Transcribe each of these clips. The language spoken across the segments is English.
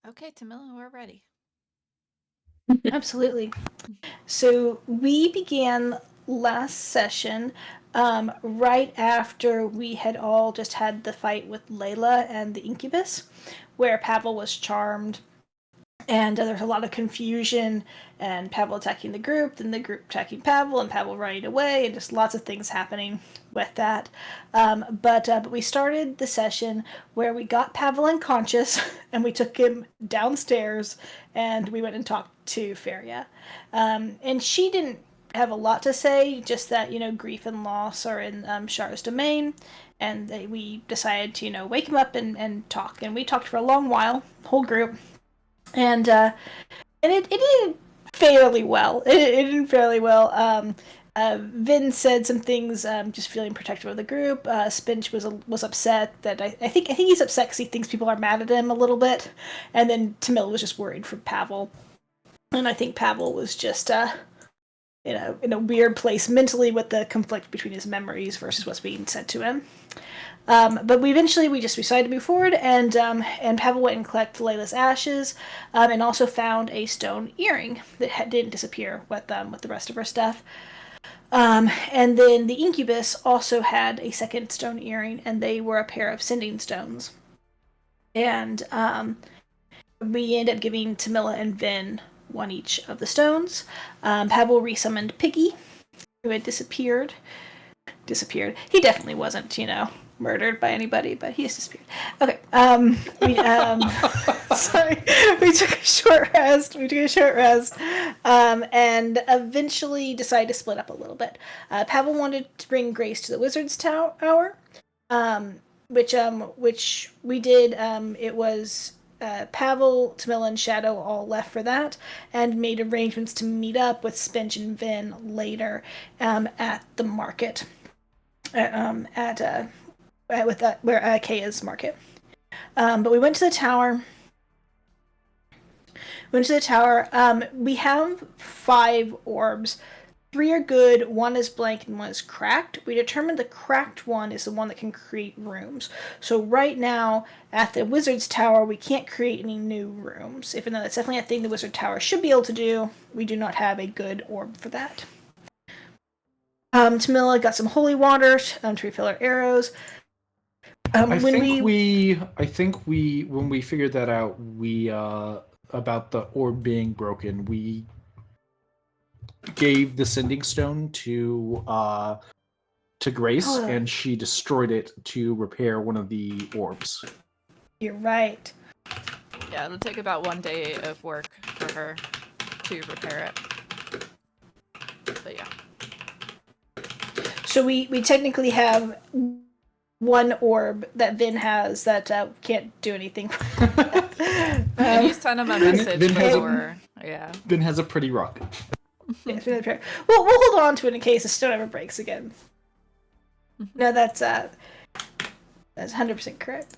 Okay, Tamila, we're ready. Absolutely. So we began last session right after we had all just had the fight with Layla and the Incubus, where Pavel was charmed and there's a lot of confusion and Pavel attacking the group, then the group attacking Pavel, and Pavel running away, and just lots of things happening with that. But we started the session where we got Pavel unconscious, and we took him downstairs, and we went and talked to Feria. And she didn't have a lot to say, just that, grief and loss are in Char's domain, and we decided to, wake him up and talk. And we talked for a long while, whole group, and it did fairly well. It did fairly well. Vin said some things, just feeling protective of the group. Spinch was upset that I think he's upset because he thinks people are mad at him a little bit, and then Tamil was just worried for Pavel, and I think Pavel was just in a weird place mentally with the conflict between his memories versus what's being said to him. But we just decided to move forward, and Pavel went and collected Layla's ashes, and also found a stone earring that didn't disappear with the rest of her stuff. And then the Incubus also had a second stone earring, and they were a pair of sending stones. And we ended up giving Tamila and Vin one each of the stones. Pavel resummoned Piggy, who had disappeared. He definitely wasn't, murdered by anybody, but he has disappeared. Okay. Sorry. We took a short rest. And eventually decided to split up a little bit. Pavel wanted to bring Grace to the Wizard's Tower, which we did. It was Pavel, Tamila, and Shadow all left for that, and made arrangements to meet up with Spinch and Vin later at the market. Where Ikaia's market. But we went to the tower. We have 5 orbs. 3 are good, 1 is blank, and 1 is cracked. We determined the cracked one is the one that can create rooms. So right now, at the Wizard's Tower, we can't create any new rooms. Even though that's definitely a thing the Wizard Tower should be able to do, we do not have a good orb for that. Tamila got some holy water to refill our arrows. I think we when we figured that out, we about the orb being broken, we gave the sending stone to Grace, and she destroyed it to repair one of the orbs. You're right. Yeah, it'll take about 1 day of work for her to repair it. But yeah. So we technically have 1 orb that Vin has that can't do anything. He's sent him a message before. Yeah. Vin has a pretty rock. Yeah, we'll hold on to it in case the stone ever breaks again. No, that's 100% correct.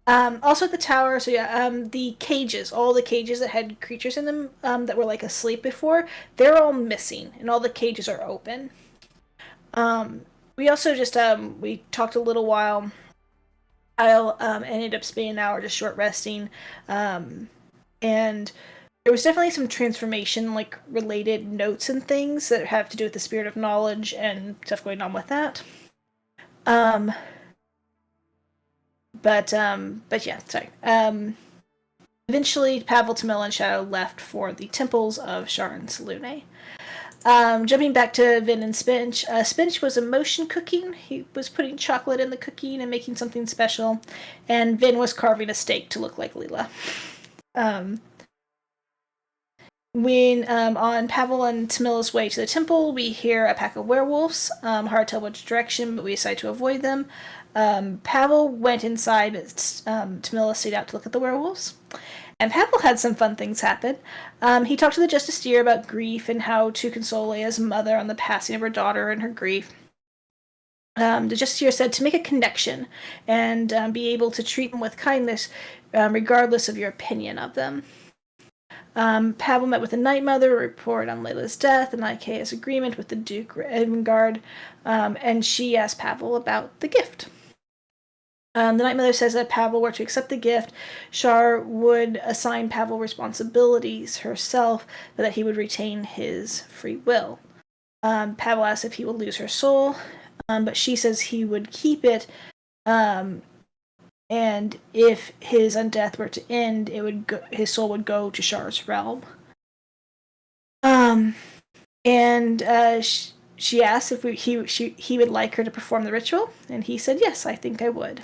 Also at the tower, so yeah, the cages, all the cages that had creatures in them that were like asleep before, they're all missing, and all the cages are open. We also just we talked a little while. I ended up spending an hour just short resting, and there was definitely some transformation like related notes and things that have to do with the spirit of knowledge and stuff going on with that. But yeah, sorry. Eventually, Pavel, Tamila, and Shadow left for the temples of Shar and Selune. Jumping back to Vin and Spinch. Spinch was emotion cooking. He was putting chocolate in the cooking and making something special. And Vin was carving a steak to look like Leela. When on Pavel and Tamila's way to the temple, we hear a pack of werewolves. Hard to tell which direction, but we decide to avoid them. Pavel went inside, but Tamila stayed out to look at the werewolves. And Pavel had some fun things happen. He talked to the Justiciar about grief and how to console Leia's mother on the passing of her daughter and her grief. The Justiciar said to make a connection and be able to treat them with kindness, regardless of your opinion of them. Pavel met with the Night Mother to report on Layla's death and Ikaia's agreement with the Duke Edmundgard, and she asked Pavel about the gift. The Night Mother says that if Pavel were to accept the gift, Shar would assign Pavel responsibilities herself, but that he would retain his free will. Pavel asks if he will lose her soul, but she says he would keep it, and if his undeath were to end, his soul would go to Shar's realm. She asked if he would like her to perform the ritual, and he said, yes, I think I would.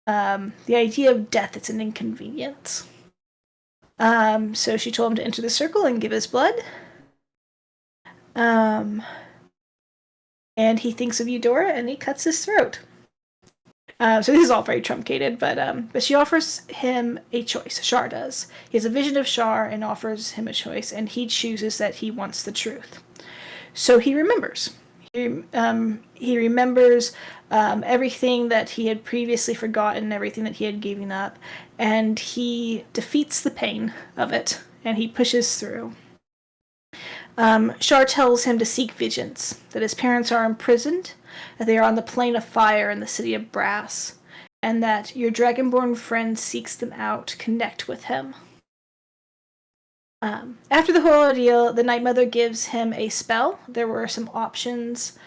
The idea of death is an inconvenience. So she told him to enter the circle and give his blood. And he thinks of Eudora, and he cuts his throat. So this is all very truncated, but she offers him a choice. Shar does. He has a vision of Shar and offers him a choice, and he chooses that he wants the truth. So he remembers. He remembers everything that he had previously forgotten, everything that he had given up, and he defeats the pain of it, and he pushes through. Shar tells him to seek vengeance, that his parents are imprisoned, that they are on the plane of fire in the city of Brass, and that your dragonborn friend seeks them out. Connect with him. After the whole ordeal, the Night Mother gives him a spell. There were some options.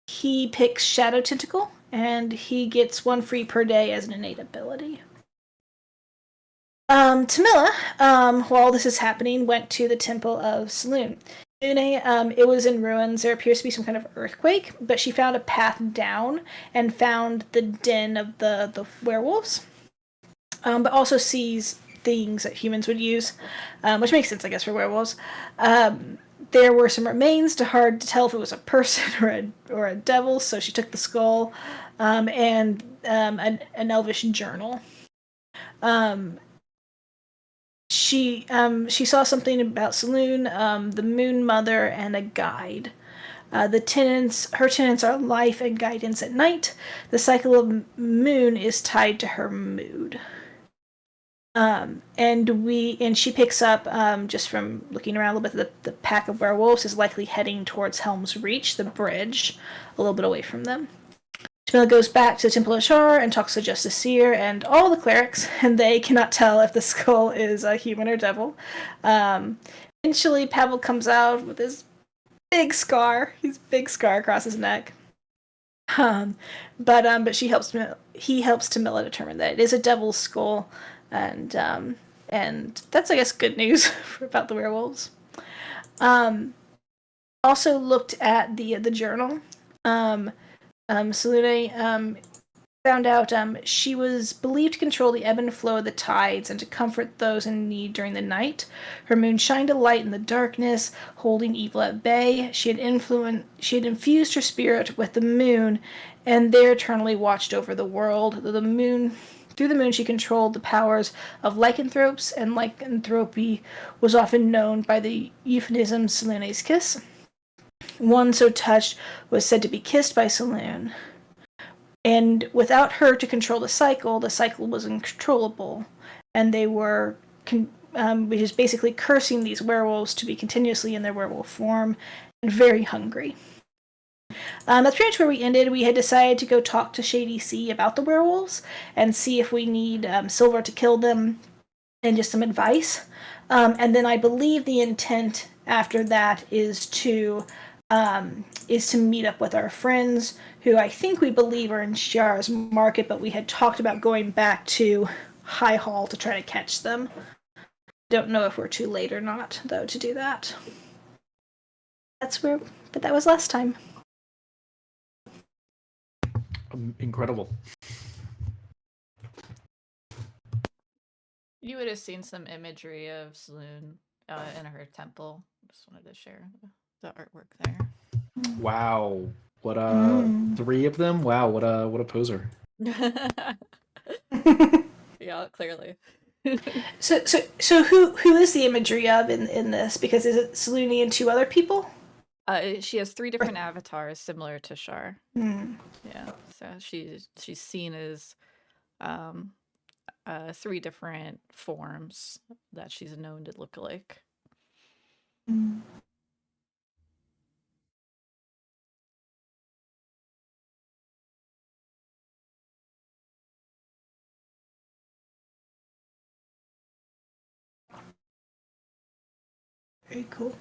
He picks Shadow Tentacle, and he gets 1 free per day as an innate ability. Tamila, while this is happening, went to the Temple of Selune. It was in ruins. There appears to be some kind of earthquake, but she found a path down and found the den of the werewolves, but also sees things that humans would use, which makes sense, I guess, for werewolves. There were some remains, hard to tell if it was a person or a devil, so she took the skull and an elvish journal. She saw something about Selune, the Moon Mother, and a guide. Her tenets are life and guidance at night. The cycle of moon is tied to her mood. And she picks up, just from looking around a little bit, the pack of werewolves is likely heading towards Helm's Reach, the bridge, a little bit away from them. Tamila goes back to the Temple of Shar and talks to Justice Seer and all the clerics, and they cannot tell if the skull is a human or devil. Eventually, Pavel comes out with his big scar across his neck. But he helps Tamila determine that it is a devil's skull, and that's, I guess, good news about the werewolves. Also looked at the journal. Selune found out she was believed to control the ebb and flow of the tides and to comfort those in need during the night. Her moon shined a light in the darkness, holding evil at bay. She had infused her spirit with the moon, and there eternally watched over the world. Through the moon, she controlled the powers of lycanthropes, and lycanthropy was often known by the euphemism Selune's kiss. One so touched was said to be kissed by Selune. And without her to control the cycle was uncontrollable, and they were, which is basically cursing these werewolves to be continuously in their werewolf form and very hungry. That's pretty much where we ended. We had decided to go talk to Shady Sea about the werewolves and see if we need silver to kill them and just some advice. And then I believe the intent after that is to meet up with our friends, who I think we believe are in Shar's market, but we had talked about going back to High Hall to try to catch them. Don't know if we're too late or not, though, to do that. But that was last time. Incredible. You would have seen some imagery of Selune in her temple. Just wanted to share the artwork there. Wow. What 3 of them? Wow, what a poser. Yeah, clearly. So who is the imagery of in this? Because is it Selune and 2 other people? She has 3 different avatars similar to Shar. Yeah, so she's seen as 3 different forms that she's known to look like. Very cool.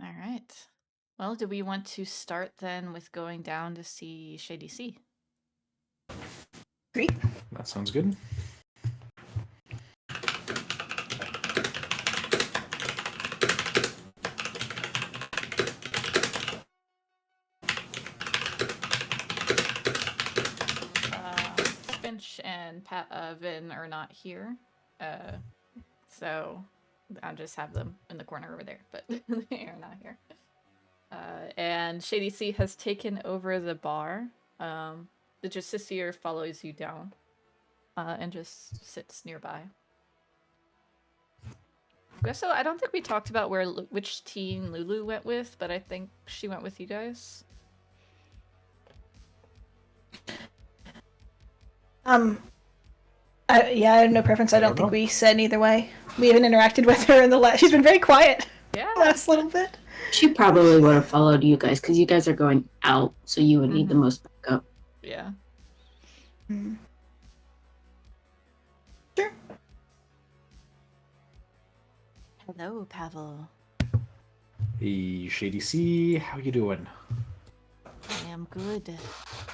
All right. Well, do we want to start then with going down to see Shady Sea? Great. That sounds good. Finch and Vin are not here, so I'll just have them in the corner over there, but they are not here. And Shady Sea has taken over the bar. The Justiciar follows you down and just sits nearby. Also, I don't think we talked about which team Lulu went with, but I think she went with you guys. Yeah, I have no preference. I don't think we said either way. We haven't interacted with her in the last. She's been very quiet. Yeah. Last little bit. She probably would have followed you guys because you guys are going out, so you would need the most backup. Yeah. Mm. Sure. Hello, Pavel. Hey, Shady Sea, how you doing? I am good.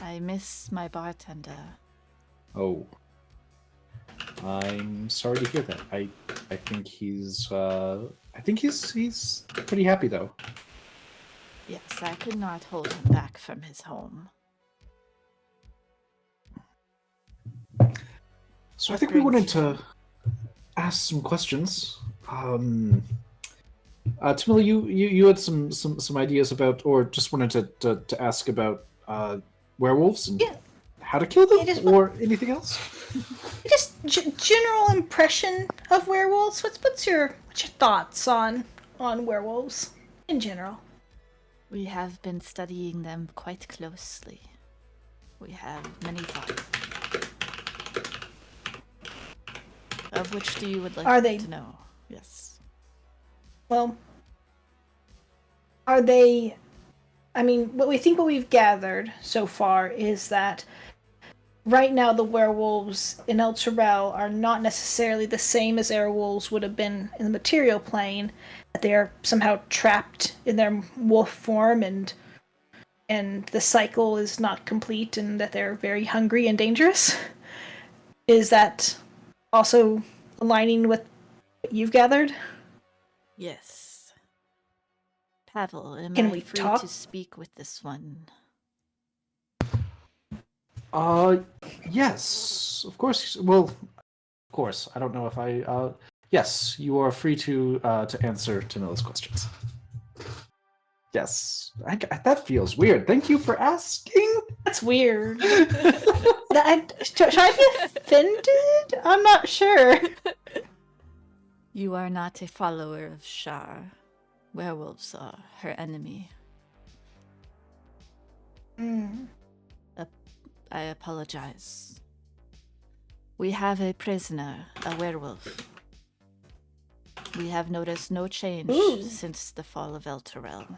I miss my bartender. Oh. I'm sorry to hear that. I think he's he's pretty happy though. Yes, I could not hold him back from his home. So I think we wanted to ask some questions. Tamila, you had some ideas about, or just wanted to ask about werewolves and how to kill them, or anything else? Just general impression of werewolves. What's your thoughts on werewolves in general? We have been studying them quite closely. We have many thoughts. Of which do you would like to know? Yes. Well, are they... I mean, what we've gathered so far is that right now the werewolves in El Terrell are not necessarily the same as werewolves would have been in the material plane. That they are somehow trapped in their wolf form and the cycle is not complete and that they're very hungry and dangerous. Is that also aligning with what you've gathered? Yes. Pavel, am Can I we free talk? to speak with this one? Yes, of course. Well, of course. I don't know if I. Yes, you are free to answer Tamila's questions. Yes, that feels weird. Thank you for asking. That's weird. Should I be offended? I'm not sure. You are not a follower of Shar. Werewolves are her enemy. I apologize. We have a prisoner, a werewolf. We have noticed no change since the fall of El Terrell.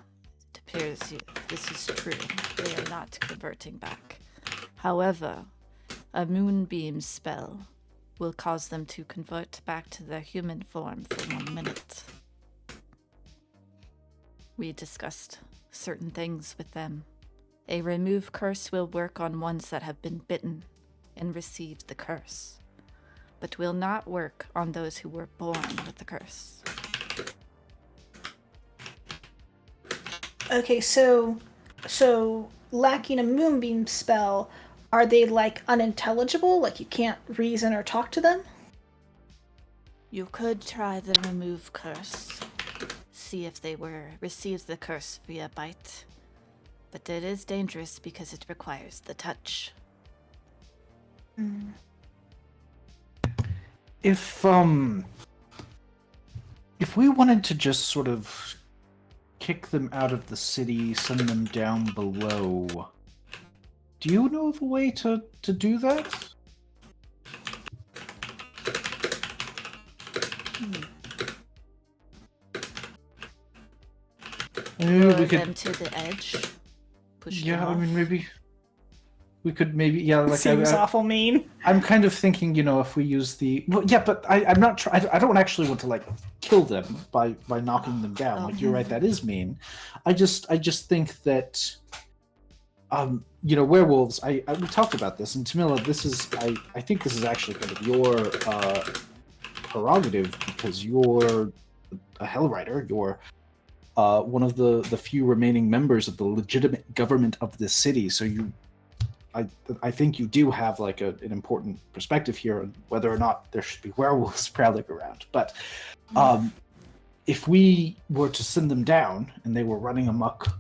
It appears this is true. They are not converting back. However, a moonbeam spell will cause them to convert back to their human form for 1 minute. We discussed certain things with them. A remove curse will work on ones that have been bitten and received the curse, but will not work on those who were born with the curse. Okay, so lacking a moonbeam spell, are they like unintelligible? Like you can't reason or talk to them? You could try the remove curse. See if they received the curse via bite. But it is dangerous because it requires the touch. If we wanted to just sort of kick them out of the city, send them down below, do you know of a way to do that? Lure them to the edge. Push them off. I mean, maybe. We could maybe, yeah, like Seems awful mean. I'm kind of thinking, if we use the but I'm not. I don't actually want to like kill them by knocking them down. Oh. Like you're right, that is mean. I just think that, werewolves. We talked about this, and Tamila, this is I think this is actually kind of your prerogative because you're a Hell Rider. You're one of the few remaining members of the legitimate government of this city. So I think you do have like an important perspective here on whether or not there should be werewolves prowling around. But if we were to send them down and they were running amok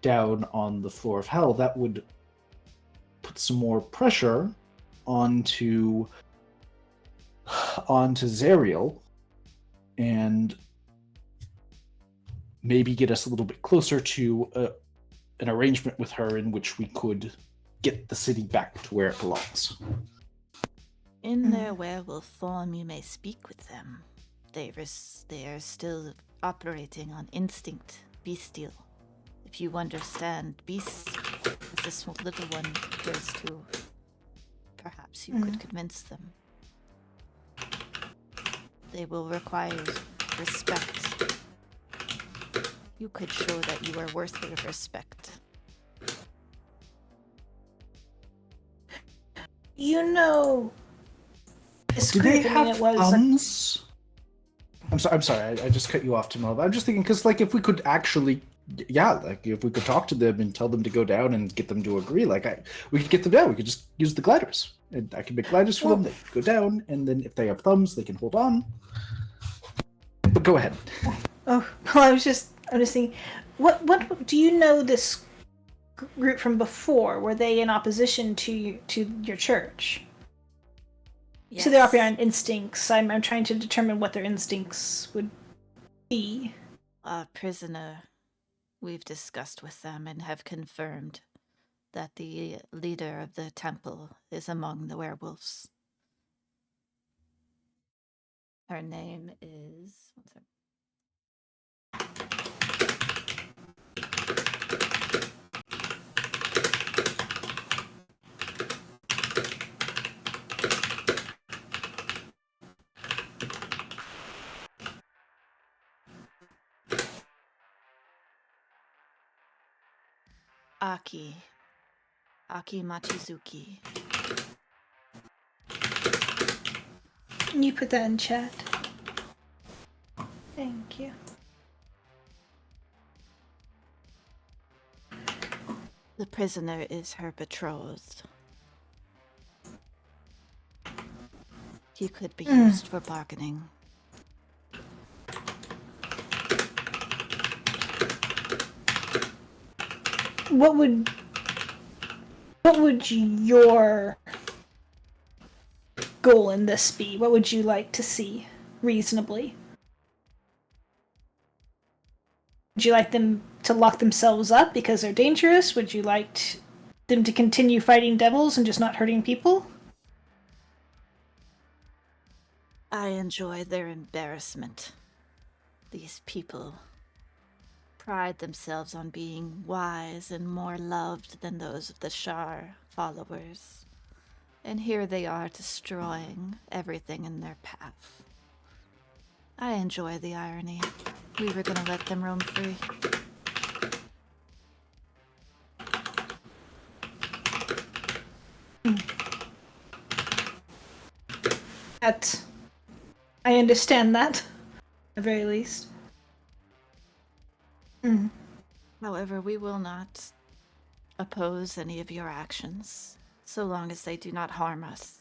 down on the floor of hell, that would put some more pressure onto Zariel and maybe get us a little bit closer to an arrangement with her in which we could get the city back to where it belongs. In their werewolf form, you may speak with them. They are still operating on instinct, bestial. If you understand beasts, as this little one appears to, perhaps you could convince them. They will require respect. You could show that you are worthy of respect. As Do they creepy have it was, thumbs? I'm sorry. I just cut you off, Tamil. But I'm just thinking because, like, if we could actually, if we could talk to them and tell them to go down and get them to agree, we could get them down. We could just use the gliders, and I can make gliders for them. They go down, and then if they have thumbs, they can hold on. But go ahead. Oh, well, I'm just thinking, what do you know this group from before? Were they in opposition to your church? Yes. So they operate on instincts. I'm trying to determine what their instincts would be. A prisoner, we've discussed with them and have confirmed that the leader of the temple is among the werewolves. Her name is... Aki Mochizuki. Can you put that in chat? Thank you. The prisoner is her betrothed. He could be used for bargaining. What would your goal in this be? What would you like to see reasonably? Would you like them to lock themselves up because they're dangerous? Would you like them to continue fighting devils and just not hurting people? I enjoy their embarrassment. These people pride themselves on being wise and more loved than those of the Shar followers. And here they are destroying everything in their path. I enjoy the irony. We were gonna let them roam free. I understand that, at the very least. However, we will not oppose any of your actions, so long as they do not harm us.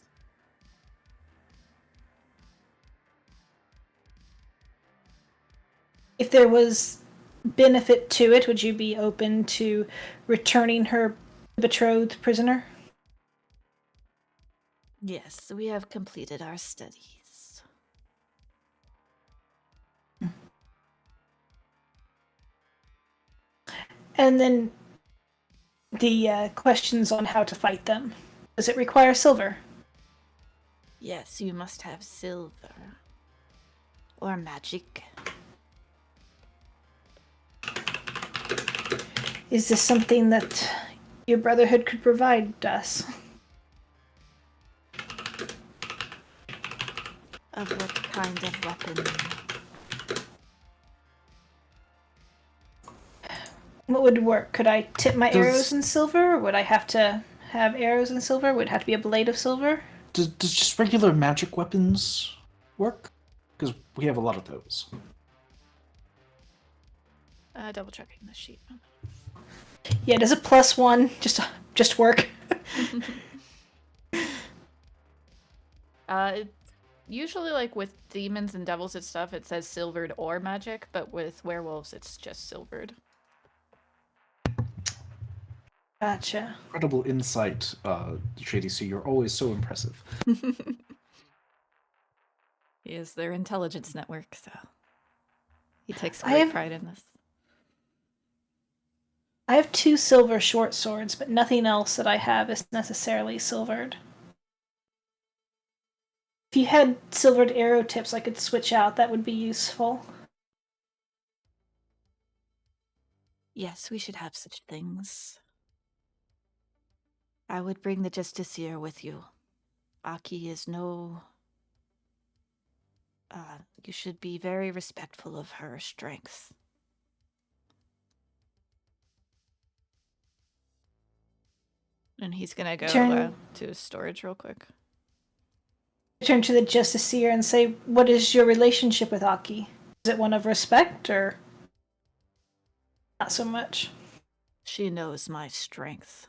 If there was benefit to it, would you be open to returning her betrothed prisoner? Yes, we have completed our studies. And then the questions on how to fight them. Does it require silver? Yes, you must have silver. Or magic. Is this something that your brotherhood could provide us. Of what kind of weapon? What would work? Could I tip my Does- arrows in silver? Or would I have to have arrows in silver? Would it have to be a blade of silver? Does just regular magic weapons work? Because we have a lot of those. Double checking the sheet. Yeah, does a +1 just work? Usually, like with demons and devils and stuff, it says silvered or magic, but with werewolves, it's just silvered. Gotcha. Incredible insight, Shady Sea. You're always so impressive. He is their intelligence network, so he takes I great have- pride in this. I have 2 silver short swords, but nothing else that I have is necessarily silvered. If you had silvered arrow tips I could switch out, that would be useful. Yes, we should have such things. I would bring the Justiciar with you. Aki is no... you should be very respectful of her strength. And he's gonna go to his storage real quick. Turn to the Justiciar and say, what is your relationship with Aki? Is it one of respect, or not so much? She knows my strength.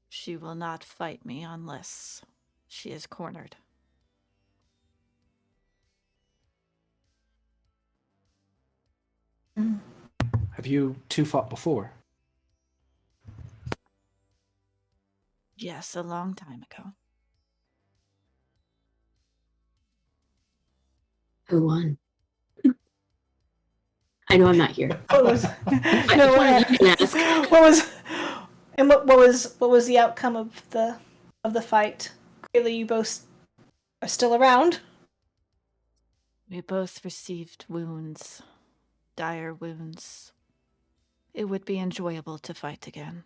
She will not fight me unless she is cornered. Have you two fought before? Yes, a long time ago. Who won? I know I'm not here. What was No, you can ask. what was the outcome of the fight? Clearly, you both are still around. We both received wounds, dire wounds. It would be enjoyable to fight again.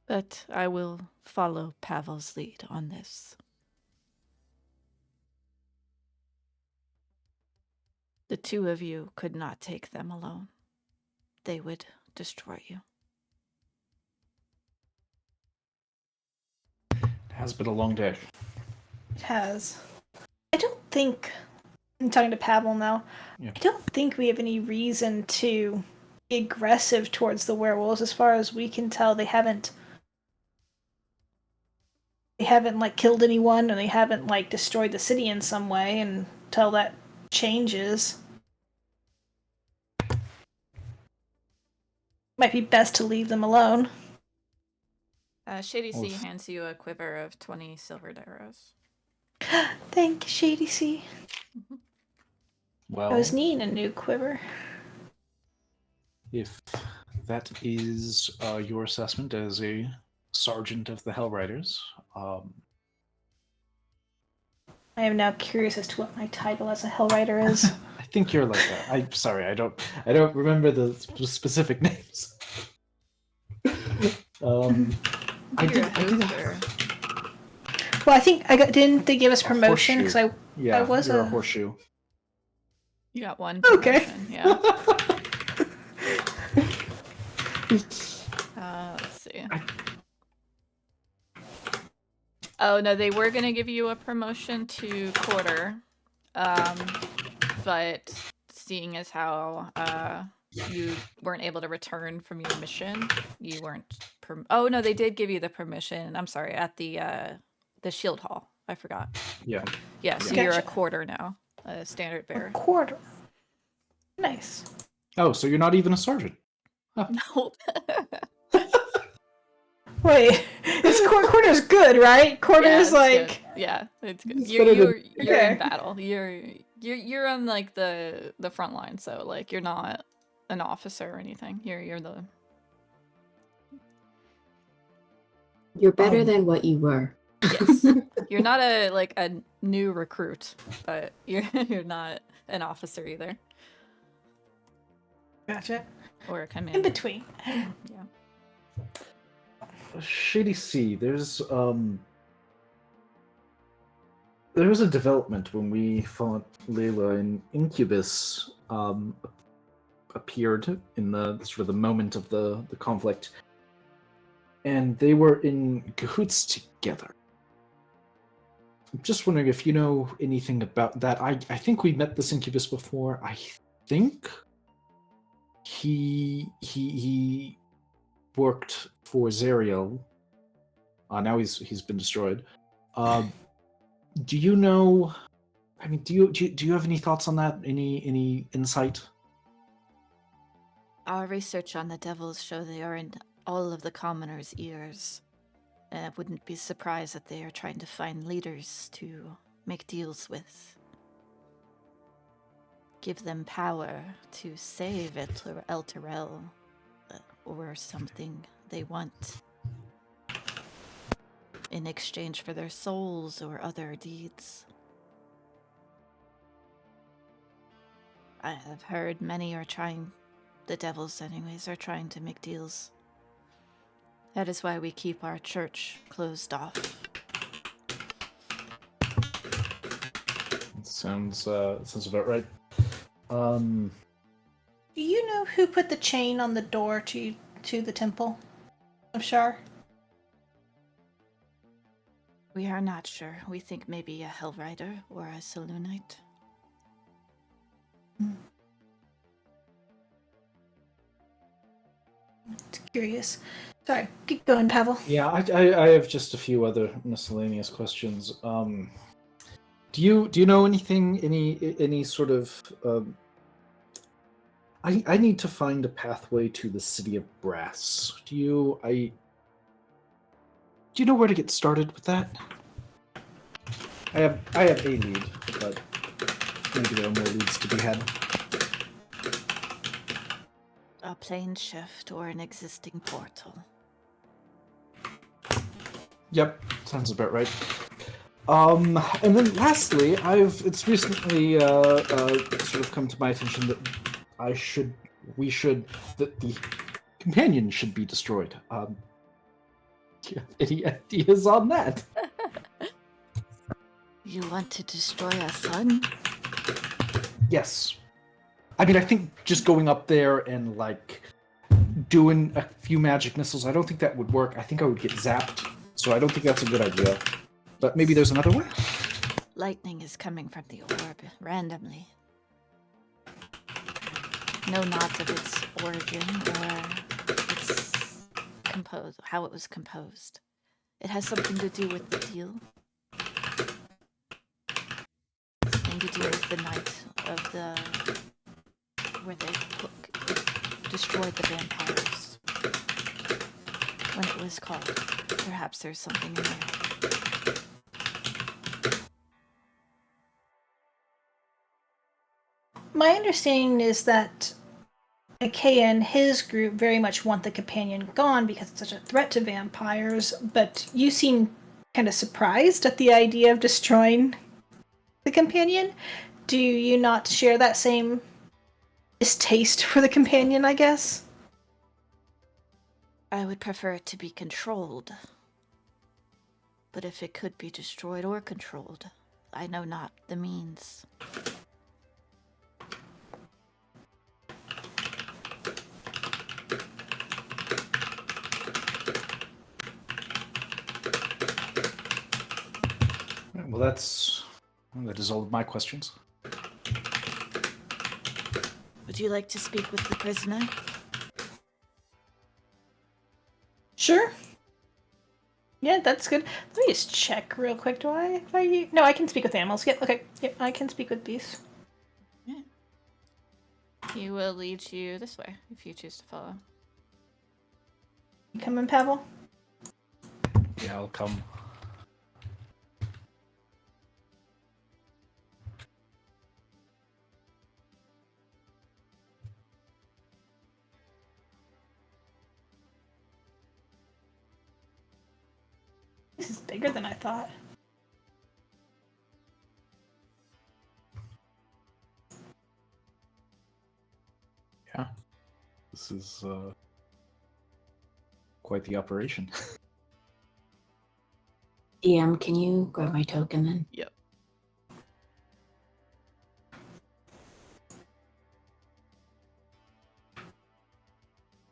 But I will follow Pavel's lead on this. The two of you could not take them alone. They would destroy you. It has been a long day. It has. I don't think. I'm talking to Pavel now. Yeah. I don't think we have any reason to be aggressive towards the werewolves. As far as we can tell, they haven't like killed anyone, or they haven't like destroyed the city in some way. Until that changes, might be best to leave them alone. Shady Sea Oof. hands you a quiver of 20 silvered arrows. Thank you, Shady Sea. Well, I was needing a new quiver. if that is your assessment as a sergeant of the Hellriders, I am now curious as to what my title as a Hellrider is. I think you're like that. I'm sorry, I don't remember the specific names. I You're did. a hooper. Well, I think didn't they give us promotion because Yeah, I was you're a- a horseshoe. You got one Okay. promotion, yeah. Let's see. Oh, no, they were going to give you a promotion to quarter. But seeing as how you weren't able to return from your mission, you weren't... Oh, no, they did give you the permission. I'm sorry, at the Shield Hall. I forgot. Yeah. Yeah, so Yeah. you're a Gotcha. quarter now. A standard a bearer. quarter. Nice. Oh, so you're not even a sergeant? No. Wait, quarter's good, right? Quarter's it's like good. Yeah, it's good. It's You're better you're, than- you're in Okay. battle. You're on like the front line, so like you're not an officer or anything. You're the... You're better than what you were. Yes. You're not a new recruit, but you're not an officer either. Gotcha. Or a In commander. between. Yeah. Shady Sea, there was a development when we fought Layla, and Incubus appeared in the sort of the moment of the conflict, and they were in cahoots together. I'm just wondering if you know anything about that. I think we met this Incubus before. I think he worked for Zariel. Now he's been destroyed. Do you know? I mean, do you have any thoughts on that? Any insight? Our research on the devils show they are in all of the commoners' ears. I wouldn't be surprised that they are trying to find leaders to make deals with. Give them power to save El Terrell, or something they want. In exchange for their souls or other deeds. I have heard many are trying, the devils anyways, are trying to make deals. That is why we keep our church closed off. Sounds about right. Do you know who put the chain on the door to the temple of Shar? We are not sure. We think maybe a Hellrider or a Selunite. It's curious. Sorry, keep going, Pavel. Yeah, I have just a few other miscellaneous questions. Do you know anything? Any sort of? I need to find a pathway to the city of Brass. Do you know where to get started with that? I have a lead, but maybe there are more leads to be had. A plane shift or an existing portal. Yep, sounds about right. And then lastly, it's recently sort of come to my attention that the companion should be destroyed. Do you have any ideas on that? You want to destroy a sun? Yes. I mean, I think just going up there and doing a few magic missiles, I don't think that would work. I think I would get zapped, so I don't think that's a good idea. But maybe there's another way? Lightning is coming from the orb randomly. Know not of its origin or its how it was composed. It has something to do with the deal. Something to do with the night of where they destroyed the vampires. When it was called. Perhaps there's something in there. My understanding is that Ikaia and his group very much want the companion gone because it's such a threat to vampires, but you seem kind of surprised at the idea of destroying the companion. Do you not share that same distaste for the companion, I guess? I would prefer it to be controlled. But if it could be destroyed or controlled, I know not the means. Well, that is all of my questions. Would you like to speak with the prisoner? Sure. Yeah, that's good. Let me just check real quick. No, I can speak with animals. Yep, okay. Yep, I can speak with beasts. Yeah. He will lead you this way if you choose to follow. You coming, Pavel? Yeah, I'll come. bigger than I thought. Yeah. This is quite the operation. DM, can you grab my token then? Yep.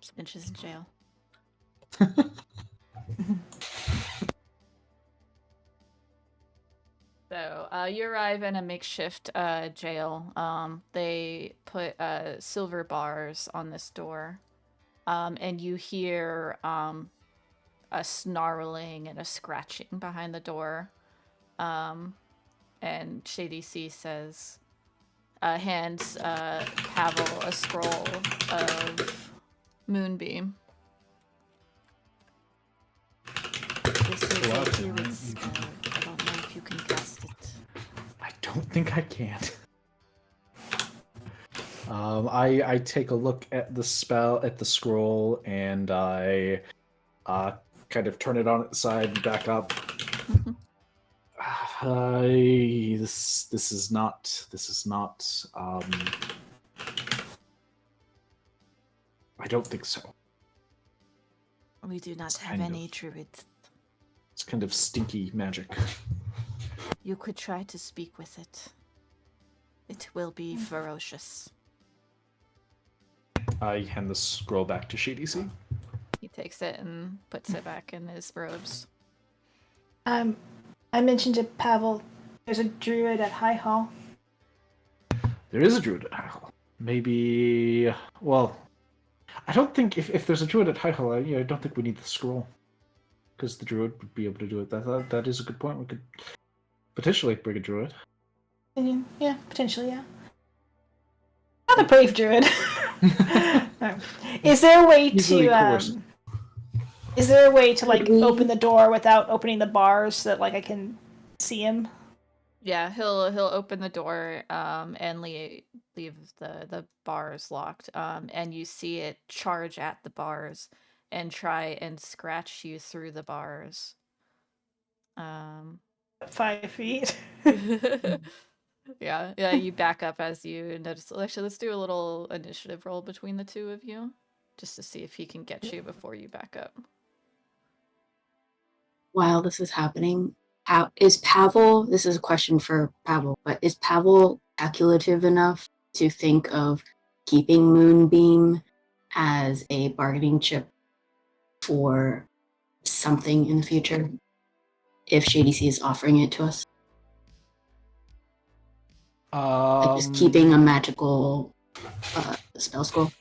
Spinch is in jail. So you arrive in a makeshift jail. They put silver bars on this door, and you hear a snarling and a scratching behind the door. And Shady Sea says, hands Pavel a scroll of Moonbeam. This is Wow. a healing spell. I don't know if you can cast it. I don't think I can. I take a look at the spell, at the scroll, and I kind of turn it on its side and back up. This is not. I don't think so. We do not It's have kind any of- druids. It's kind of stinky magic. You could try to speak with it. It will be ferocious. I hand the scroll back to Shady Sea. He takes it and puts it back in his robes. I mentioned to Pavel, there's a druid at High Hall. There is a druid at High Hall. Maybe. Well, I don't think if there's a druid at High Hall, I don't think we need the scroll, because the druid would be able to do it. That is a good point. We could potentially bring a druid. Yeah, potentially, yeah. Not a brave druid. Is there a way Easily to coerced. Is there a way to like Could we- open the door without opening the bars so that like I can see him? Yeah, he'll open the door and leave the bars locked. And you see it charge at the bars and try and scratch you through the bars. 5 feet. Yeah, you back up as you notice. Actually, let's do a little initiative roll between the two of you, just to see if he can get you before you back up. While this is happening, is Pavel, this is a question for Pavel, but is Pavel calculative enough to think of keeping Moonbeam as a bargaining chip for something in the future if Shady Sea is offering it to us? Like just keeping a magical spell scroll?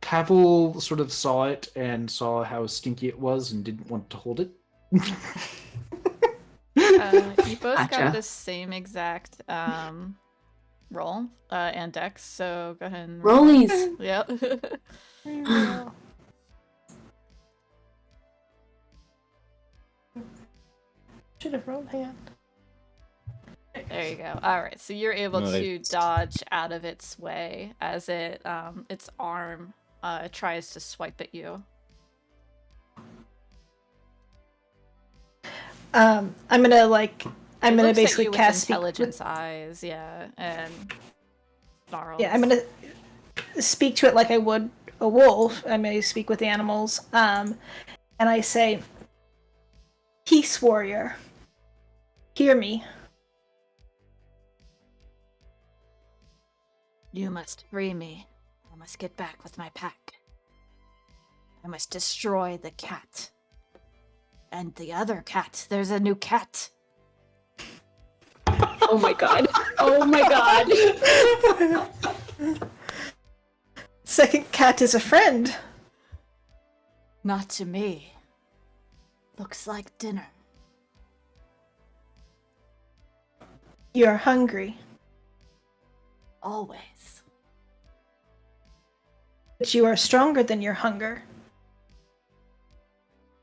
Pavel sort of saw it and saw how stinky it was and didn't want to hold it. You both Gotcha. got the same exact roll and dex, so go ahead and roll. Rollies! Yep. Should have rolled hand. There you go. All right, so you're able to Nice. dodge out of its way as it its arm tries to swipe at you. I'm gonna It gonna looks at basically you with cast intelligence eyes, yeah, and snarls. Yeah, I'm gonna speak to it like I would a wolf. I may speak with the animals. And I say, "Peace, warrior. Hear me. You must free me. I must get back with my pack. I must destroy the cat. And the other cat. There's a new cat. Oh my god. Oh my god. Second cat is a friend. Not to me. Looks like dinner. You're hungry, Always. but you are stronger than your hunger.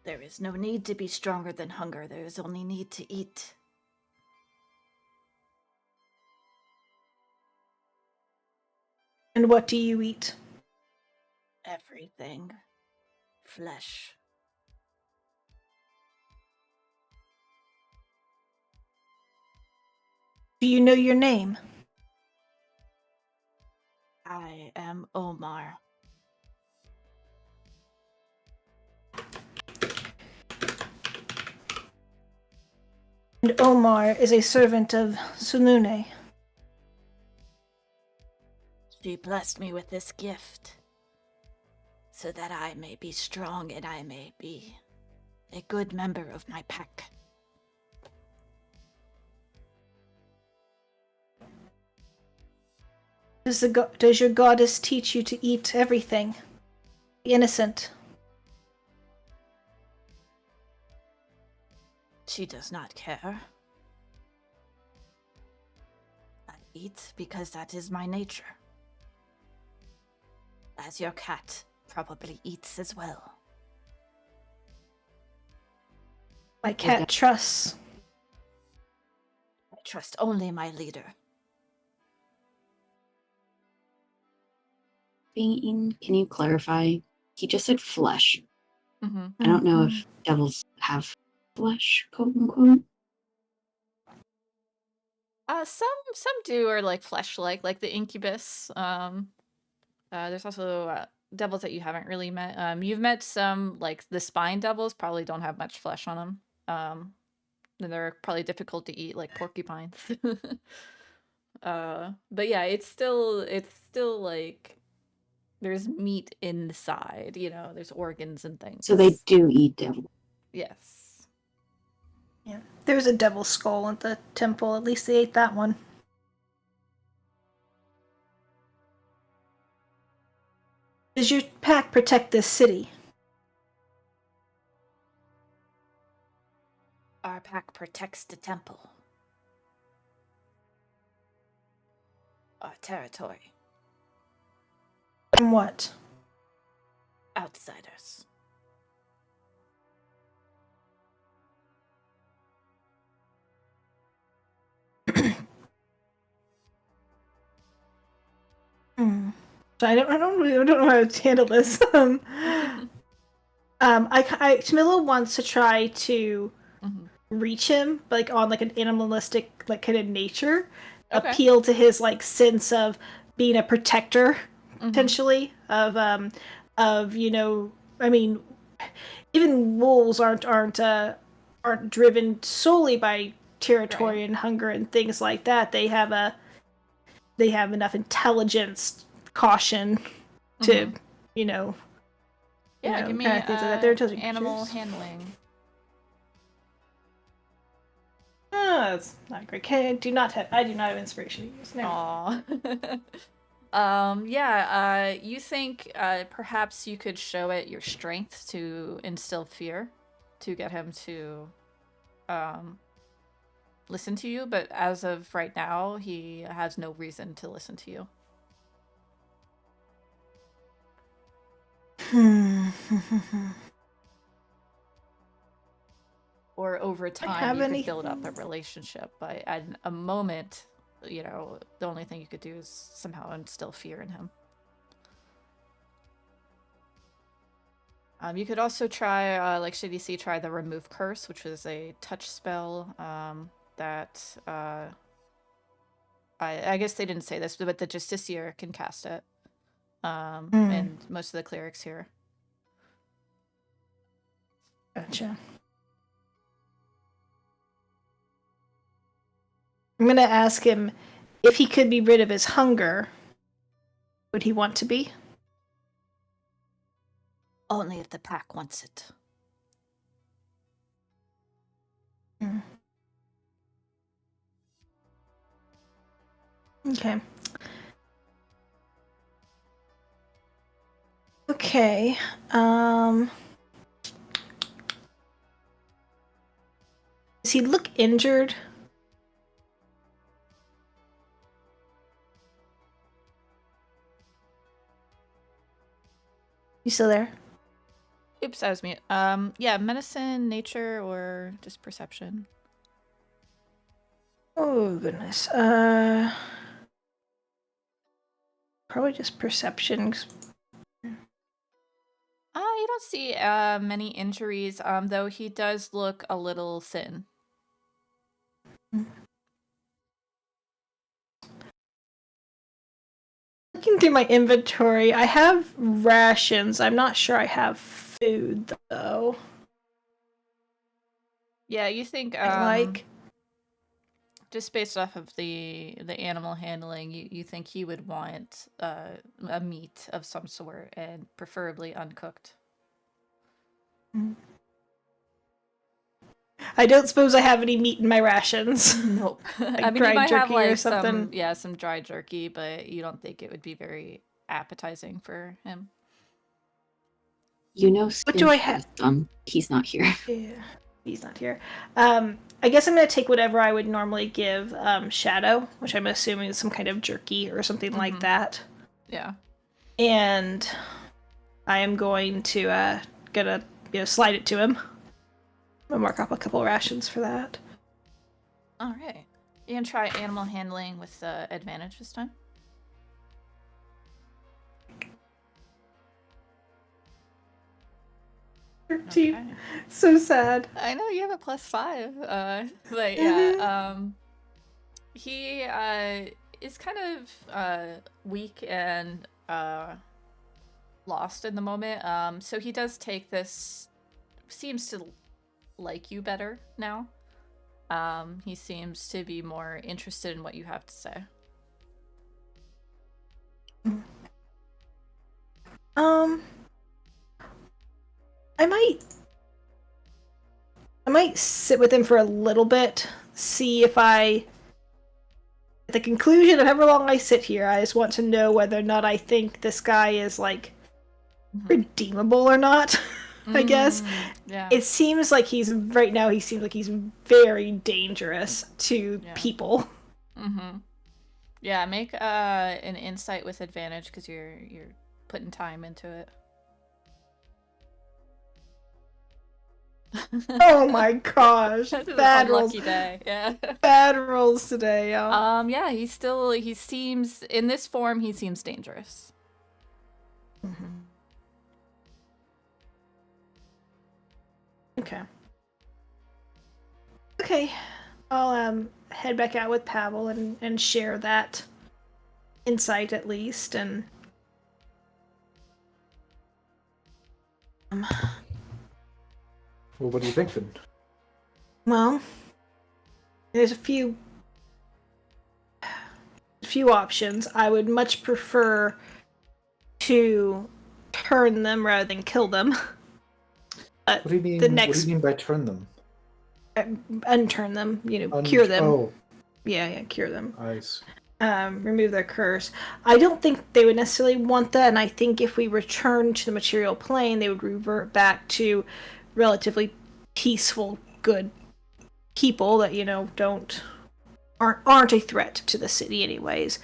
There is no need to be stronger than hunger. There is only need to eat. And what do you eat? Everything. Flesh. Do you know your name? I am Omar. And Omar is a servant of Selune. She blessed me with this gift so that I may be strong and I may be a good member of my pack. Does your goddess teach you to eat everything? Be innocent. She does not care. I eat because that is my nature. As your cat probably eats as well. My cat trusts. I trust only my leader. Being eaten, can you clarify? He just said flesh. Mm-hmm. I don't know if devils have flesh, quote unquote. Some do are like flesh-like the incubus. There's also devils that you haven't really met. You've met some, like the spine devils, probably don't have much flesh on them. And they're probably difficult to eat, like porcupines. But yeah, it's still like there's meat inside, there's organs and things. So they do eat devil. Yes. Yeah. There was a devil skull at the temple. At least they ate that one. Does your pack protect this city? Our pack protects the temple. Our territory. From what? Outsiders. So I don't know how to handle this. Camilla wants to try to reach him, like on like an animalistic, like kind of nature, appeal to his like sense of being a protector, potentially of I mean, even wolves aren't driven solely by territory and hunger and things like that. They have enough intelligence, caution to, give me kind of things like that. They're intelligent animal creatures. handling. That's not great. I do not have inspiration to use now. Aww. You think perhaps you could show it your strength to instill fear, to get him to listen to you, but as of right now, he has no reason to listen to you. Or over time, you could build up a relationship, but at a moment, the only thing you could do is somehow instill fear in him. You could also try, like Shady Sea, try the Remove Curse, which is a touch spell that I guess they didn't say this, but the Justiciar can cast it, and most of the clerics here. Gotcha. I'm gonna ask him if he could be rid of his hunger. Would he want to be? Only if the pack wants it. Okay. Okay. Does he look injured? You still there? Oops, I was mute. Yeah, medicine, nature, or just perception. Oh goodness. Probably just perception. You don't see many injuries, though he does look a little thin. looking through my inventory. I have rations. I'm not sure I have food though. Yeah, you think Like, just based off of the animal handling, you think he would want a meat of some sort and preferably uncooked. I don't suppose I have any meat in my rations. Nope. Like I mean, you dried might have jerky or like something. some dry jerky, but you don't think it would be very appetizing for him. You know, What do I Spinch have? has some. He's not here. Yeah, he's not here. I guess I'm gonna take whatever I would normally give Shadow, which I'm assuming is some kind of jerky or something like that. Yeah. And I am going to slide it to him. I'll mark up a couple rations for that. All right. You can try animal handling with advantage this time. 13. Okay. So sad. I know you have a +5, but yeah, he is kind of weak and lost in the moment. So he does take this. Seems to like you better now. He seems to be more interested in what you have to say. I might sit with him for a little bit, see if at the conclusion of however long I sit here, I just want to know whether or not I think this guy is, like, redeemable or not, I guess. Yeah. It seems like right now he seems like he's very dangerous to people. Mm-hmm. Yeah, make an insight with advantage because you're putting time into it. Oh my gosh. Bad rolls. Unlucky day. Yeah. Bad rolls today, y'all. Yeah, he seems in this form he seems dangerous. Okay. Okay. I'll head back out with Pavel and share that insight at least, and Well, what do you think then? well, there's a few options. I would much prefer to turn them rather than kill them. What do you mean? The What next do you mean by turn them? unturn them, cure them. Oh, Yeah, cure them. I see. Remove their curse. I don't think they would necessarily want that, and I think if we return to the material plane, they would revert back to relatively peaceful, good people that aren't a threat to the city, anyways.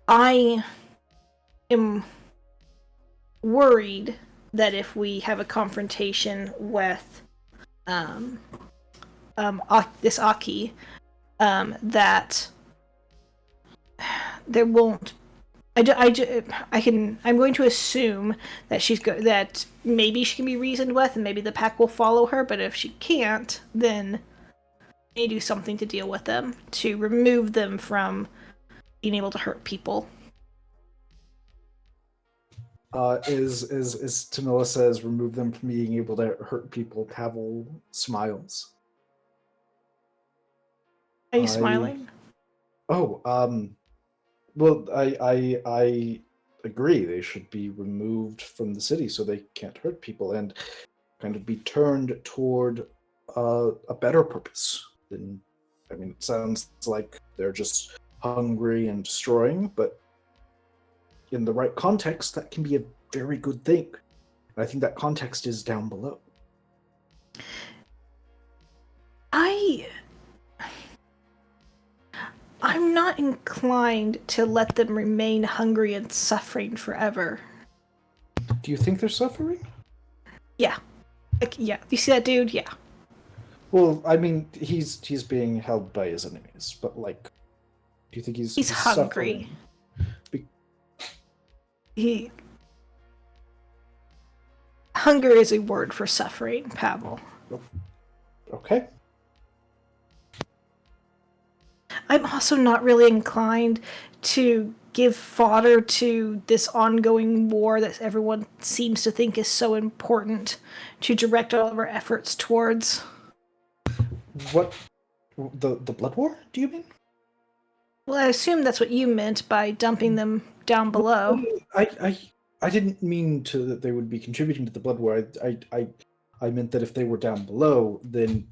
I am worried that if we have a confrontation with this Aki, that there won't. I'm going to assume that that maybe she can be reasoned with, and maybe the pack will follow her. But if she can't, then they do something to deal with them to remove them from being able to hurt people. As Tamila says, remove them from being able to hurt people. Pavel smiles. Are you smiling? Oh, well, I agree. They should be removed from the city so they can't hurt people and kind of be turned toward a better purpose. It sounds like they're just hungry and destroying, but in the right context, that can be a very good thing. And I think that context is down below. I'm not inclined to let them remain hungry and suffering forever. Do you think they're suffering? Yeah. Yeah. You see that dude? Yeah. Well, I mean, he's being held by his enemies, but like, do you think he's hungry? Hunger is a word for suffering, Pavel. Okay. I'm also not really inclined to give fodder to this ongoing war that everyone seems to think is so important to direct all of our efforts towards. What? The Blood War, do you mean? Well, I assume that's what you meant by dumping them down below. I didn't mean that they would be contributing to the Blood War. I meant that if they were down below, then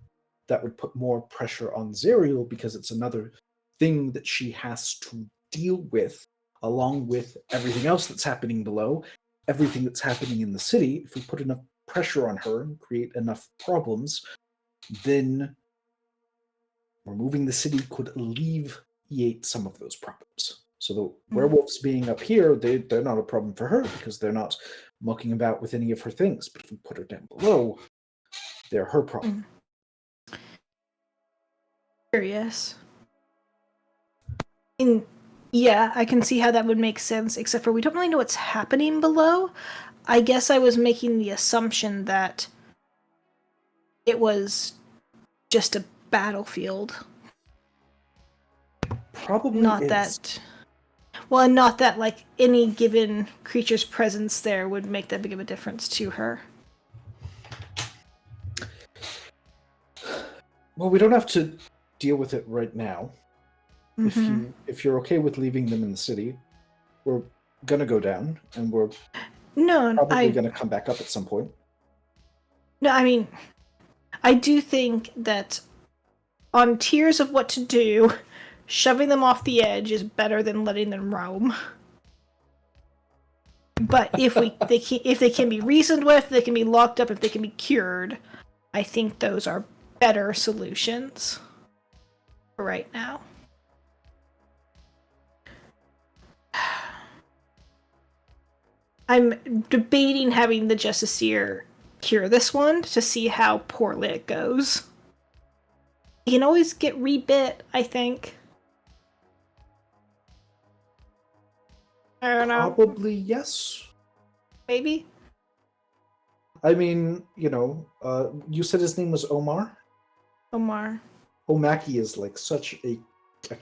that would put more pressure on Zerial because it's another thing that she has to deal with, along with everything else that's happening below, everything that's happening in the city. If we put enough pressure on her and create enough problems, then removing the city could alleviate some of those problems. So the werewolves being up here, they're not a problem for her because they're not mucking about with any of her things. But if we put her down below, they're her problem. Curious. Yeah, I can see how that would make sense, except for we don't really know what's happening below. I guess I was making the assumption that it was just a battlefield. Probably not is. that. Well, and not that like any given creature's presence there would make that big of a difference to her. Well, we don't have to deal with it right now. If you're okay with leaving them in the city, we're gonna go down, and we're probably gonna come back up at some point. No, I mean, I do think that on tiers of what to do, shoving them off the edge is better than letting them roam. But if they can be reasoned with, they can be locked up, if they can be cured, I think those are better solutions for right now. I'm debating having the Justiciar cure this one to see how poorly it goes. You can always get rebit, I think. I don't know. Probably yes. Maybe? I mean, you said his name was Omar? Omar. Omaki is like such a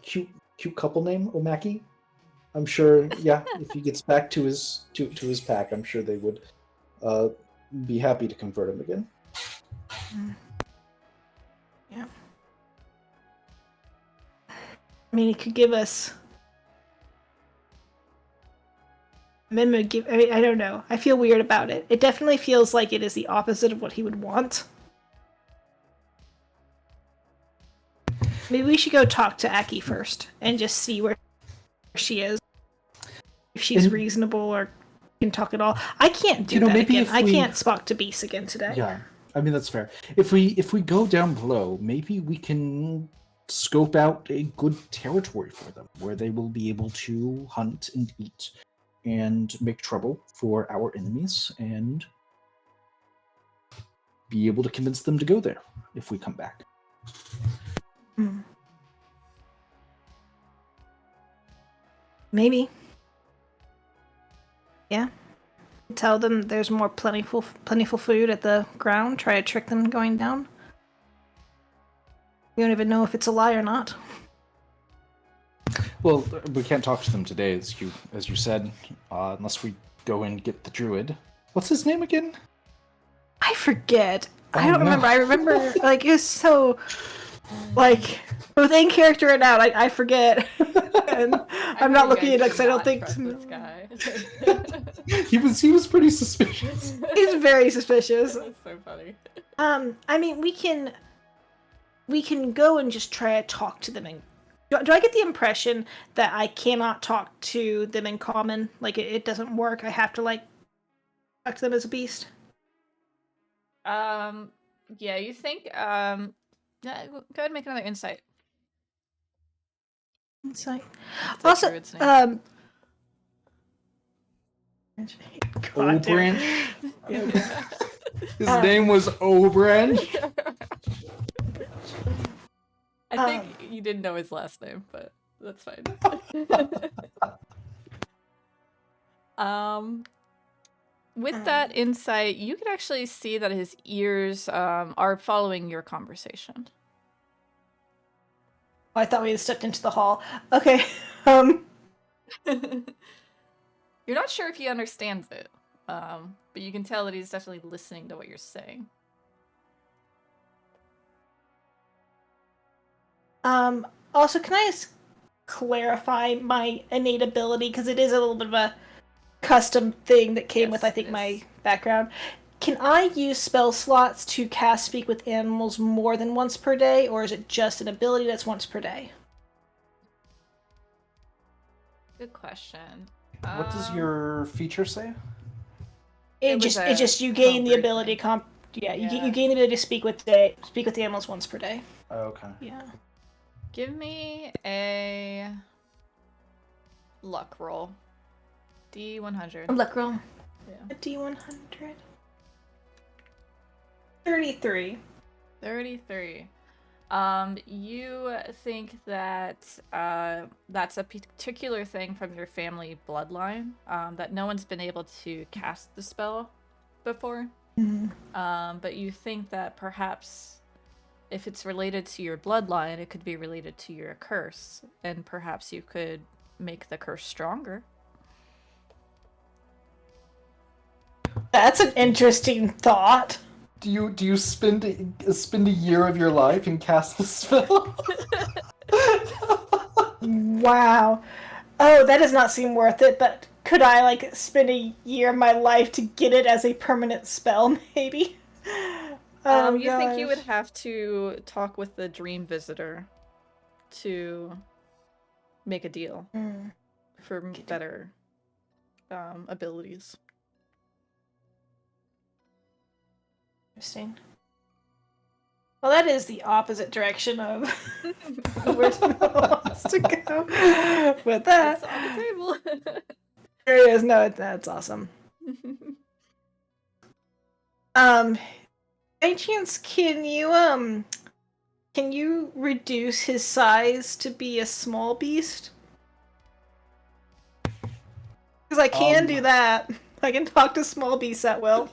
cute couple name, Omaki. I'm sure, yeah, if he gets back to his pack, I'm sure they would be happy to convert him again. Yeah. I mean, it could give us... I don't know. I feel weird about it. It definitely feels like it is the opposite of what he would want. Maybe we should go talk to Aki first and just see where she is. If she's reasonable or can talk at all. I can't do that again. I can't speak to Beast again today. Yeah, I mean, that's fair. If we go down below, maybe we can scope out a good territory for them where they will be able to hunt and eat and make trouble for our enemies and be able to convince them to go there if we come back. Maybe. Yeah. Tell them there's more plentiful food at the ground. Try to trick them going down. We don't even know if it's a lie or not. Well, we can't talk to them today, as you said, unless we go and get the druid. What's his name again? I forget. I don't remember. I remember, like, it was so, like, both in character and out. I forget. And I'm not looking at it because I don't think. This guy. He was pretty suspicious. He's very suspicious. That's so funny. I mean, we can go and just try to talk to them. Do I get the impression that I cannot talk to them in common? Like, it doesn't work. I have to, like, talk to them as a beast? Yeah, you think, yeah, go ahead and make another insight. Insight. That's Also, God, Obranch. His name was Obranch. I think you didn't know his last name, but that's fine. With that insight, you can actually see that his ears are following your conversation. I thought we had stepped into the hall. Okay. You're not sure if he understands it, but you can tell that he's definitely listening to what you're saying. Also, can I just clarify my innate ability, because it is a little bit of a custom thing that came with, I think, my background. Can I use spell slots to cast Speak with Animals more than once per day, or is it just an ability that's once per day? Good question. What does your feature say? It just you gain the ability thing. You gain the ability to speak with the animals once per day. Oh, okay. Yeah. Give me a luck roll. D100. A luck roll. Yeah. A D100. 33. 33. You think that that's a particular thing from your family bloodline, that no one's been able to cast the spell before. Mm-hmm. But you think that perhaps if it's related to your bloodline, it could be related to your curse, and perhaps you could make the curse stronger. That's an interesting thought. Do you spend a year of your life and cast the spell? Wow. Oh, that does not seem worth it, but could I, spend a year of my life to get it as a permanent spell, maybe? Oh, you think you would gosh. have to talk with the dream visitor to make a deal for better abilities. Interesting. Well, that is the opposite direction of where Jamila wants to go with that. It's on the table. There it is. No, that's awesome. By chance, can you reduce his size to be a small beast? Because I can do that. I can talk to small beasts at will.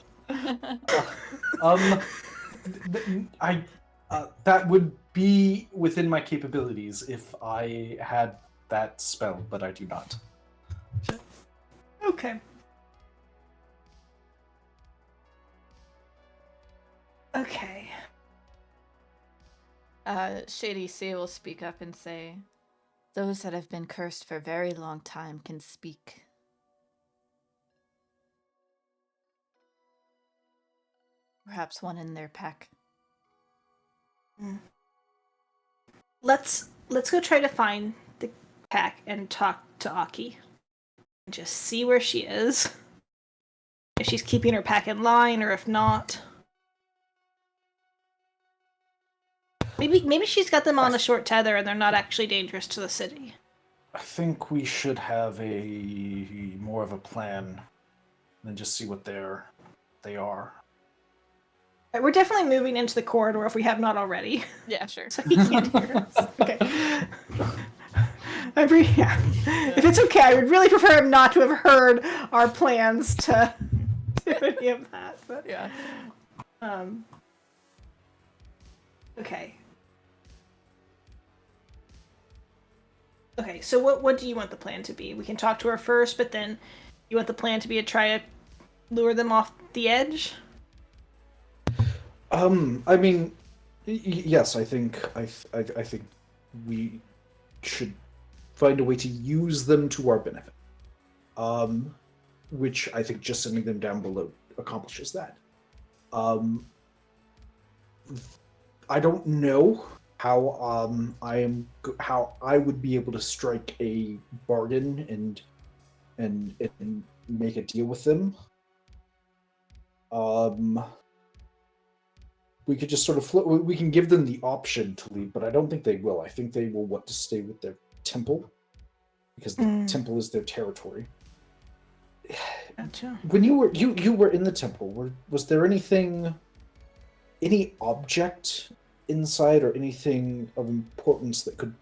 That would be within my capabilities if I had that spell, but I do not. Okay. Okay. Shady Sea will speak up and say, "Those that have been cursed for a very long time can speak." Perhaps one in their pack. Let's go try to find the pack and talk to Aki. Just see where she is. If she's keeping her pack in line, or if not. Maybe she's got them on a short tether and they're not actually dangerous to the city. I think we should have a more of a plan than just see what they are. Right, we're definitely moving into the corridor if we have not already. Yeah, sure. So he can't hear us. Okay. If it's okay, I would really prefer him not to have heard our plans to do any of that. But, Yeah. Okay. Okay, so what do you want the plan to be? We can talk to her first, but then you want the plan to be to try to lure them off the edge? I mean, yes, I think we should find a way to use them to our benefit. Which I think just sending them down below accomplishes that. I don't know how how I would be able to strike a bargain and make a deal with them. We could just sort of we can give them the option to leave, but I don't think they will. I think they will want to stay with their temple because the temple is their territory. Gotcha. When you were in the temple, was there any object inside or anything of importance that could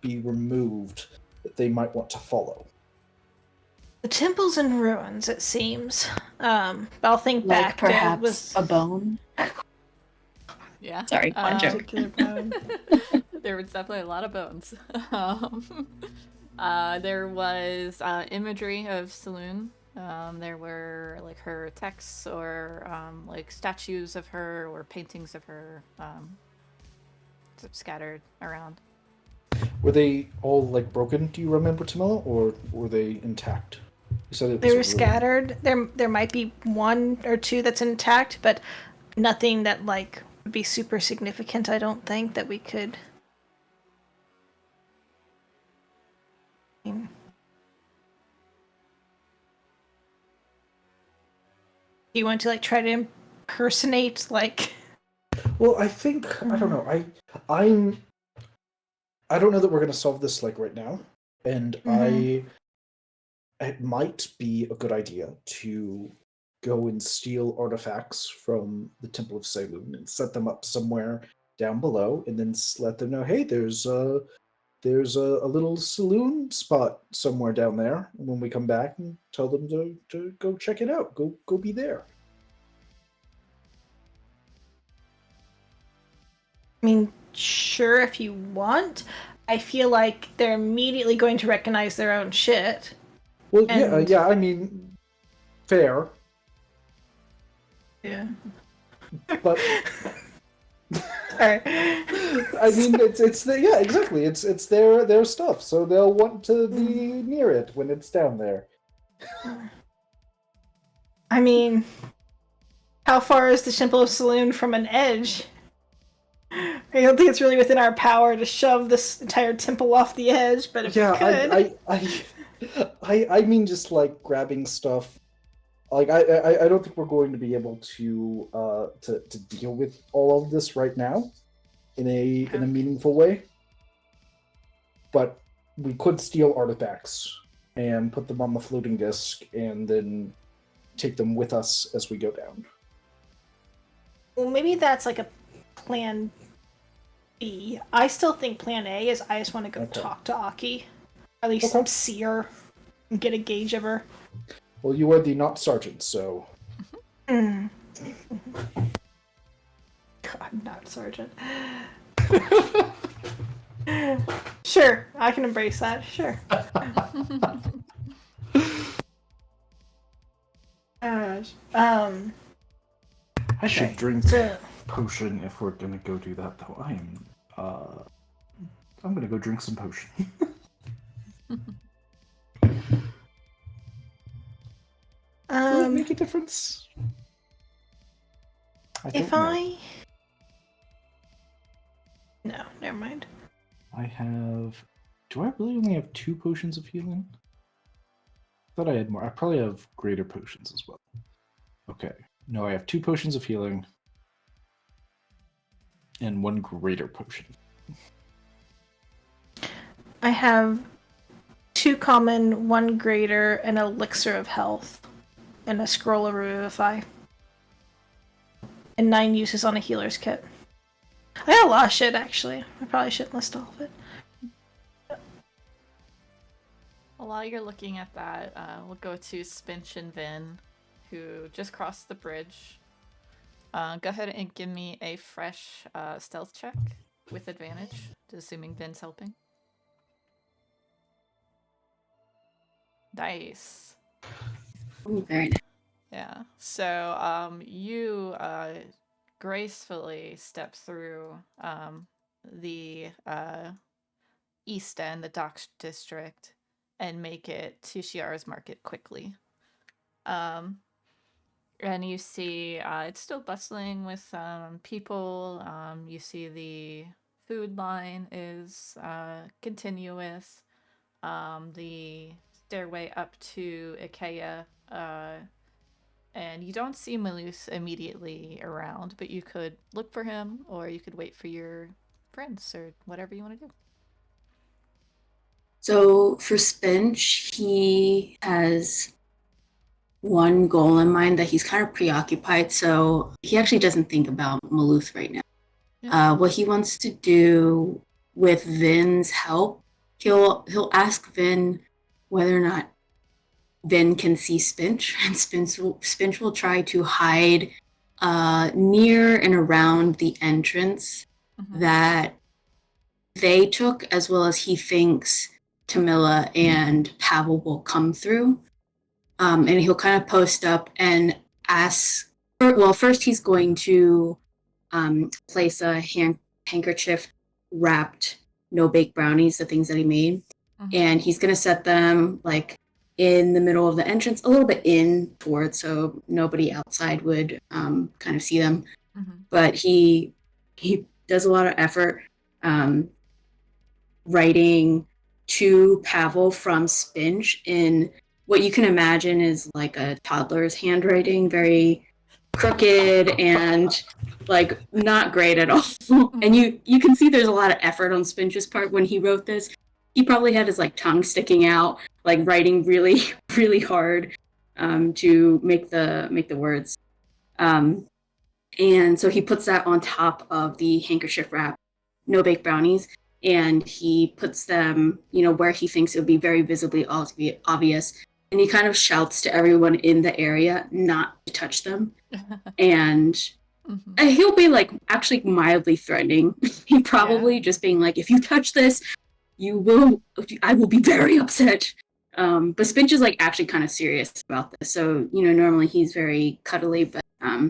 be removed that they might want to follow? The temple's in ruins, it seems. But I'll think Like back. perhaps a bone. Yeah. Sorry, one joke. Particular bone. There was definitely a lot of bones. There was imagery of Selune. There were like her texts or like statues of her or paintings of her scattered around. Were they all like broken? Do you remember, Tamila, or were they intact? You said it was They were a scattered. There might be one or two that's intact, but nothing that like would be super significant. I don't think that we could. Do you want to like try to impersonate like? Well, I think I don't know. I don't know that we're gonna solve this like right now, and it might be a good idea to go and steal artifacts from the Temple of Selune and set them up somewhere down below, and then let them know, hey, there's a little saloon spot somewhere down there. And when we come back, and tell them to go check it out. Go be there. I mean, sure, if you want. I feel like they're immediately going to recognize their own shit. Well, And- yeah. I mean, fair, Yeah. but Alright. I mean, it's yeah, exactly. It's their stuff, so they'll want to be near it when it's down there. I mean, how far is the Temple of Selune from an edge? I don't think it's really within our power to shove this entire temple off the edge, but if we could. I mean, just like grabbing stuff. Like I don't think we're going to be able to deal with all of this right now in a meaningful way. But we could steal artifacts and put them on the floating disc and then take them with us as we go down. Well, maybe that's like a plan B. I still think plan A is I just want to go talk to Aki. Or at least see her and get a gauge of her. Well, you are the not sergeant, so... God, not sergeant. Sure, I can embrace that. Sure. I should drink So, potion if we're gonna go do that, though. I'm gonna go drink some potion. Will it make a difference? No, never mind. I have... Do I really only have 2 potions of healing? I thought I had more. I probably have greater potions as well. Okay. No, I have 2 potions of healing. And 1 greater potion. I have 2 common, 1 greater, and an elixir of health. And a scroll of revivify. And 9 uses on a healer's kit. I got a lot of shit, actually. I probably shouldn't list all of it. Well, while you're looking at that, we'll go to Spinch and Vin, who just crossed the bridge. Go ahead and give me a fresh stealth check with advantage, assuming Vin's helping. Nice. Ooh, very nice. Yeah. So you gracefully step through the east end, the Docks district, and make it to Shiara's market quickly. And you see it's still bustling with people. You see the food line is continuous. The stairway up to Ikaia, and you don't see Malus immediately around, but you could look for him, or you could wait for your friends, or whatever you want to do. So for Spinch, he has one goal in mind that he's kind of preoccupied, so he actually doesn't think about Maluth right now. Yeah. What he wants to do with Vin's help, he'll ask Vin whether or not Vin can see Spinch, and Spinch will try to hide near and around the entrance that they took, as well as he thinks Tamila and Pavel will come through. And he'll kind of post up and ask, well, first he's going to place a handkerchief wrapped no-bake brownies, the things that he made. Mm-hmm. And he's going to set them like in the middle of the entrance, a little bit in towards, so nobody outside would kind of see them. Mm-hmm. But he does a lot of effort writing to Pavel from Spinch in what you can imagine is like a toddler's handwriting, very crooked and like not great at all. And you can see there's a lot of effort on Spinch's part when he wrote this. He probably had his like tongue sticking out, like writing really, really hard to make the words. And so he puts that on top of the handkerchief wrap, no bake brownies, and he puts them, where he thinks it would be very visibly obvious. And he kind of shouts to everyone in the area not to touch them. And he'll be like actually mildly threatening. He probably just being like, if you touch this, I will be very upset. But Spinch is like actually kind of serious about this. So, normally he's very cuddly, but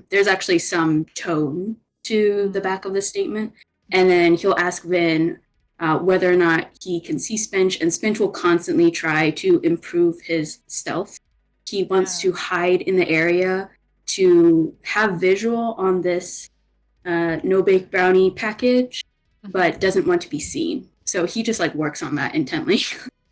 there's actually some tone to the back of the statement. And then he'll ask Vin whether or not he can see Spinch, and Spinch will constantly try to improve his stealth. He wants to hide in the area to have visual on this no-bake brownie package, but doesn't want to be seen. So he just like works on that intently.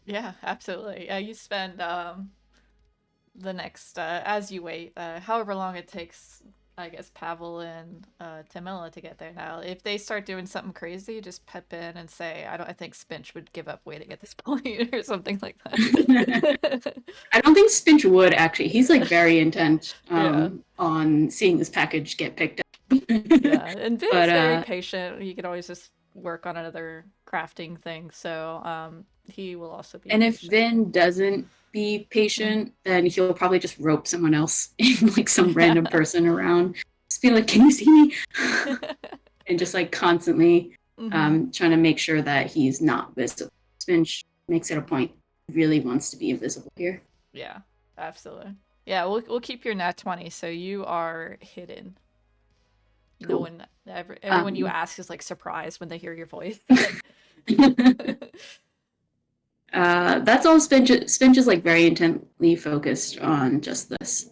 Yeah, absolutely. Yeah, you spend the next, as you wait, however long it takes, I guess, Pavel and Tamila to get there now. If they start doing something crazy, just pep in and say, I think Spinch would give up waiting at this point or something like that. I don't think Spinch would, actually. He's like very intent on seeing this package get picked up. Yeah, and Vin's very patient. He could always just work on another crafting thing, so he will also be and patient. If Vin doesn't be patient, then he'll probably just rope someone else in, like some random person around, just be like, can you see me? And just like constantly trying to make sure that he's not visible. Spinch makes it a point, really wants to be invisible here. Yeah, absolutely. Yeah, we'll keep your nat 20, so you are hidden. Cool. No one, everyone you ask is like surprised when they hear your voice. That's all Spinch is like very intently focused on just this.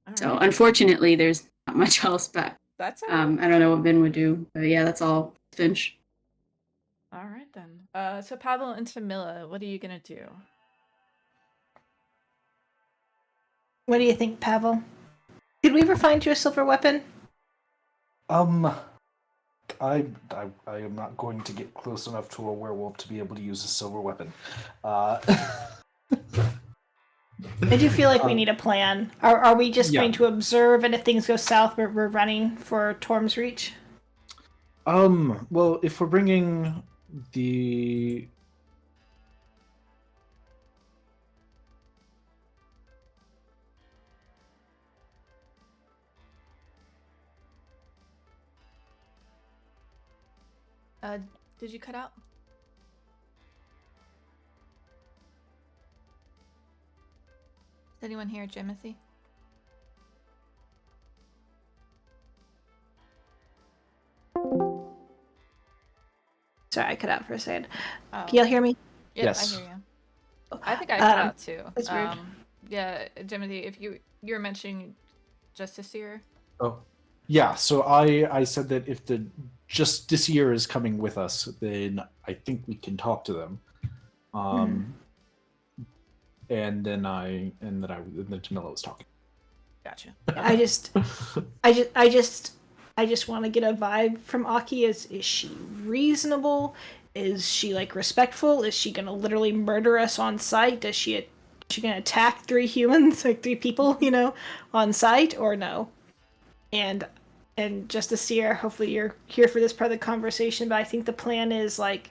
All so right. Unfortunately, there's not much else, but that's all right. I don't know what Vin would do, but yeah, that's all Spinch. All right then. So Pavel and Tamila, what are you gonna do? What do you think, Pavel? Did we ever find you a silver weapon? I am not going to get close enough to a werewolf to be able to use a silver weapon. I do feel like we need a plan. Are we just going to observe, and if things go south, we're running for Torm's Reach? Well, if we're bringing the... Did you cut out? Is anyone here, Jimothy? Sorry, I cut out for a second. Oh. Can y'all hear me? Yeah, yes. I hear you. I think I cut out too. That's weird. Yeah, Jimothy, if you were mentioning Justiciar. Oh, yeah. So I said that if the Justiciar is coming with us, then I think we can talk to them. And then Tamila was talking. Gotcha. I just want to get a vibe from Aki. Is she reasonable? Is she like respectful? Is she gonna literally murder us on sight? Is she gonna attack 3 humans, like 3 people, on sight, or no? And Justiciar, hopefully you're here for this part of the conversation, but I think the plan is like,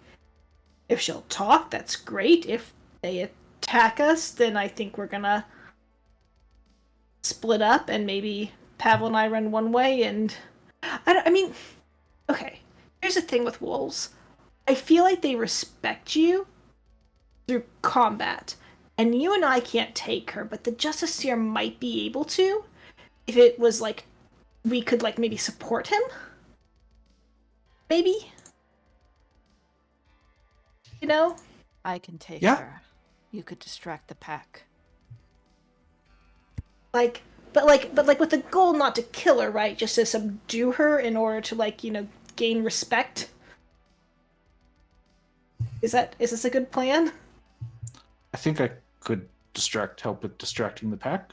if she'll talk, that's great. If they attack us, then I think we're gonna split up, and maybe Pavel and I run one way, and okay, here's the thing with wolves. I feel like they respect you through combat. And you and I can't take her, but the Justiciar might be able to if it was like we could like maybe support him. Maybe. You know? I can take Yeah. her. You could distract the pack. But with the goal not to kill her, right? Just to subdue her in order to gain respect. Is this a good plan? I think I could help with distracting the pack.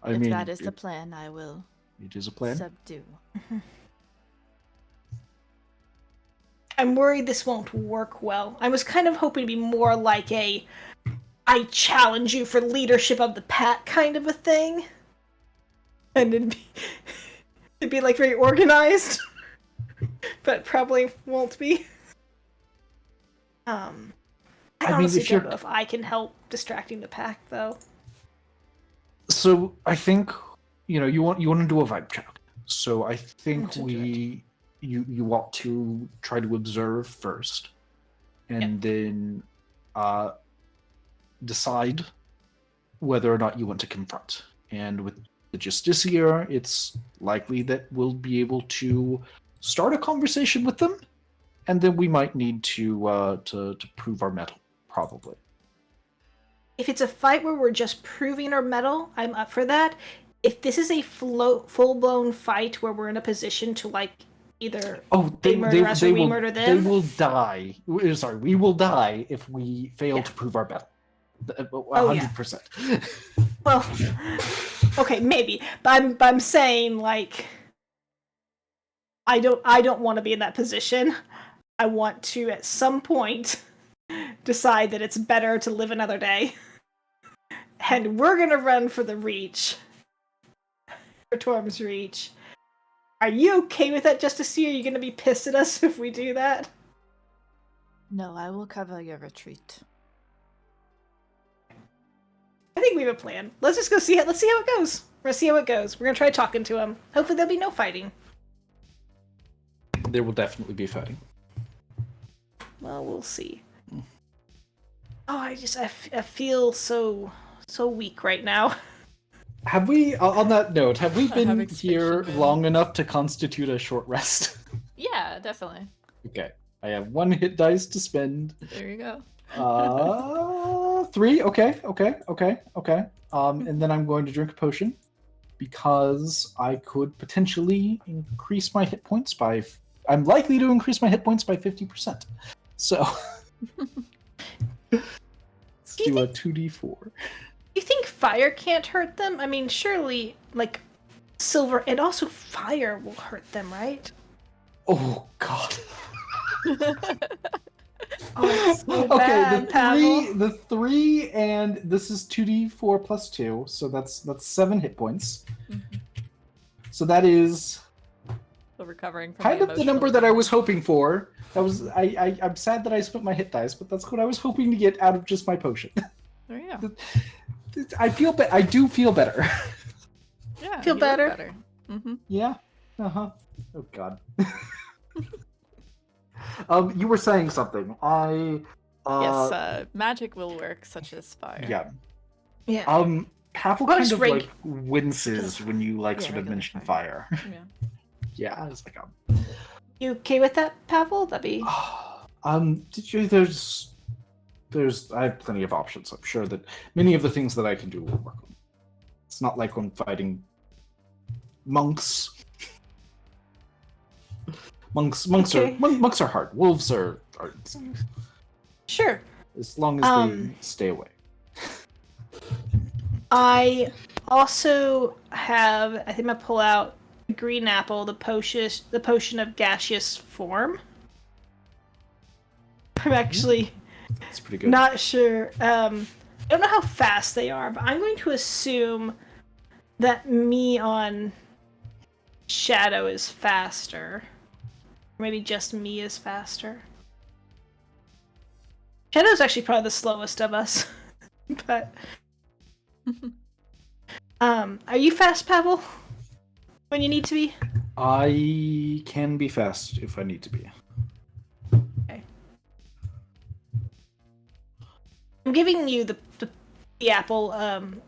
If that is the plan, I will it is a plan. subdue. I'm worried this won't work well. I was kind of hoping to be more like a I challenge you for leadership of the pack kind of a thing. And it'd be like very organized. But probably won't be. I honestly don't know if I can help distracting the pack though. So I think you want to do a vibe check. So I think you want to try to observe first, and then decide whether or not you want to confront. And with the Justiciar, it's likely that we'll be able to start a conversation with them, and then we might need to prove our mettle, probably. If it's a fight where we're just proving our mettle, I'm up for that. If this is a full-blown fight where we're in a position to either they murder us or we murder them, they will die. Sorry, we will die if we fail to prove our mettle. 100%. Well, okay, maybe, but I'm saying I don't want to be in that position. I want to at some point decide that it's better to live another day, and we're gonna run for the Reach, for Torm's Reach. Are you okay with that, Justiciar? Are you gonna be pissed at us if we do that? No, I will cover your retreat. I think we have a plan. Let's just go see it. Let's see how it goes. We're gonna see how it goes. We're gonna try talking to him. Hopefully there'll be no fighting. There will definitely be fighting. Well, we'll see. Oh, I feel so weak right now. Have we, on that note, have we been here long enough to constitute a short rest? Yeah, definitely. Okay. I have 1 hit dice to spend. There you go. 3. Okay. And then I'm going to drink a potion because I could potentially increase my hit points by. I'm likely to increase my hit points by 50%. So let's do a 2d4. You think fire can't hurt them? I mean, surely, silver and also fire will hurt them, right? Oh God. Oh, it's so Okay, bad, the 3, and this is 2d4 plus 2, so that's 7 hit points. Mm-hmm. So that is So recovering from kind of the number that I was hoping for. That was I'm sad that I spent my hit dice, but that's what I was hoping to get out of just my potion. There you go. I do feel better. Yeah, Feel you look better? Mm-hmm. Yeah. Oh God. You were saying something. Yes, magic will work, such as fire. Yeah. Yeah. Pavel kind of winces when you sort of mention fire. Yeah. Yeah, I was like, You okay with that, Pavel? That'd be. I have plenty of options. I'm sure that many of the things that I can do will work. It's not like when fighting monks. Monks are hard. Wolves are Sure. as long as they stay away. I also have. I think I'm gonna pull out the green apple, the potion of gaseous form. I'm actually That's pretty good. not sure. I don't know how fast they are, but I'm going to assume that me on Shadow is faster. Maybe just me is faster. Shadow's actually probably the slowest of us. But are you fast, Pavel? When you need to be? I can be fast if I need to be. Okay. I'm giving you the apple,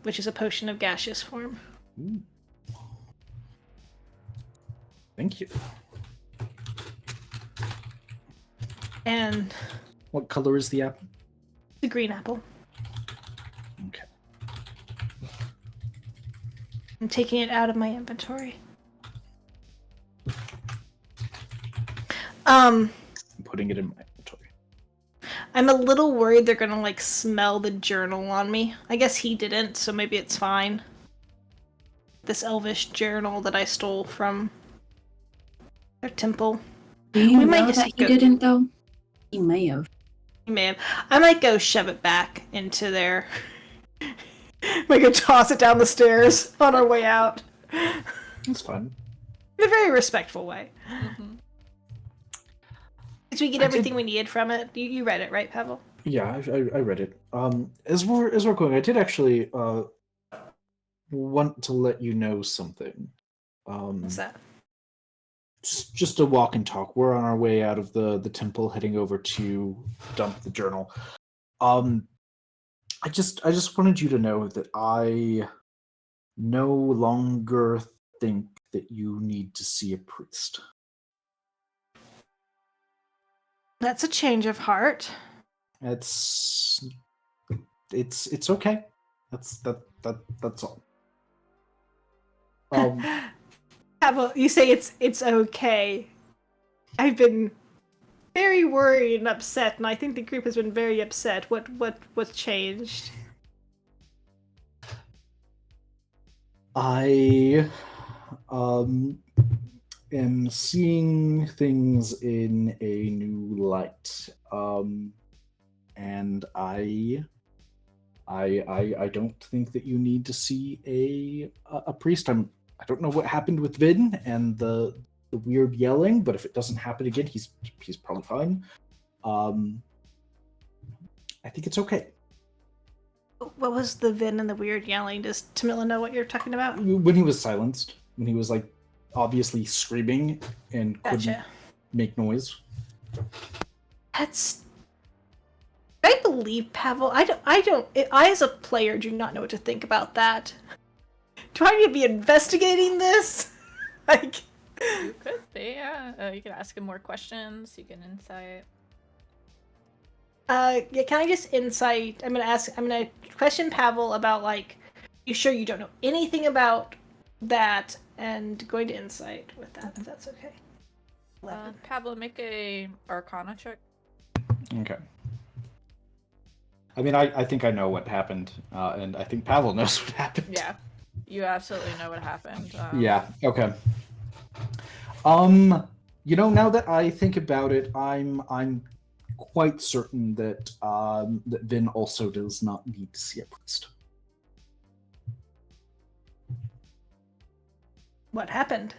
which is a potion of gaseous form. Ooh. Thank you. And What color is the apple? the green apple. Okay. I'm taking it out of my inventory. I'm putting it in my inventory. I'm a little worried they're gonna like smell the journal on me. I guess he didn't, so maybe it's fine. This elvish journal that I stole from their temple. Do you We might know just that he go- didn't, though? He may have. Man, I might go shove it back into their. Might go toss it down the stairs on our way out. That's fine. In a very respectful way. Mm-hmm. Did we get everything we needed from it? You read it, right, Pavel? Yeah, I read it. As we're going, I did actually want to let you know something. What's that? Just a walk and talk. We're on our way out of the temple, heading over to dump the journal. I just wanted you to know that I no longer think that you need to see a priest. That's a change of heart. It's okay. That's all. Pavel, you say it's okay. I've been very worried and upset, and I think the group has been very upset. What's changed? I am seeing things in a new light. And I don't think that you need to see a priest. I don't know what happened with Vin and the weird yelling, but if it doesn't happen again, he's probably fine. I think it's okay. What was the Vin and the weird yelling? Does Tamila know what you're talking about? When he was silenced, when he was like obviously screaming and couldn't Gotcha. make noise. That's. I believe Pavel. I as a player do not know what to think about that. Do I need to be investigating this? Like. You could be, yeah. You could ask him more questions. You can insight. Yeah, can I just insight? I'm gonna question Pavel about like, you sure you don't know anything about that, and going to insight with that, if that's okay. 11. Pablo, make a Arcana check. Okay. I mean, I think I know what happened, and I think Pavel knows what happened. Yeah, you absolutely know what happened. Yeah. Okay. Now that I think about it, I'm quite certain that that Vin also does not need to see a priest. What happened?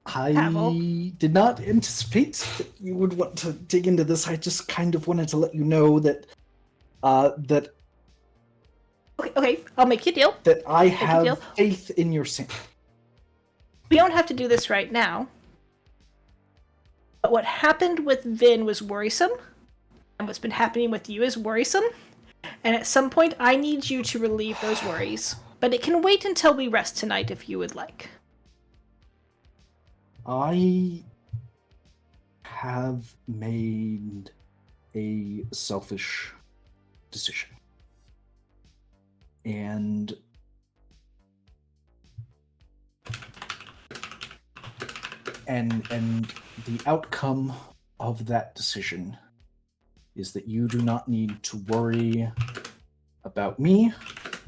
Pavel? I did not anticipate that you would want to dig into this. I just kind of wanted to let you know that that Okay, I'll make you a deal. that I a deal. have faith in your sanity. We don't have to do this right now. But what happened with Vin was worrisome, and what's been happening with you is worrisome. And at some point, I need you to relieve those worries. But it can wait until we rest tonight if you would like. I have made a selfish decision. And the outcome of that decision is that you do not need to worry about me. You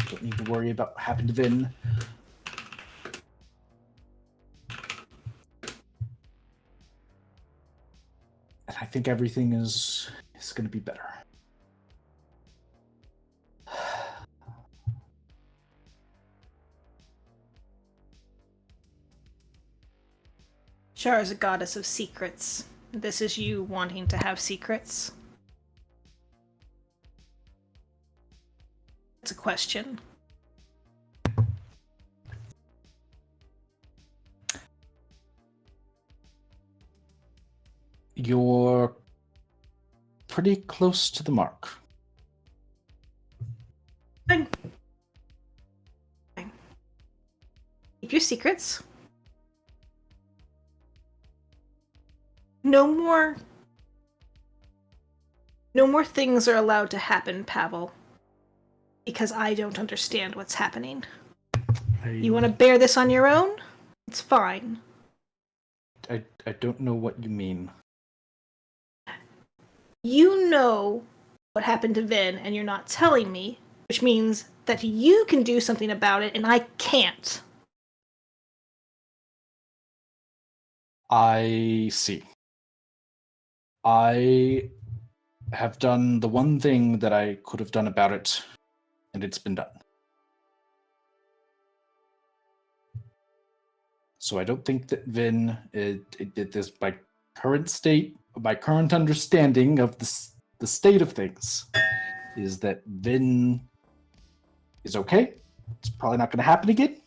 don't need to worry about what happened to Vin. And I think everything is going to be better. Shar is a goddess of secrets. This is you wanting to have secrets. It's a question. You're pretty close to the mark. Fine. Fine. Keep your secrets. No more things are allowed to happen, Pavel. Because I don't understand what's happening. You want to bear this on your own? It's fine. I don't know what you mean. You know what happened to Vin, and you're not telling me, which means that you can do something about it, and I can't. I see. I have done the one thing that I could have done about it, and it's been done. So I don't think that Vin it did this by current understanding of the state of things, is that Vin is okay. It's probably not going to happen again.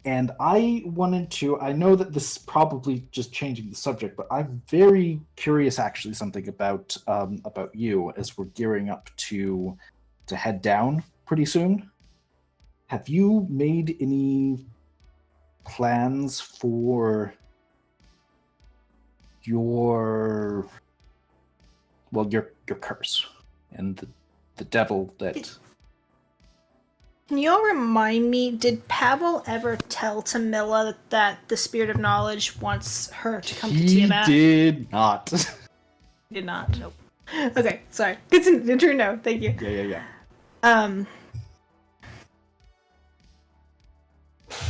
And I know that this is probably just changing the subject, but I'm very curious actually something about you as we're gearing up to head down pretty soon. Have you made any plans for your curse and the devil that... Can you all remind me, did Pavel ever tell Tamila that the Spirit of Knowledge wants her to come to Tiamat? He did not. He did not. Nope. Okay, sorry. Good to know. Thank you. Yeah.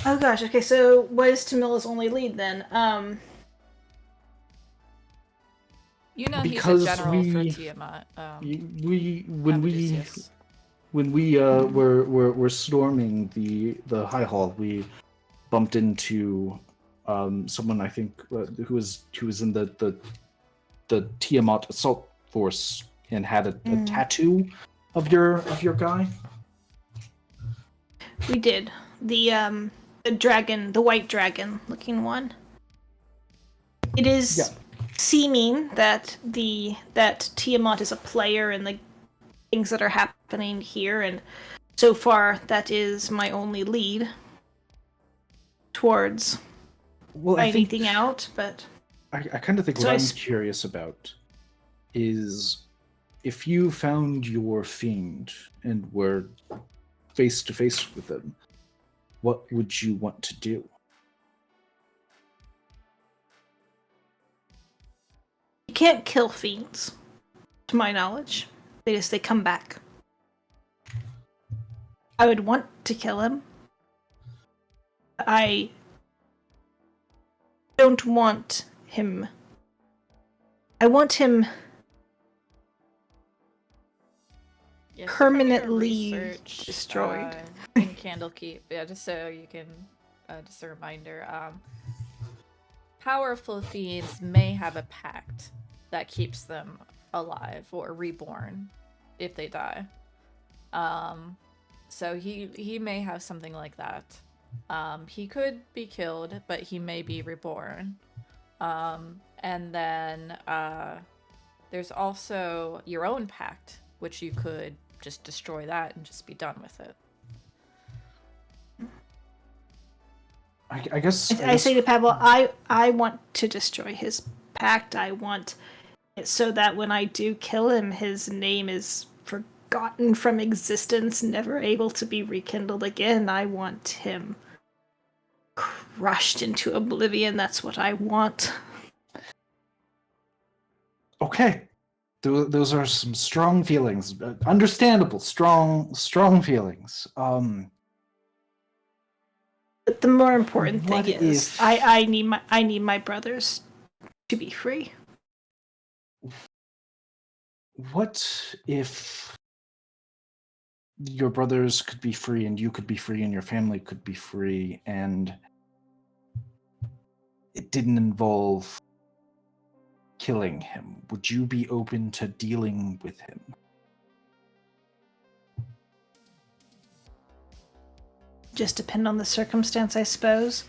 Oh gosh, okay, so what is Tamila's only lead then? You know Because he's a general for we- Tiamat. When we were storming the High Hall, we bumped into someone I think who was in the Tiamat assault force and had a tattoo of your guy. We did. The dragon, the white dragon looking one. It is seeming that Tiamat is a player in the things that are happening here, and so far that is my only lead towards anything out, but I kind of think what I'm curious about is if you found your fiend and were face to face with them, what would you want to do? you can't kill fiends, to my knowledge. They come back. I would want to kill him. I don't want him. I want him permanently destroyed. In Candlekeep, yeah, just so you can, just a reminder. Powerful fiends may have a pact that keeps them alive or reborn if they die. So he may have something like that. He could be killed, but he may be reborn. And then there's also your own pact, which you could just destroy that and just be done with it. I guess I say to Pavel, I want to destroy his pact. I want it so that when I do kill him, his name is forgotten from existence, never able to be rekindled again. I want him crushed into oblivion. That's what I want. Okay. Those are some strong feelings. Understandable, strong feelings. But the more important thing What is, if- I need my brothers to be free. What if your brothers could be free and you could be free and your family could be free and it didn't involve killing him? Would you be open to dealing with him? Just depend on the circumstance, I suppose.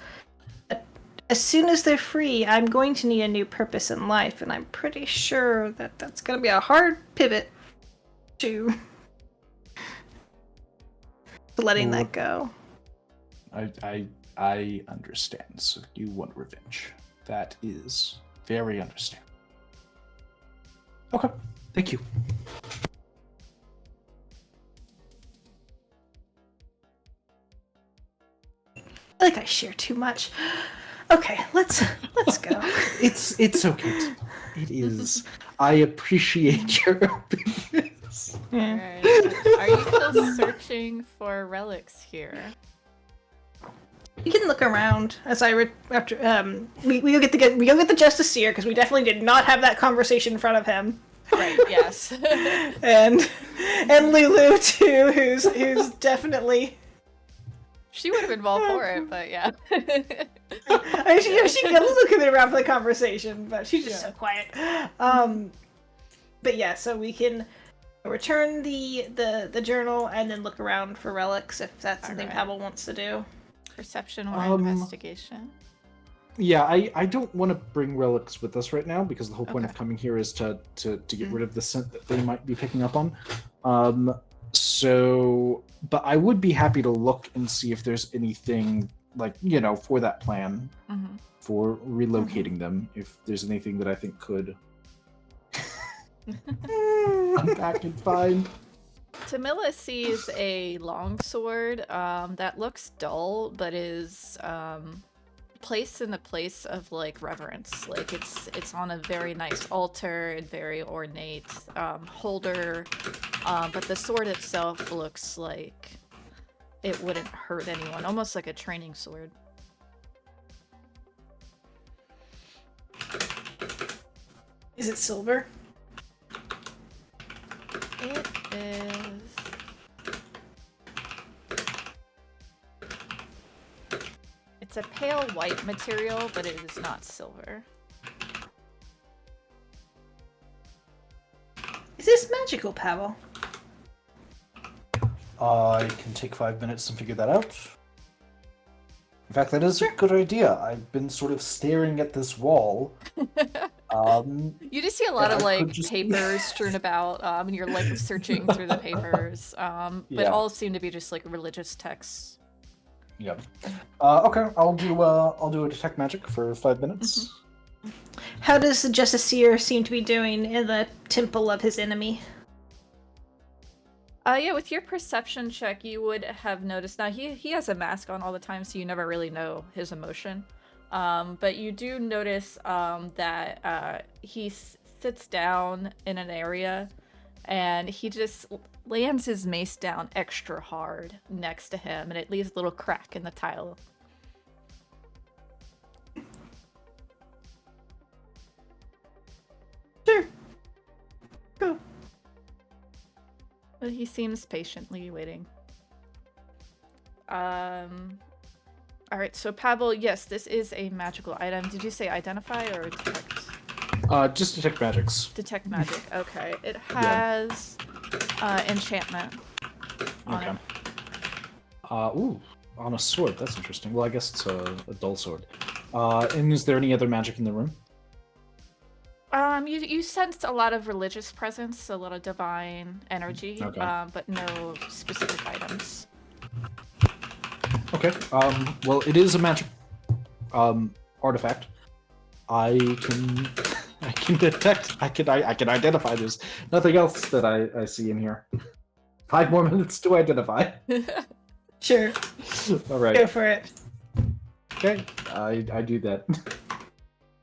But as soon as they're free, I'm going to need a new purpose in life, and I'm pretty sure that that's going to be a hard pivot to letting Well, that go. I understand. So you want revenge. That is very understandable. Okay, thank you. I feel like I share too much. Okay, let's go. It's okay. It is. I appreciate your opinions. Alright. Are you still searching for relics here? You can look around as after we go get the Justiciar because we definitely did not have that conversation in front of him. Right, yes. and Lulu too, who's definitely. She would have been all for it, but yeah. I mean, she can look around for the conversation, but she's just so quiet. But yeah, so we can return the journal and then look around for relics if that's something Alright. Pavel wants to do. Perception or investigation? Yeah, I don't want to bring relics with us right now because the whole point of Okay. coming here is to get rid of the scent that they might be picking up on. So, but I would be happy to look and see if there's anything like, for that plan Mm-hmm. for relocating them. If there's anything that I think could unpack and find. Tamila sees a longsword that looks dull, but is placed in the place of like reverence. Like it's on a very nice altar and very ornate holder, but the sword itself looks like it wouldn't hurt anyone, almost like a training sword. Is it silver? It is. It's a pale white material, but it is not silver. Is this magical, Pavel? I can take 5 minutes and figure that out. In fact, that is a good idea. I've been sort of staring at this wall. You just see a lot Yeah, of I could like just- papers strewn about, and you're like searching through the papers, but Yeah. all seem to be just like religious texts. Yep. Okay, I'll do a detect magic for 5 minutes. How does the Justiciar seem to be doing in the temple of his enemy? Yeah, with your perception check, you would have noticed. Now he has a mask on all the time, so you never really know his emotion. But you do notice that he sits down in an area, and he just lands his mace down extra hard next to him, and it leaves a little crack in the tile. Sure. Go. But he seems patiently waiting. Alright, so Pavel, yes, this is a magical item. Did you say identify or detect? Just detect magics. Detect magic, okay. It Yeah. has enchantment on Okay. it. Ooh, on a sword. That's interesting. Well, I guess it's a dull sword. And is there any other magic in the room? You sensed a lot of religious presence, a lot of divine energy, Okay. but no specific items. Okay. Well, it is a magic artifact. I can detect. I can identify. There's nothing else that I see in here. 5 more minutes to identify. Sure. All right. Go for it. Okay. I do that.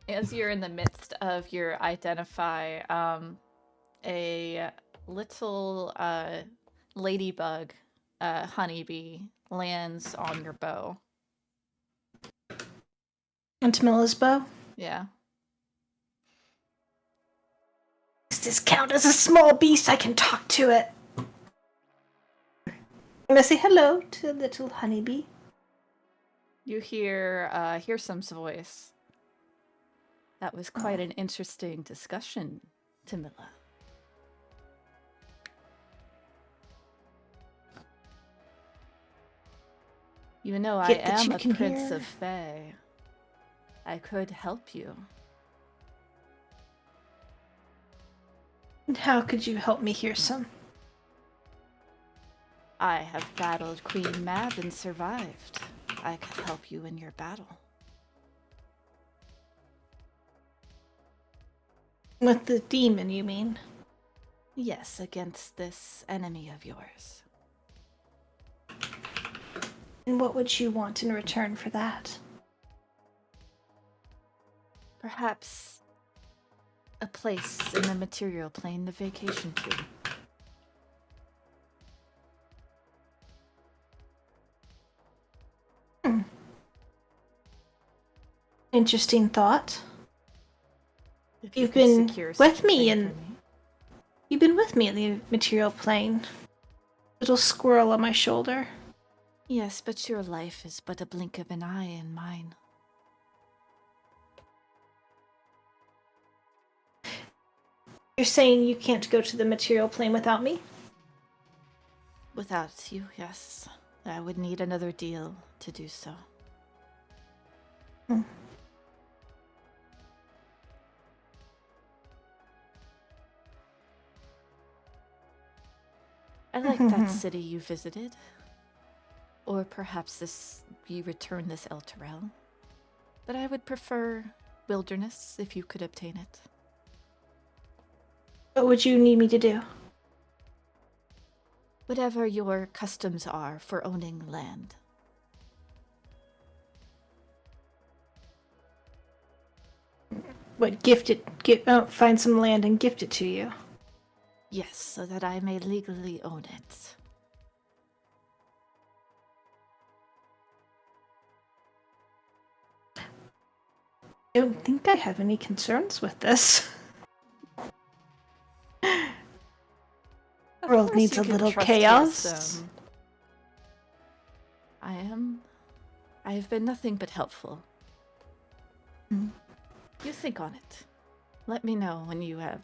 As you're in the midst of your identify, a little ladybug, honeybee, lands on your bow. And Tamila's bow? Yeah. Does this count as a small beast? I can talk to it. I'm gonna say hello to little honeybee. You hear Hirsam's voice. That was quite an interesting discussion, Tamila. You know, I Get that am you a can prince hear. of Fae. I could help you. And how could you help me here, son? I have battled Queen Mab and survived. I could help you in your battle. With the demon, you mean? Yes, against this enemy of yours. And what would you want in return for that? Perhaps a place in the material plane to vacation to. Interesting thought. If You've could been secure with such a me thing and for me. you've been with me in the material plane. Little squirrel on my shoulder. Yes, but your life is but a blink of an eye in mine. You're saying you can't go to the material plane without me? Without you, yes. I would need another deal to do so. Hmm. I like that city you visited. Or perhaps you return this Elturel. But I would prefer wilderness if you could obtain it. What would you need me to do? Whatever your customs are for owning land. What, find some land and gift it to you? Yes, so that I may legally own it. I don't think I have any concerns with this. Of World course needs you a can little trust chaos. Yes, I have been nothing but helpful. Mm. You think on it. Let me know when you have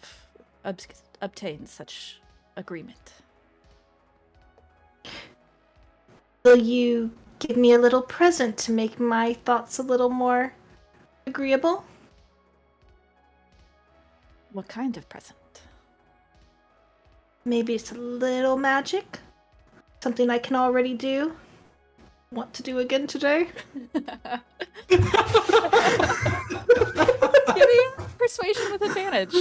obtained such agreement. Will you give me a little present to make my thoughts a little more agreeable? What kind of present? Maybe it's a little magic? Something I can already do? Want to do again today? Give me persuasion with advantage.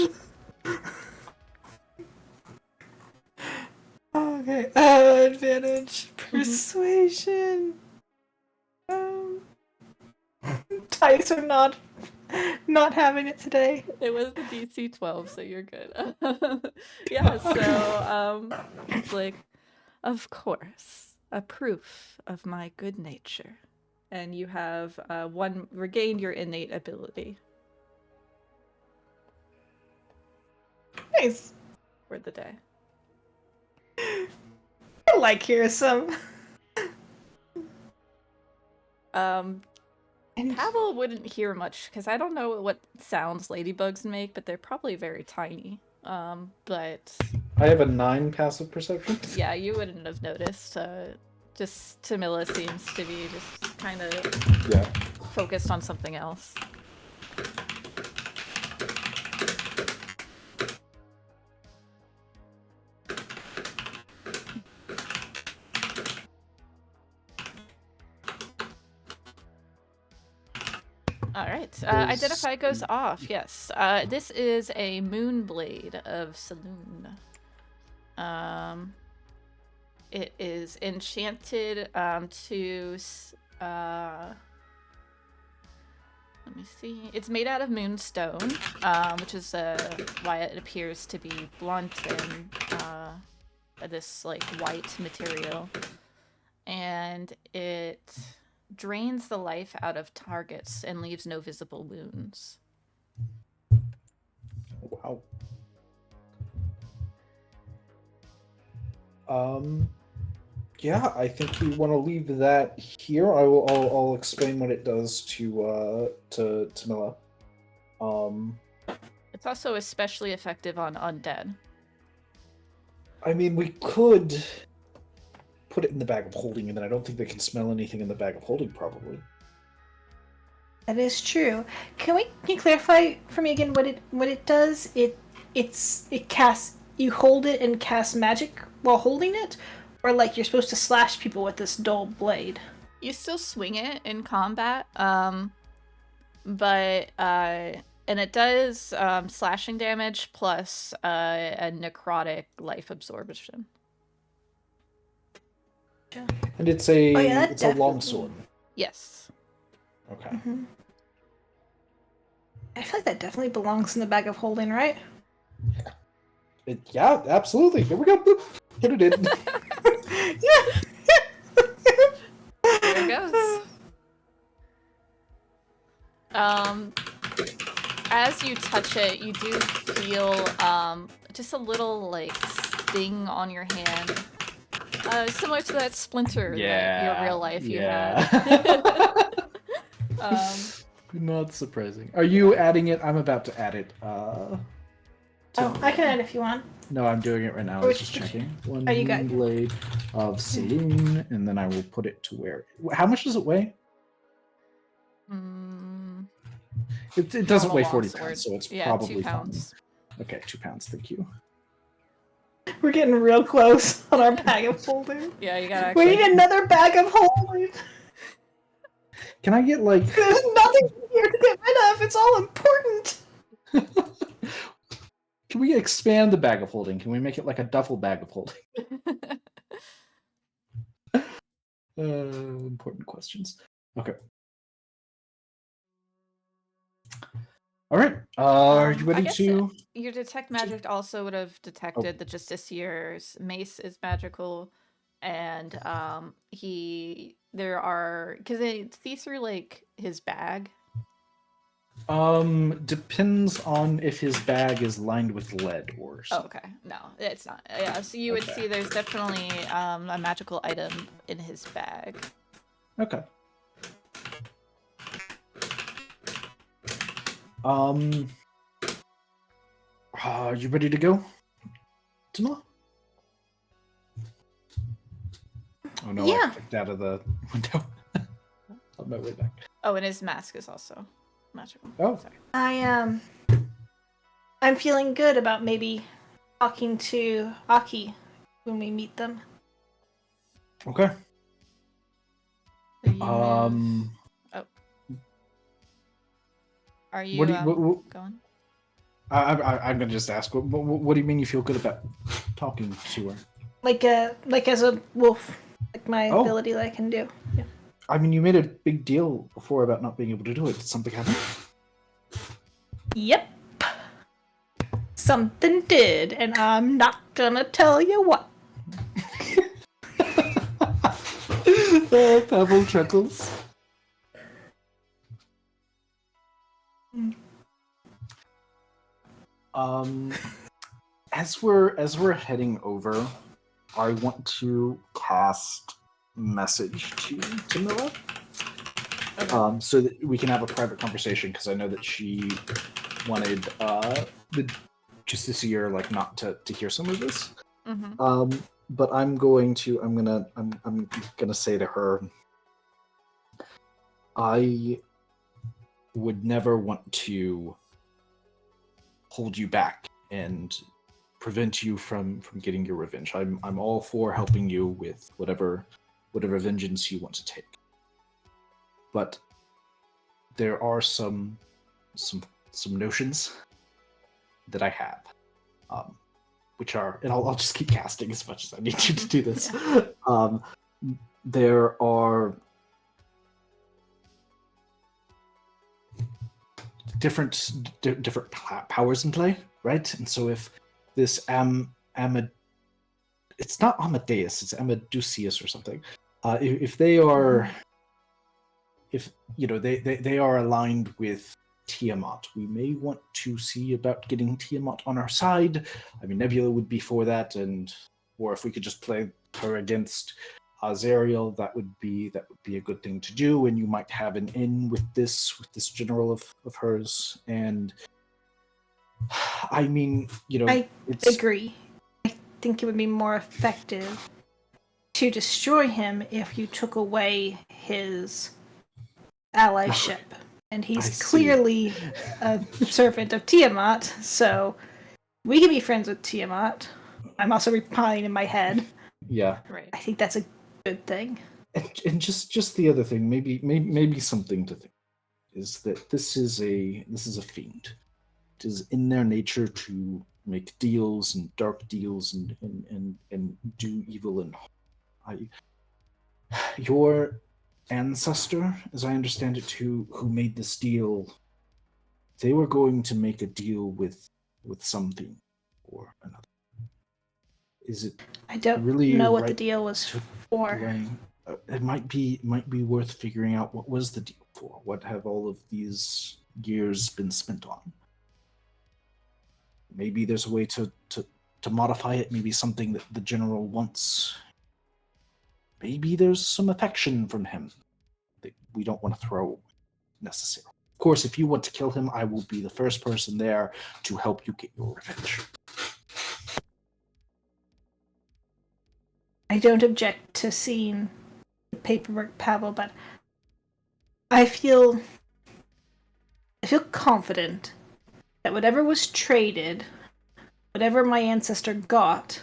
Okay, advantage. Persuasion. Dice are not having it today. It was the DC 12, so you're good. Yeah, so it's like, of course, a proof of my good nature. And you have regained your innate ability Nice. for the day. I like hear some. Pavel wouldn't hear much because I don't know what sounds ladybugs make, but they're probably very tiny. But I have a 9 passive perception. yeah, you wouldn't have noticed. Just Tamila seems to be just kind of Yeah. focused on something else. All right. Identify goes off. Yes. This is a Moonblade of Selune. It is enchanted to. Let me see. It's made out of moonstone, which is why it appears to be blunt and this like white material, and it drains the life out of targets and leaves no visible wounds. Wow. Yeah, I think we want to leave that here. I'll explain what it does to Mila. It's also especially effective on undead. I mean, we could put it in the bag of holding, and then I don't think they can smell anything in the bag of holding, probably. That is true. Can you clarify for me again what it does? It casts, you hold it and cast magic while holding it, or like you're supposed to slash people with this dull blade. You still swing it in combat, but and it does slashing damage plus a necrotic life absorption. And it's a Oh, yeah, that it's a long definitely- sword. Yes. Okay. Mm-hmm. I feel like that definitely belongs in the bag of holding, right? Yeah, absolutely. Here we go. Boop. Hit it in. Here it goes. As you touch it, you do feel just a little like sting on your hand, similar to that splinter that your real life you had. Not surprising. Are you adding it? I'm about to add it. I can add if you want. No, I'm doing it right now. I was just checking. One you got it. blade of Selune, and then I will put it to where. How much does it weigh? It doesn't weigh 40 pounds, so it's probably 2 pounds. fine. Okay, 2 pounds. Thank you. We're getting real close on our bag of holding. Yeah, you gotta We actually. need another bag of holding. Can I get like? There's nothing here to get rid of. It's all important. Can we expand the bag of holding? Can we make it like a duffel bag of holding? Important questions. Okay. All right. Are you I ready guess to? Your detect magic also would have detected the Justicier's mace is magical, and because it sees through like his bag. Depends on if his bag is lined with lead or Oh, something. okay. No, it's not. Yeah, so you would Okay. see there's definitely a magical item in his bag. Okay. Are you ready to go? Tama? Oh no, Yeah. I clicked out of the window. On my way back. Oh, and his mask is also magical. Oh. Sorry. I'm feeling good about maybe talking to Aki when we meet them. Okay. So you move- What Are you do you, going? I'm gonna just ask. What do you mean you feel good about talking to her? Like as a wolf, like my Oh. ability that I can do. Yeah. I mean, you made a big deal before about not being able to do it. Did something happen? Yep. Something did, and I'm not gonna tell you what. Pebble chuckles. As we're heading over, I want to cast message to Tamila. Okay. So that we can have a private conversation, because I know that she wanted the Justiciar like not to hear some of this. Mm-hmm. But I'm gonna say to her, I would never want to hold you back and prevent you from getting your revenge. I'm all for helping you with whatever vengeance you want to take. But there are some notions that I have, which are, and I'll just keep casting as much as I need you to do this. Yeah. There are different powers in play, right? And so if this it's not Amadeus, it's Amadusius or something. If they are, if you know they are aligned with Tiamat, we may want to see about getting Tiamat on our side. I mean, Nebula would be for that, or if we could just play her against Azariel, that would be a good thing to do. And you might have an in with this general of hers. And I mean, I it's agree. I think it would be more effective to destroy him if you took away his allyship. And I he's see. clearly a servant of Tiamat, so we can be friends with Tiamat. I'm also replying in my head. Yeah. Right. I think that's a good thing. And just the other thing, maybe something to think is that this is a fiend. It is in their nature to make deals and dark deals and do evil and I your ancestor, as I understand it, who made this deal, they were going to make a deal with something or another. Is it I don't really know what the right deal was to for. blame? It might be worth figuring out what was the deal for. What have all of these years been spent on? Maybe there's a way to modify it. Maybe something that the general wants. Maybe there's some affection from him that we don't want to throw necessarily. Of course, if you want to kill him, I will be the first person there to help you get your revenge. I don't object to seeing the paperwork, Pavel, but I feel confident that whatever was traded, whatever my ancestor got,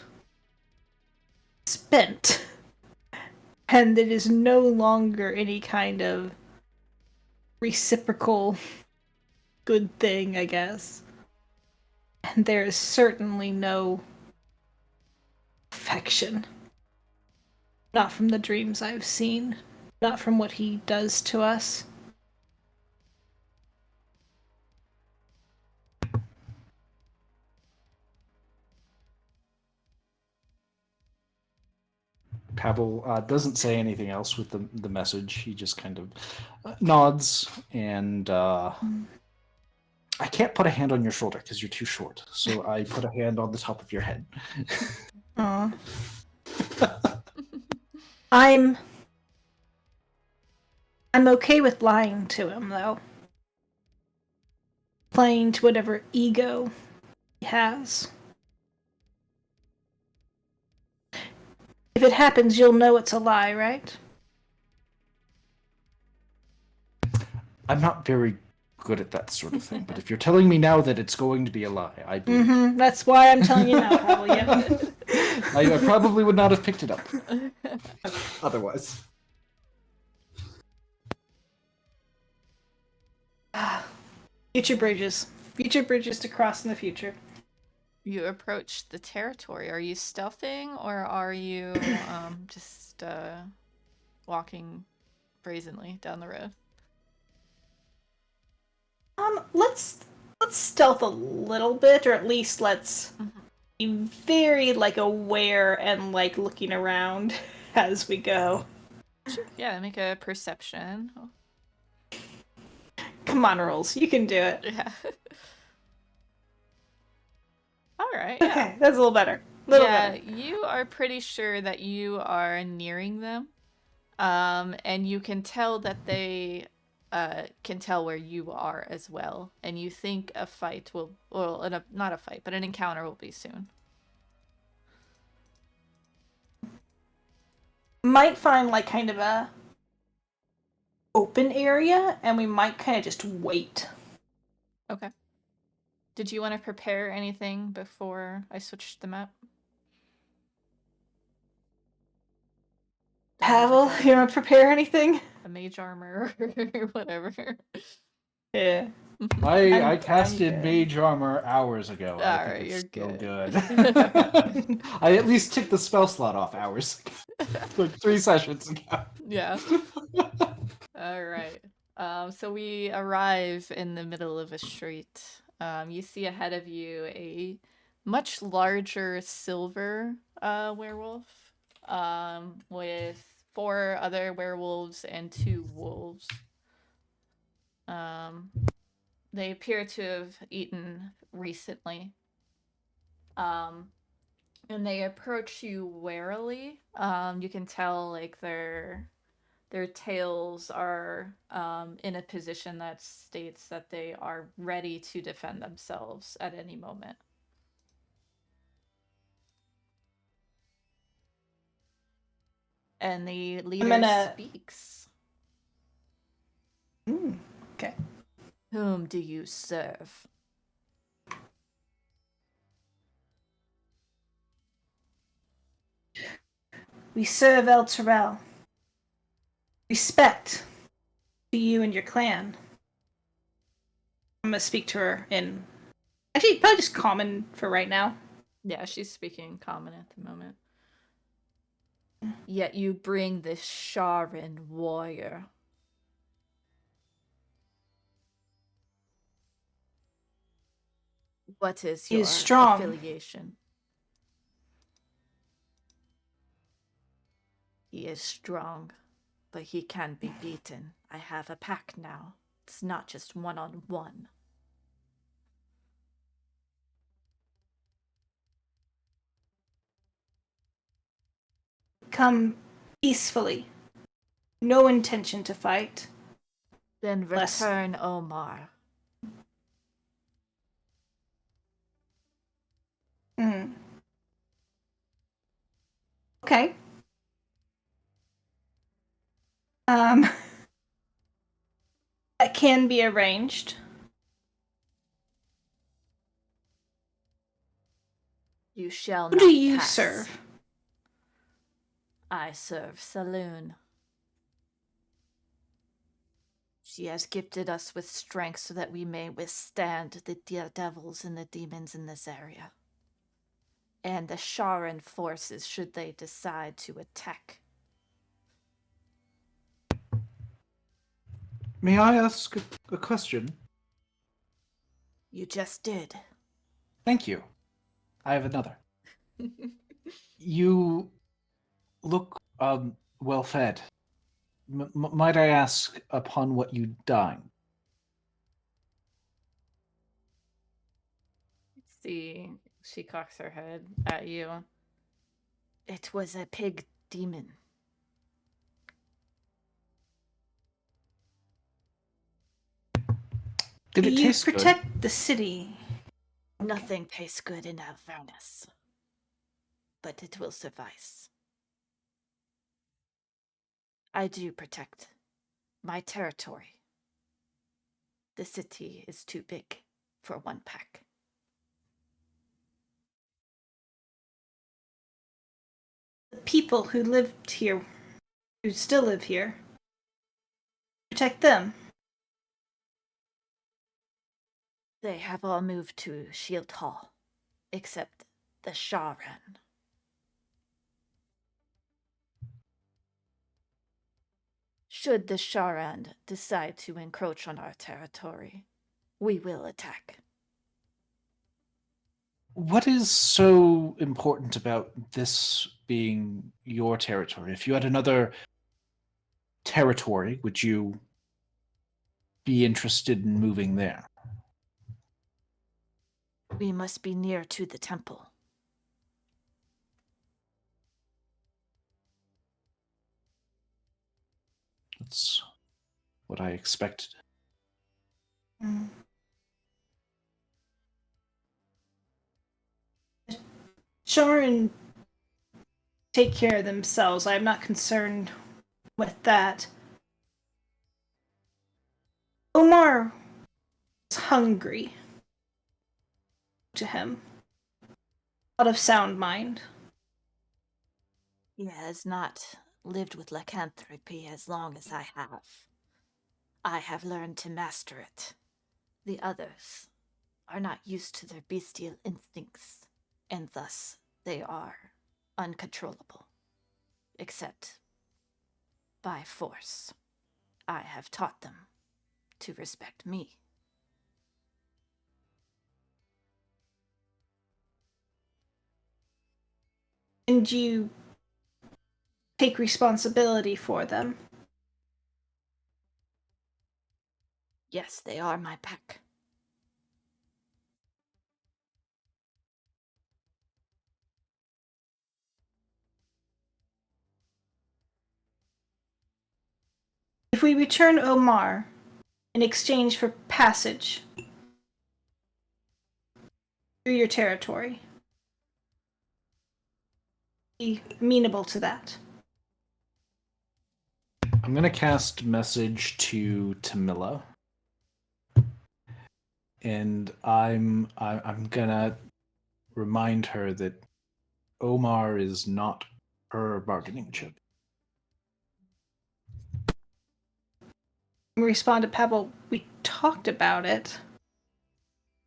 spent, and it is no longer any kind of reciprocal good thing, I guess. And there is certainly no affection. Not from the dreams I've seen, not from what he does to us. Pavel doesn't say anything else with the message. He just kind of nods, and I can't put a hand on your shoulder because you're too short. So I put a hand on the top of your head. Aw. I'm okay with lying to him, though. Playing to whatever ego he has. If it happens, you'll know it's a lie, right? I'm not very good at that sort of thing, but if you're telling me now that it's going to be a lie, I believe. Mm-hmm. That's why I'm telling you now, Pavel. Yeah. I probably would not have picked it up otherwise. Future bridges. Future bridges to cross in the future. You approach the territory. Are you stealthing or are you just walking brazenly down the road? Let's stealth a little bit, or at least let's be very aware and looking around as we go. Sure. Yeah, make a perception. Come on, Rolls. You can do it. Yeah. All right. Okay, Yeah. that's a little better. Little Yeah, better. you are pretty sure that you are nearing them. And you can tell that they can tell where you are as well. And you think a fight will, well, not a fight, but an encounter will be soon. Might find kind of a open area, and we might kind of just wait. Okay. Did you want to prepare anything before I switched the map? Pavel, you want to prepare anything? A mage armor or whatever. Yeah. I I'm casted good. mage armor hours ago. I think Alright, it's you're still good. good. I at least took the spell slot off hours ago. 3 sessions ago. Yeah. All right. So we arrive in the middle of a street. You see ahead of you a much larger silver werewolf with 4 other werewolves and 2 wolves. They appear to have eaten recently. And they approach you warily. You can tell their tails are in a position that states that they are ready to defend themselves at any moment. And the leader speaks. Okay. Whom do you serve? We serve El Terrell. Respect to you and your clan. I'm gonna speak to her in... Actually, probably just common for right now. Yeah, she's speaking common at the moment. Yet you bring this Sharan warrior. What is He your is strong. affiliation? He is strong, but he can be beaten. I have a pack now. It's not just one-on-one. Come peacefully. No intention to fight. Then Less. return Omar. Mm. Okay. That can be arranged. You shall Who not do you pass. serve? I serve Selune. She has gifted us with strength so that we may withstand the devils and the demons in this area. And the Sharan forces should they decide to attack. May I ask a question? You just did. Thank you. I have another. You look well fed. Might I ask upon what you dine? See, she cocks her head at you. It was a pig demon. Did it You taste good? protect the city. Nothing tastes good in Avernus, but it will suffice. I do protect my territory. The city is too big for one pack. The people who lived here, who still live here, protect them. They have all moved to Shield Hall, except the Sharan. Should the Sharan decide to encroach on our territory, we will attack. What is so important about this being your territory? If you had another territory, would you be interested in moving there? We must be near to the temple. That's what I expected. Mm. Sharan take care of themselves. I'm not concerned with that. Omar was hungry to him. Out of sound mind. He has not lived with lycanthropy as long as I have. I have learned to master it. The others are not used to their bestial instincts, and thus they are uncontrollable, except by force. I have taught them to respect me. And you take responsibility for them. Yes, they are my pack. If we return Omar in exchange for passage through your territory, be amenable to that. I'm going to cast message to Tamila. And I'm gonna remind her that Omar is not her bargaining chip. Respond to Pavel, we talked about it,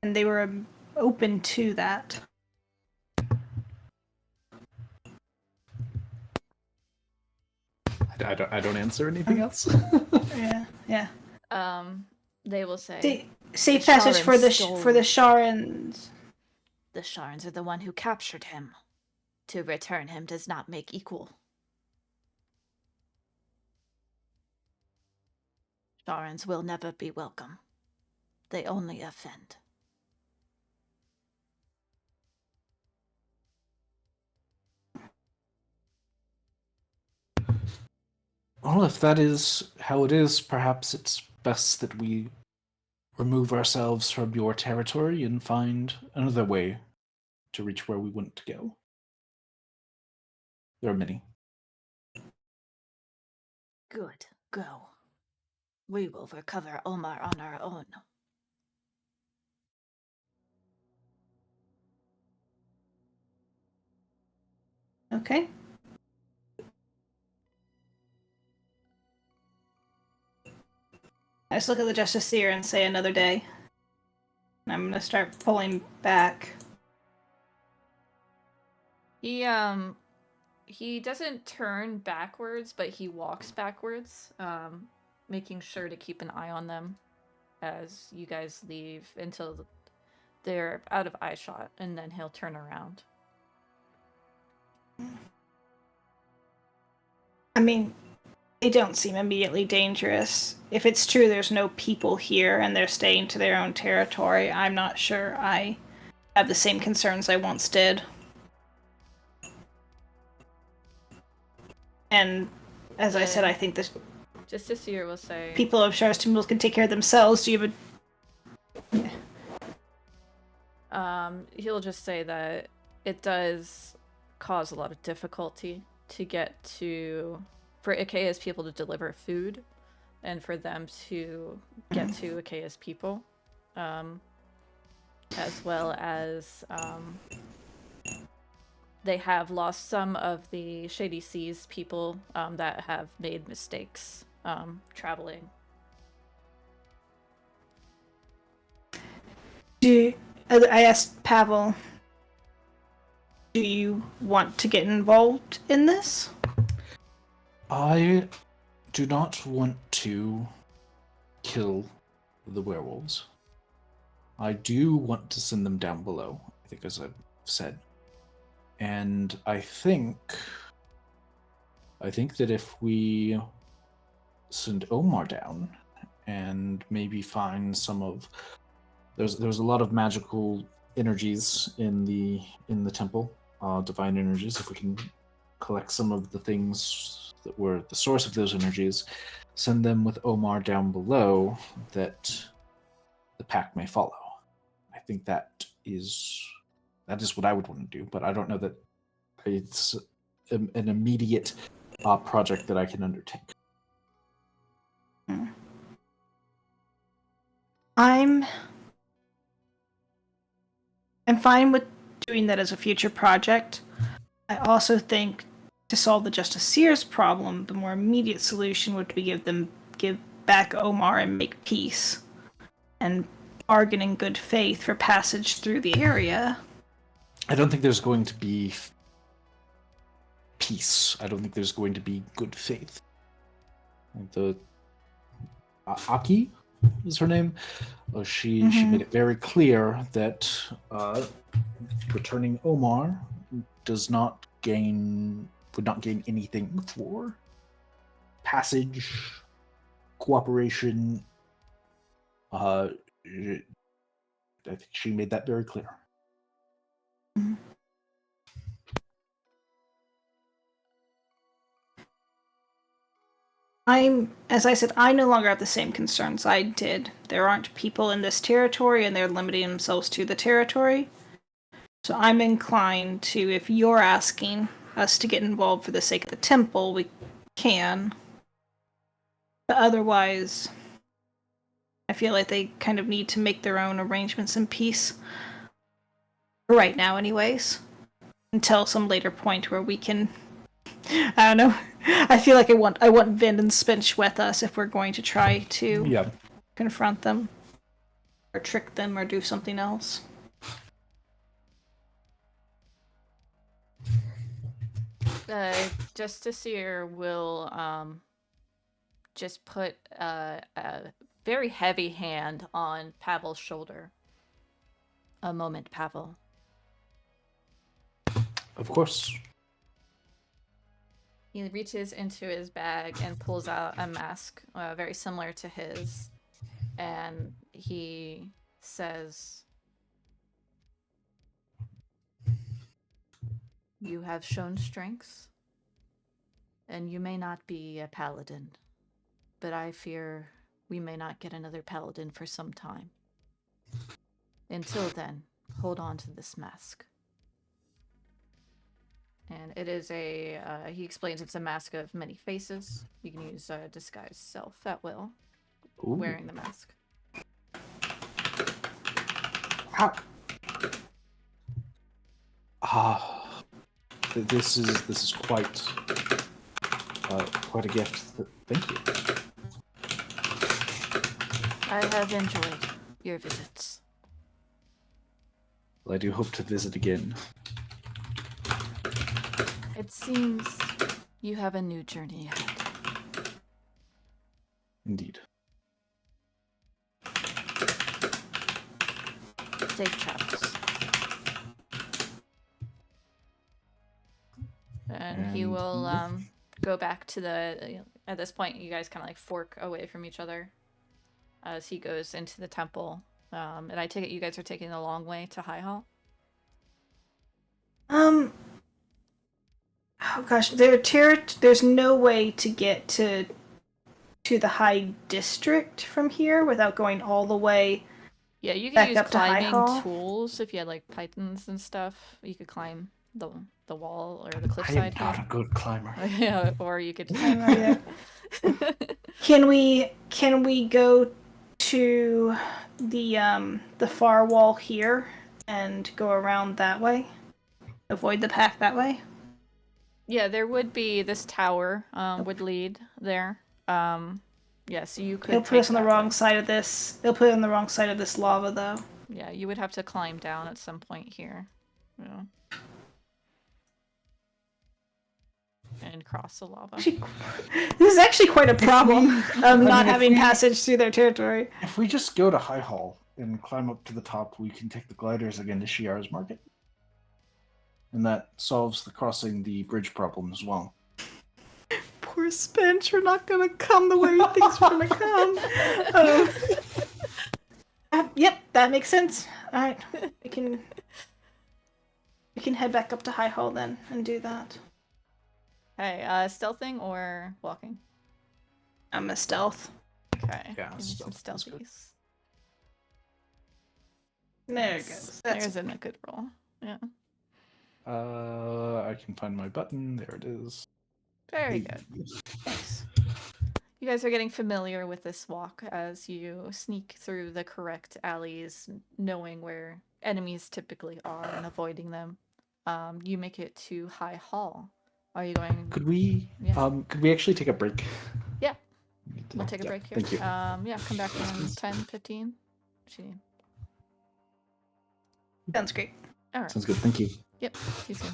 and they were open to that. I don't answer anything else. Yeah. They will say Safe The passage for the Sharans for the Sharans. The Sharns are the one who captured him. To return him does not make equal. Sharans will never be welcome. They only offend. Well, if that is how it is, perhaps it's best that we remove ourselves from your territory and find another way to reach where we want to go. There are many. Good. Go. We will recover Omar on our own. Okay. I just look at the Justice Seer and say another day. And I'm gonna start pulling back. He doesn't turn backwards, but he walks backwards, making sure to keep an eye on them as you guys leave until they're out of eye shot, and then he'll turn around. I mean, they don't seem immediately dangerous. If it's true there's no people here and they're staying to their own territory, I'm not sure I have the same concerns I once did. And as I said, I think that Justice Seer will say, people of Sharston Mills can take care of themselves. Do you have he'll just say that it does cause a lot of difficulty to get to, for Ikaia's people to deliver food, and for them to get to Ikaia's people, as well as they have lost some of the Shady Sea's people that have made mistakes traveling. I asked Pavel, do you want to get involved in this? I do not want to kill the werewolves. I do want to send them down below, I think, as I've said. And I think that if we send Omar down and maybe find some of there's a lot of magical energies in the temple, divine energies. If we can collect some of the things that were the source of those energies, send them with Omar down below, that the pack may follow. I think that is what I would want to do, but I don't know that it's an immediate project that I can undertake. I'm fine with doing that as a future project. I also think to solve the Justice Seer's problem, the more immediate solution would be give back Omar and make peace, and bargain in good faith for passage through the area. I don't think there's going to be peace. I don't think there's going to be good faith. The Aki is her name. She made it very clear that returning Omar would not gain anything for passage, cooperation. I think she made that very clear. As I said, I no longer have the same concerns I did. There aren't people in this territory, and they're limiting themselves to the territory. So I'm inclined to, if you're asking us to get involved for the sake of the temple, we can. But otherwise, I feel like they kind of need to make their own arrangements in peace. Right now, anyways. Until some later point where we can... I don't know. I feel like I want Vin and Spinch with us if we're going to try to confront them. Or trick them or do something else. Justice Seer will just put a very heavy hand on Pavel's shoulder. A moment, Pavel. Of course. He reaches into his bag and pulls out a mask very similar to his. And he says, "You have shown strength, and you may not be a paladin, but I fear we may not get another paladin for some time. Until then, hold on to this mask." And it is he explains it's a mask of many faces. You can use disguise self at will, wearing the mask. This is quite a gift. Thank you. I have enjoyed your visits. Well, I do hope to visit again. It seems you have a new journey ahead. Indeed. Safe travels. And he will go back to the... At this point, you guys kind of like fork away from each other as he goes into the temple. And I take it you guys are taking the long way to High Hall? Oh gosh, there's no way to get to the High District from here without going all the way. Yeah, you could Back use up to High Hall? climbing tools if you had like pythons and stuff. You could climb the wall or the I am cliffside not here. a good climber. Yeah, or you could. Can we go to the far wall here and go around that way? Avoid the pack that way? Yeah, there would be this tower would lead there. Yeah, so you could. He'll put us on the wrong side of this. He'll put it on the wrong side of this lava, though. Yeah, you would have to climb down at some point here. Yeah. And cross the lava. This is actually quite a problem. Not having passage through their territory. If we just go to High Hall and climb up to the top, we can take the gliders again to Shiara's Market. And that solves the crossing the bridge problem as well. Poor Spinch, we're not gonna come the way he thinks we're gonna come. Yep, that makes sense. Alright, we can head back up to High Hall then and do that. Hey, stealthing or walking? I'm a stealth. Okay. Yeah, Give me some stealth is good. stealthies. There it goes. There's a good roll. Yeah. I can find my button. There it is. Very good. Nice. You guys are getting familiar with this walk as you sneak through the correct alleys, knowing where enemies typically are and avoiding them. You make it to High Hall. Are you going? Could we actually take a break? Yeah. We'll take a break here. Thank you. Yeah, come back in 10, 15. Sounds great. All right. Sounds good. Thank you. Yep. See you soon.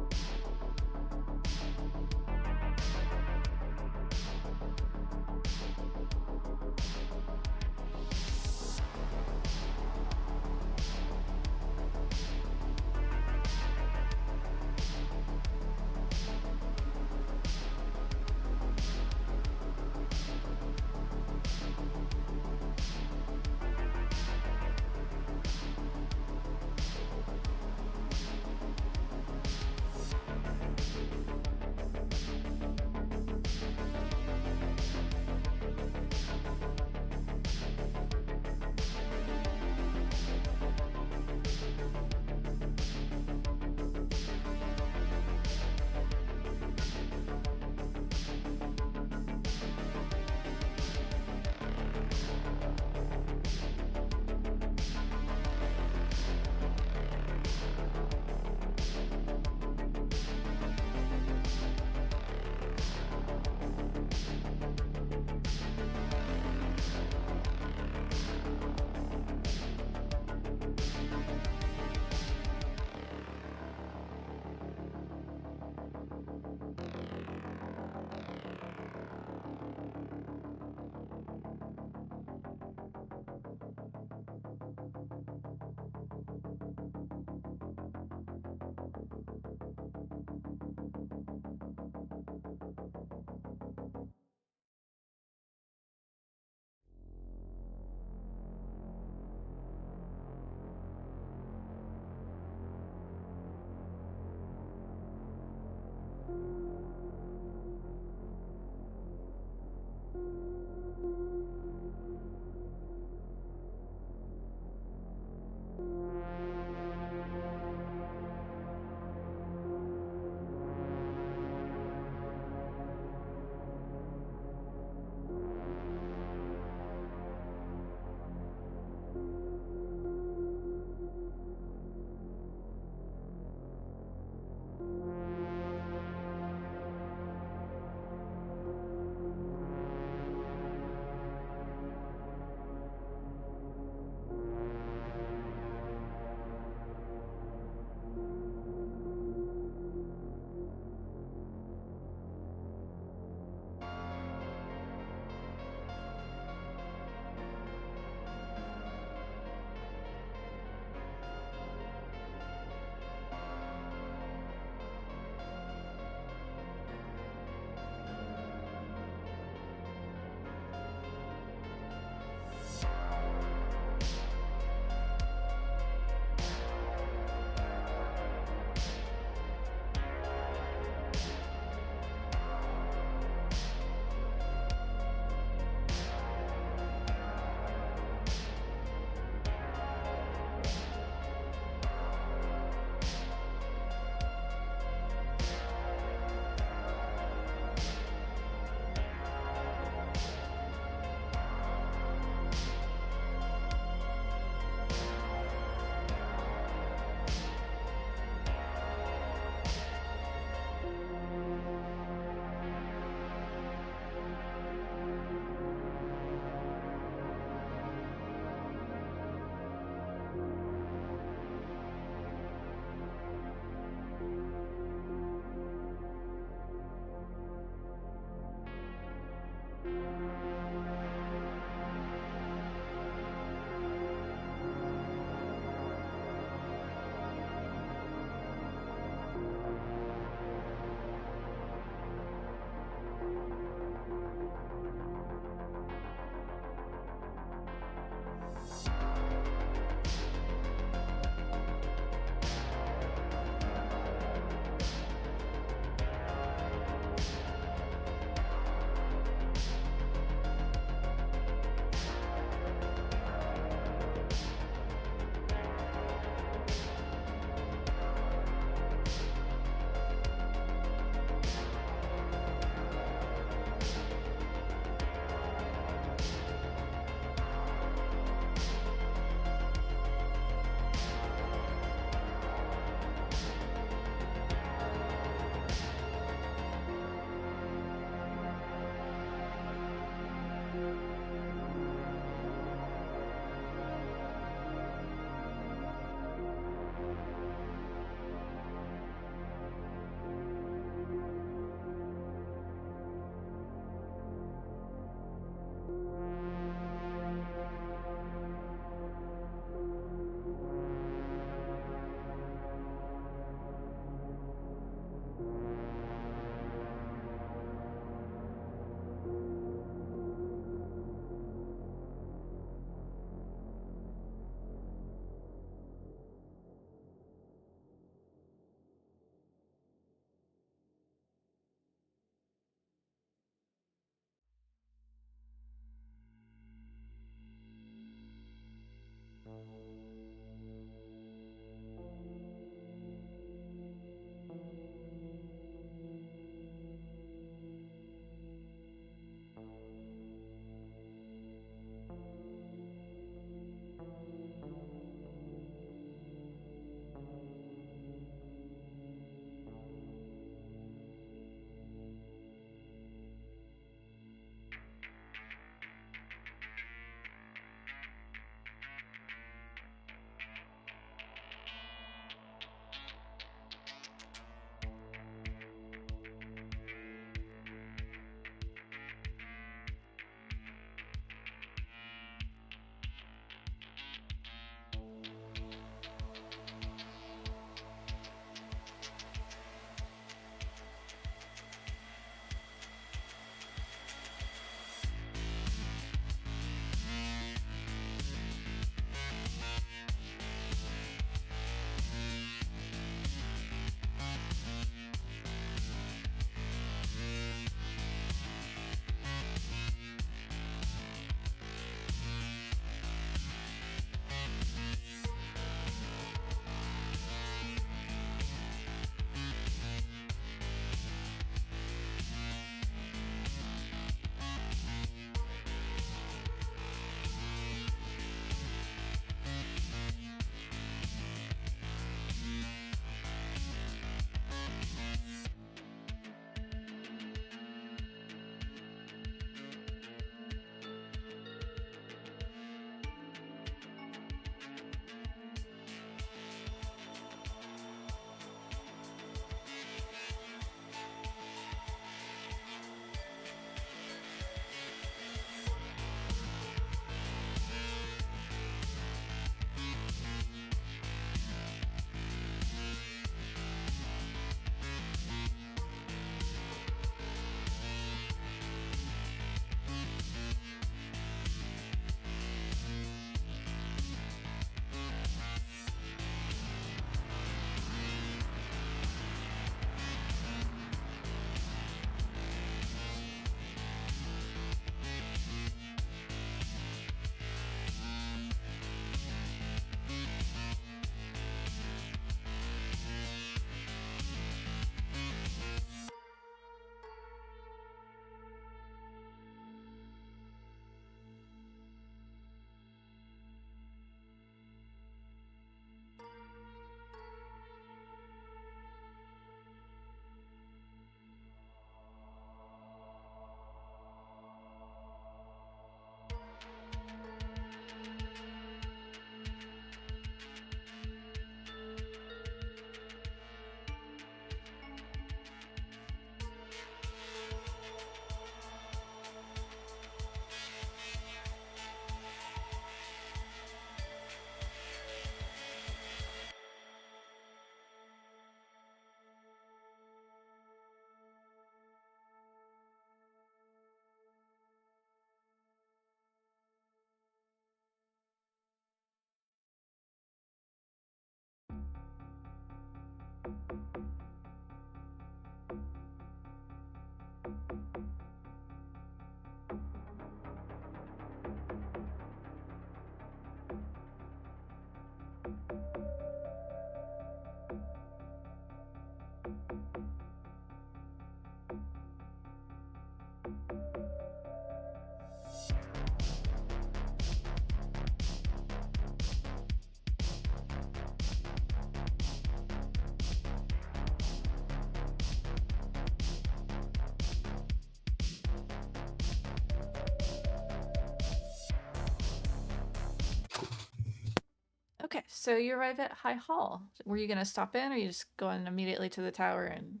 So you arrive at High Hall. Were you gonna stop in, or are you just going immediately to the tower and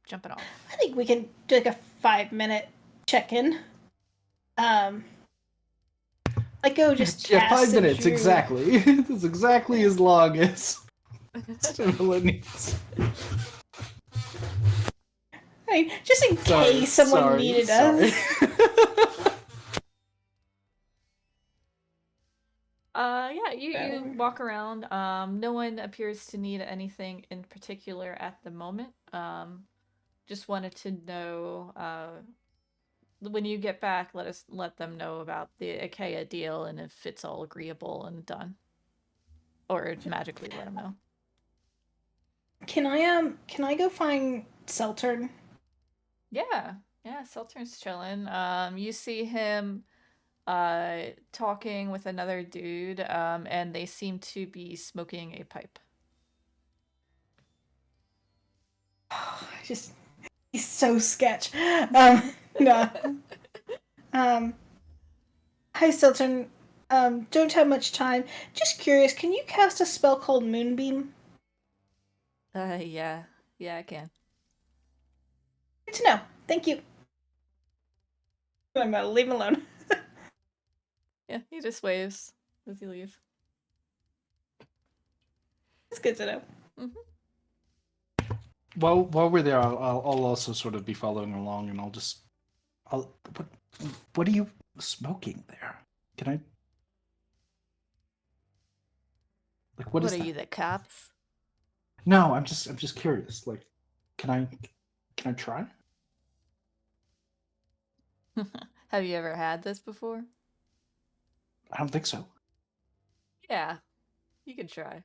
jumping off? I think we can do like a 5-minute check-in. Like go just Yeah, 5 cast it minutes through. exactly. That's exactly as long as Stimula needs. I mean, just in case someone needed us. Yeah, you walk around. No one appears to need anything in particular at the moment. Just wanted to know, when you get back, let them know about the Ikaia deal and if it's all agreeable and done. Or magically let them know. Can I go find Seltern? Yeah, Seltern's chilling. You see him talking with another dude, and they seem to be smoking a pipe. He's so sketch. No. Hi Seltern. Don't have much time. Just curious, can you cast a spell called Moonbeam? Yeah, I can. Good to know. Thank you. I'm gonna leave him alone. Yeah, he just waves as you leave. It's good to know. Mm-hmm. While we're there, I'll also sort of be following along, and what are you smoking there? Can I? Like, what is are that? you, the cops? No, I'm just curious. Like, can I try? Have you ever had this before? I don't think so. Yeah, you can try.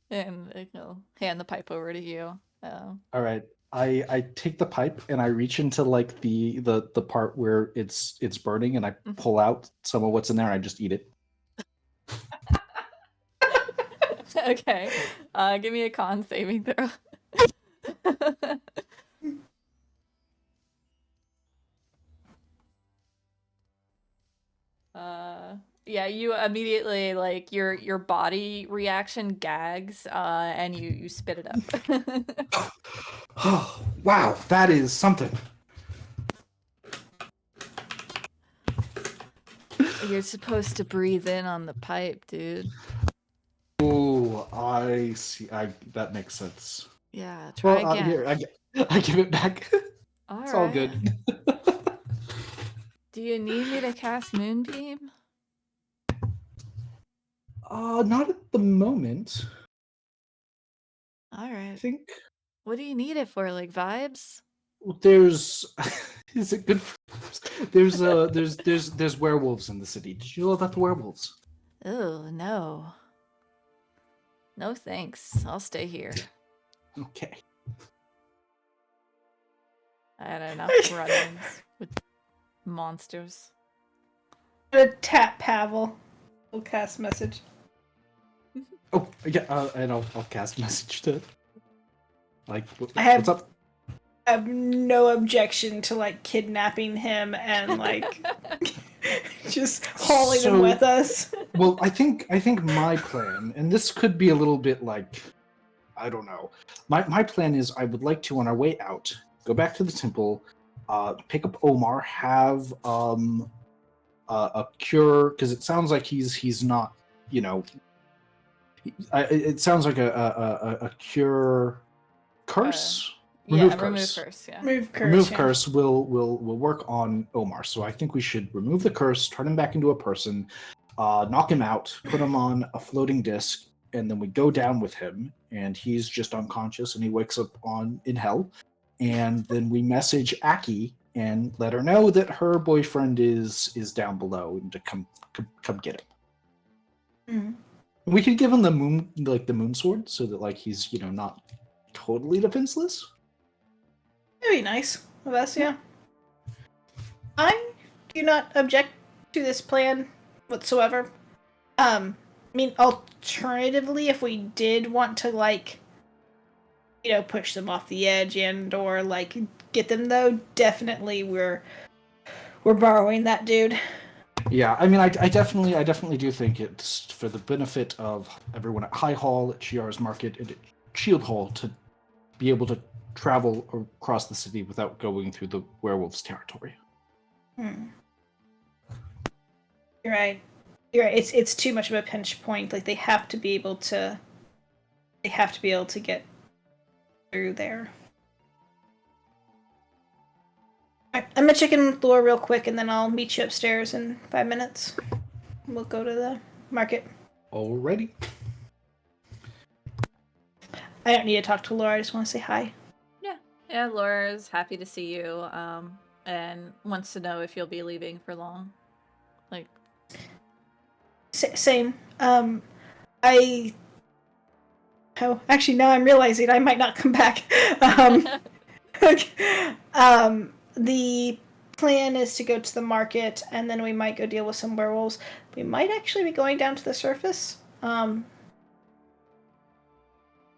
And he'll hand the pipe over to you. All right. I take the pipe and I reach into like the part where it's burning, and I pull out some of what's in there and I just eat it. Okay. Give me a con saving throw. Yeah, you immediately, like, your body reaction gags, and you spit it up. Oh, wow, that is something. You're supposed to breathe in on the pipe, dude. Oh, I see. That makes sense. Yeah, try again. Here, I give it back. It's all good. Do you need me to cast Moonbeam? Not at the moment. All right. I think What do you need it for? Like vibes? there's. Is it good? There's werewolves in the city. Did you know about the werewolves? Oh, no. No thanks. I'll stay here. Okay. I had enough run-ins with monsters. I'm gonna tap Pavel. We'll cast message. Oh yeah, and I'll cast message to. Like, what's up? I have no objection to like kidnapping him and like just hauling him with us. Well, I think my plan, and this could be a little bit like, I don't know. My plan is I would like to, on our way out, go back to the temple, pick up Omar, have a cure, because it sounds like he's not, you know. It sounds like a cure curse. Remove curse. Yeah. Remove curse will work on Omar. So I think we should remove the curse, turn him back into a person, knock him out, put him on a floating disc, and then we go down with him, and he's just unconscious, and he wakes up in hell, and then we message Aki and let her know that her boyfriend is down below and to come get him. Mm-hmm. We could give him the moon sword, so that like he's not totally defenseless. That'd be nice of us, yeah. I do not object to this plan whatsoever. I mean, alternatively, if we did want to like, push them off the edge and or like get them, though, definitely we're borrowing that dude. Yeah, I mean, I definitely do think it's for the benefit of everyone at High Hall, at Chiara's Market, and at Shield Hall to be able to travel across the city without going through the werewolves' territory. You're right. You're right. It's too much of a pinch point. Like they have to be able to. They have to be able to get through there. Alright, I'm gonna check in with Laura real quick, and then I'll meet you upstairs in 5 minutes. We'll go to the market. Alrighty. I don't need to talk to Laura. I just want to say hi. Yeah, Laura's happy to see you, and wants to know if you'll be leaving for long. Like, Same. I. Oh, actually, now I'm realizing I might not come back. The plan is to go to the market, and then we might go deal with some werewolves. We might actually be going down to the surface. Oh,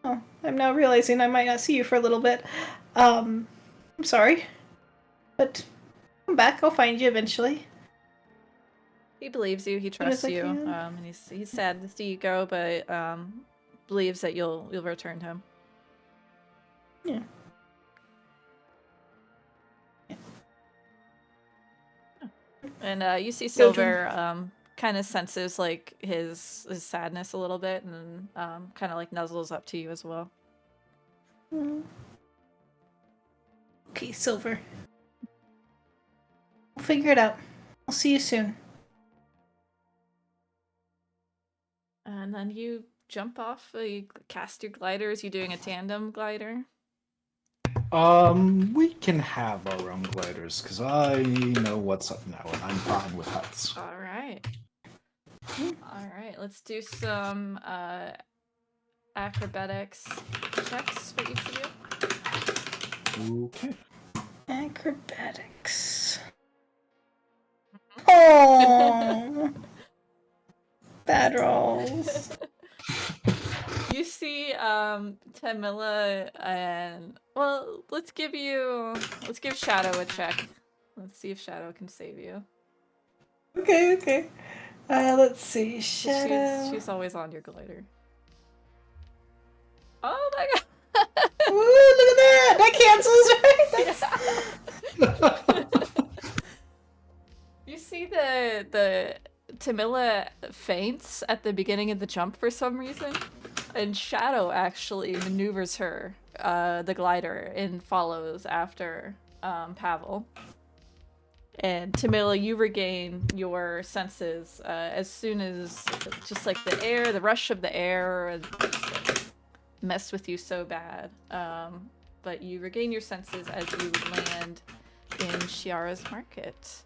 I'm now realizing I might not see you for a little bit. I'm sorry, but come back. I'll find you eventually. he believes you. He Soon as trusts I you. can. And he's sad to see you go, but believes that you'll return to him. Yeah. And you see Silver kind of senses like his sadness a little bit, and kind of like nuzzles up to you as well. Okay, Silver. We'll figure it out. I'll see you soon. And then you jump off. You cast your gliders. You doing a tandem glider? We can have our own gliders, because I know what's up now, and I'm fine with heights. All right. All right. Let's do some acrobatics checks for each of you. Okay. Acrobatics. Oh, bad rolls. You see Tamila and let's give Shadow a check. Let's see if Shadow can save you. Okay. Let's see. 'Cause Shadow. She's always on your glider. Oh my god. Ooh, look at that! That cancels, right? You see the Tamila faints at the beginning of the jump for some reason, and Shadow actually maneuvers her, the glider, and follows after Pavel. And Tamila, you regain your senses as soon as just like the rush of the air messed with you so bad. But you regain your senses as you land in Chiara's Market.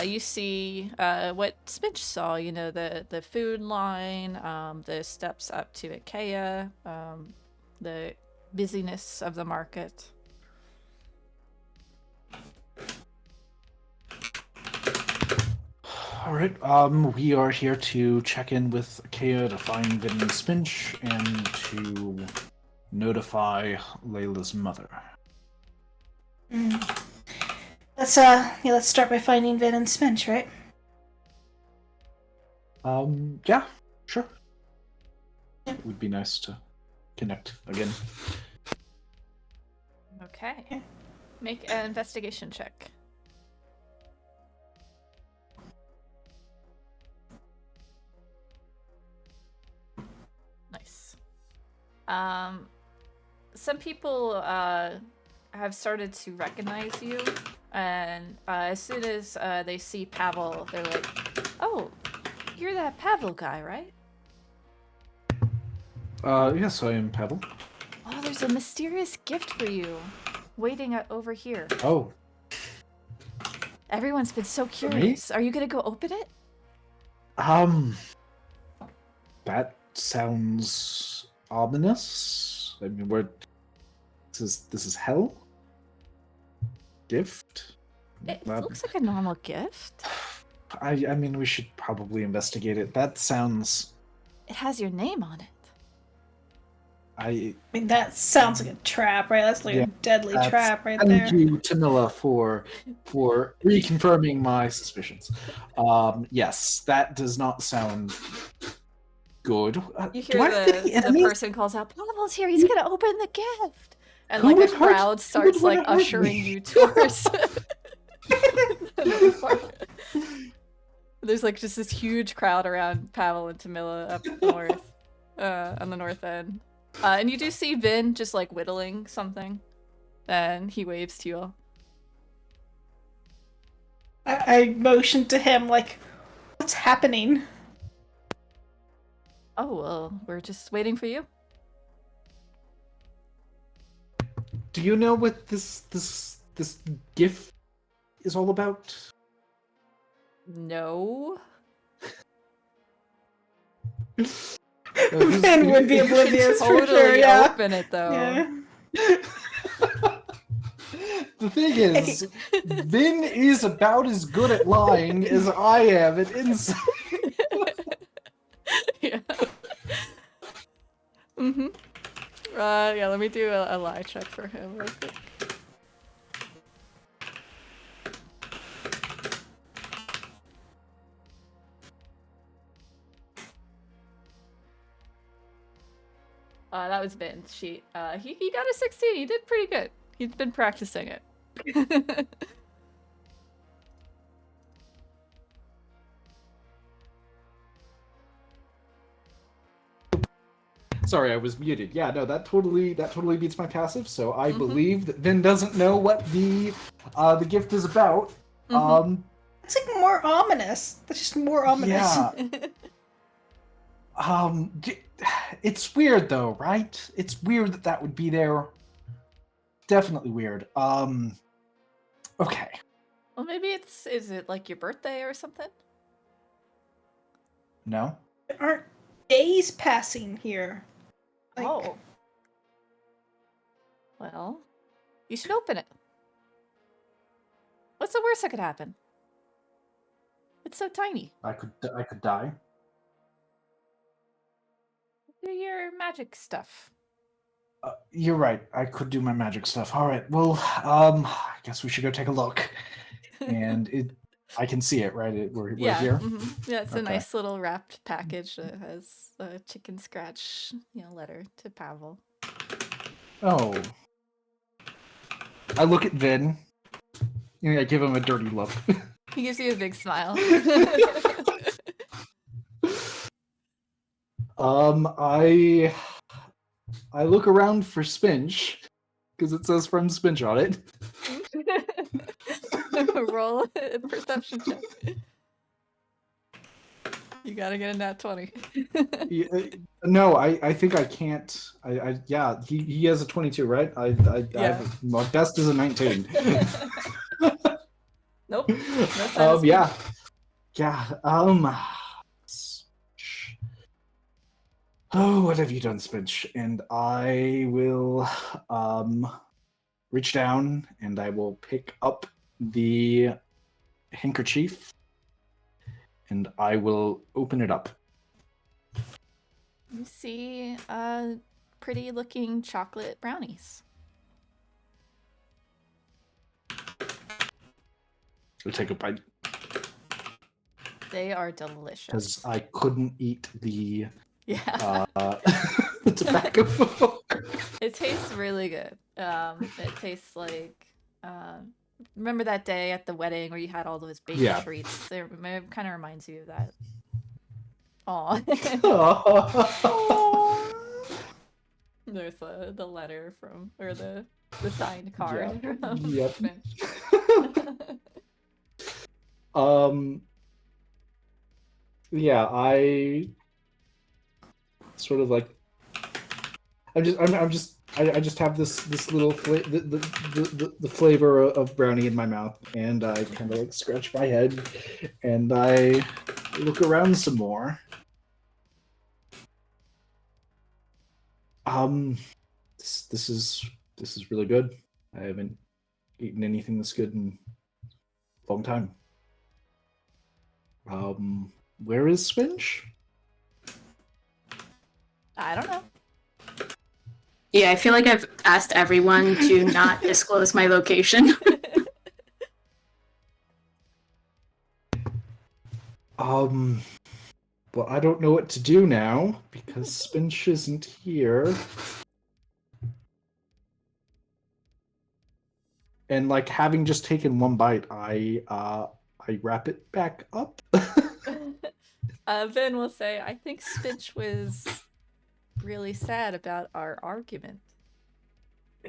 You see what Spitch saw, the food line, the steps up to Ikaia, the busyness of the market. All right. We are here to check in with Ikaia to find Vin and Spinch and to notify Layla's mother. Let's start by finding Vin and Spinch, right? Yeah, sure. It would be nice to connect again. Okay. Make an investigation check. Nice. Some people have started to recognize you, and as soon as they see Pavel, they're like, "Oh, you're that Pavel guy, right?" Yes, I am Pavel. Oh, there's a mysterious gift for you, waiting over here. Oh. Everyone's been so curious. Are you gonna go open it? That sounds ominous. I mean, this is hell? Gift? It looks like a normal gift. I mean, we should probably investigate it. That sounds... It has your name on it. I mean, that sounds like a trap, right? That's like Yeah, a deadly trap right there. thank you, Tamila, for reconfirming my suspicions. Yes, that does not sound good. You Do hear I have any the enemies? person calls out, Pavel's here, he's gonna open the gift! And Who like a would hurt- crowd who would starts like wanna hurt ushering me? you towards the main part. There's like just this huge crowd around Pavel and Tamila up north, on the north end. And you do see Vin just like whittling something. And he waves to you all. I motioned to him, like, what's happening? Oh, well, we're just waiting for you. Do you know what this gift is all about? No. Vin would be oblivious for Totally sure, yeah. open it though. Yeah. The thing is, Vin is about as good at lying as I am at insight. Yeah. Mm-hmm. Yeah, let me do a lie check for him real quick. That was Vin's sheet. He got a 16. He did pretty good. He's been practicing it. Sorry, I was muted. Yeah, no, that totally beats my passive. So I believe that Vin doesn't know what the gift is about. It's like more ominous. That's just more ominous. Yeah. It's weird though, right? It's weird that that would be there. Definitely weird. Okay. Well, maybe is it like your birthday or something? No. There aren't days passing here. Like, Oh. Well, you should open it. What's the worst that could happen? It's so tiny. I could die. Do your magic stuff. You're right. I could do my magic stuff. All right. Well, I guess we should go take a look. And I can see it, right? We're here. Yeah, it's a Okay. nice little wrapped package that has a chicken scratch, letter to Pavel. Oh. I look at Vin. I give him a dirty look. He gives you a big smile. I look around for Spinch because it says from Spinch on it. Roll a perception check. You gotta get a nat 20. No, I think I can't. Yeah, he has a 22, right? My best is a 19. Nope. No Yeah. Oh, what have you done, Spinch? And I will reach down and I will pick up the handkerchief and I will open it up. You see pretty looking chocolate brownies. I'll take a bite. They are delicious. Because I couldn't eat the Yeah. the tobacco before. It tastes really good. It tastes like remember that day at the wedding where you had all those baby treats? It kind of reminds you of that. Aw. There's the letter from, or the signed card. Yeah. Yeah, I sort of like I just have this little the flavor of brownie in my mouth, and I kind of like scratch my head, and I look around some more. This is really good. I haven't eaten anything this good in a long time. Where is Spinch? I don't know. Yeah, I feel like I've asked everyone to not disclose my location. Well, I don't know what to do now because Spinch isn't here. And like having just taken one bite, I wrap it back up. Vin will say, I think Spinch was really sad about our argument.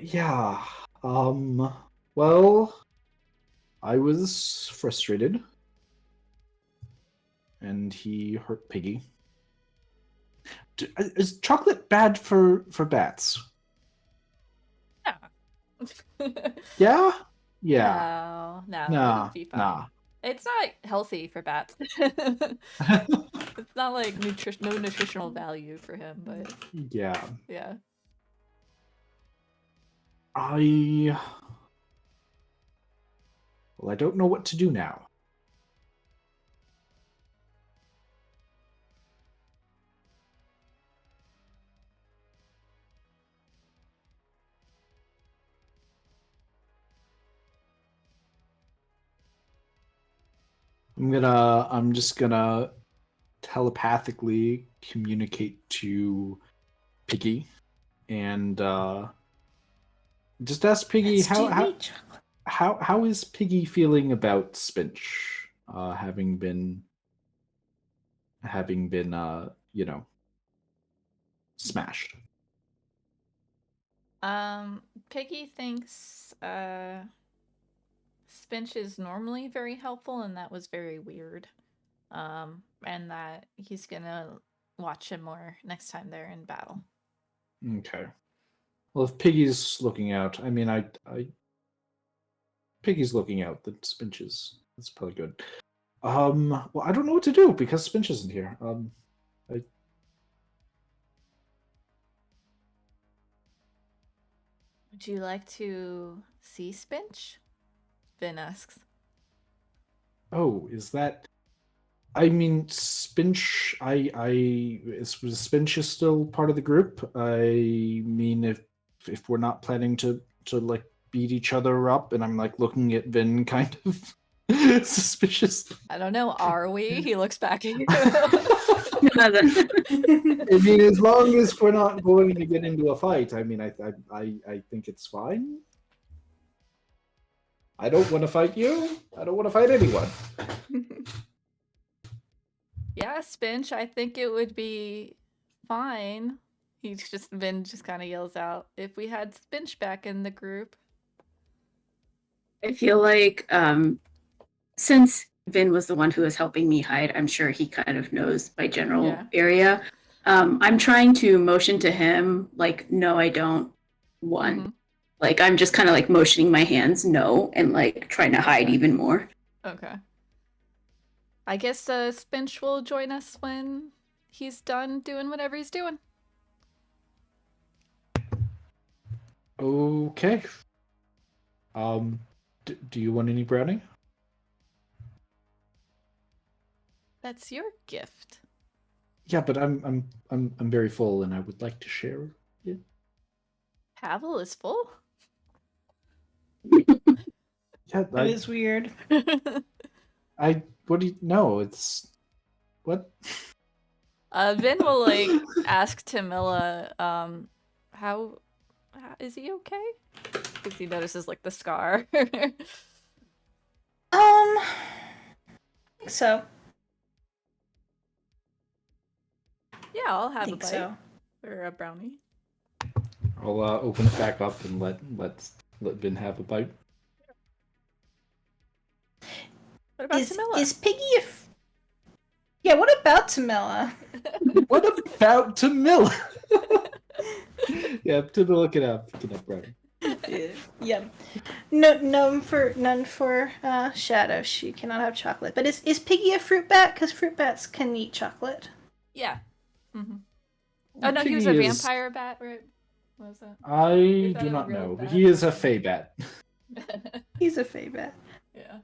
Yeah. Well, I was frustrated. And he hurt Piggy. Is chocolate bad for bats? Yeah. Yeah? No, Nah. it'd be fine. Nah. It's not healthy for bats. It's not like no nutritional value for him, but Yeah. yeah. Well, I don't know what to do now. I'm just gonna telepathically communicate to Piggy and just ask Piggy Let's do each. how is Piggy feeling about Spinch having been smashed. Piggy thinks Spinch is normally very helpful, and that was very weird. And that he's gonna watch him more next time they're in battle. Okay. Well, if Piggy's looking out, I mean, I Piggy's looking out. That Spinch is. That's probably good. Well, I don't know what to do because Spinch isn't here. Would you like to see Spinch? Vin asks. Oh, is that? I mean, Spinch. Was Spinch is still part of the group? I mean, if we're not planning to like beat each other up, and I'm like looking at Vin kind of suspicious. I don't know. Are we? He looks back at you. I mean, as long as we're not going to get into a fight, I mean, I think it's fine. I don't want to fight you. I don't want to fight anyone. Yeah, Spinch, I think it would be fine. Vin just kind of yells out, if we had Spinch back in the group. I feel like since Vin was the one who was helping me hide, I'm sure he kind of knows my general area. I'm trying to motion to him, like, no, I don't want. Mm-hmm. Like, I'm just kind of like motioning my hands no, and like trying to hide even more. Okay. I guess Spinch will join us when he's done doing whatever he's doing. Okay. Do you want any brownie? That's your gift. Yeah, but I'm very full, and I would like to share it. Pavel is full. Yeah, that is weird. What do you know? It's what? Vin will like ask Tamila, how is he okay? Because he notices like the scar. I think so. Yeah, I'll have a bite so. or a brownie. I'll open it back up and let Vin have a bite. What about Tamila? Is Piggy Yeah, what about Tamila? What about Tamila? Yeah, Tamila can have brownie. Yeah. None for Shadow. She cannot have chocolate. But is Piggy a fruit bat? Because fruit bats can eat chocolate. Yeah. Mm-hmm. Oh no, he was a vampire bat, right? What was that? I do not know. Bat? He is a fey bat. He's a fey bat. Yeah.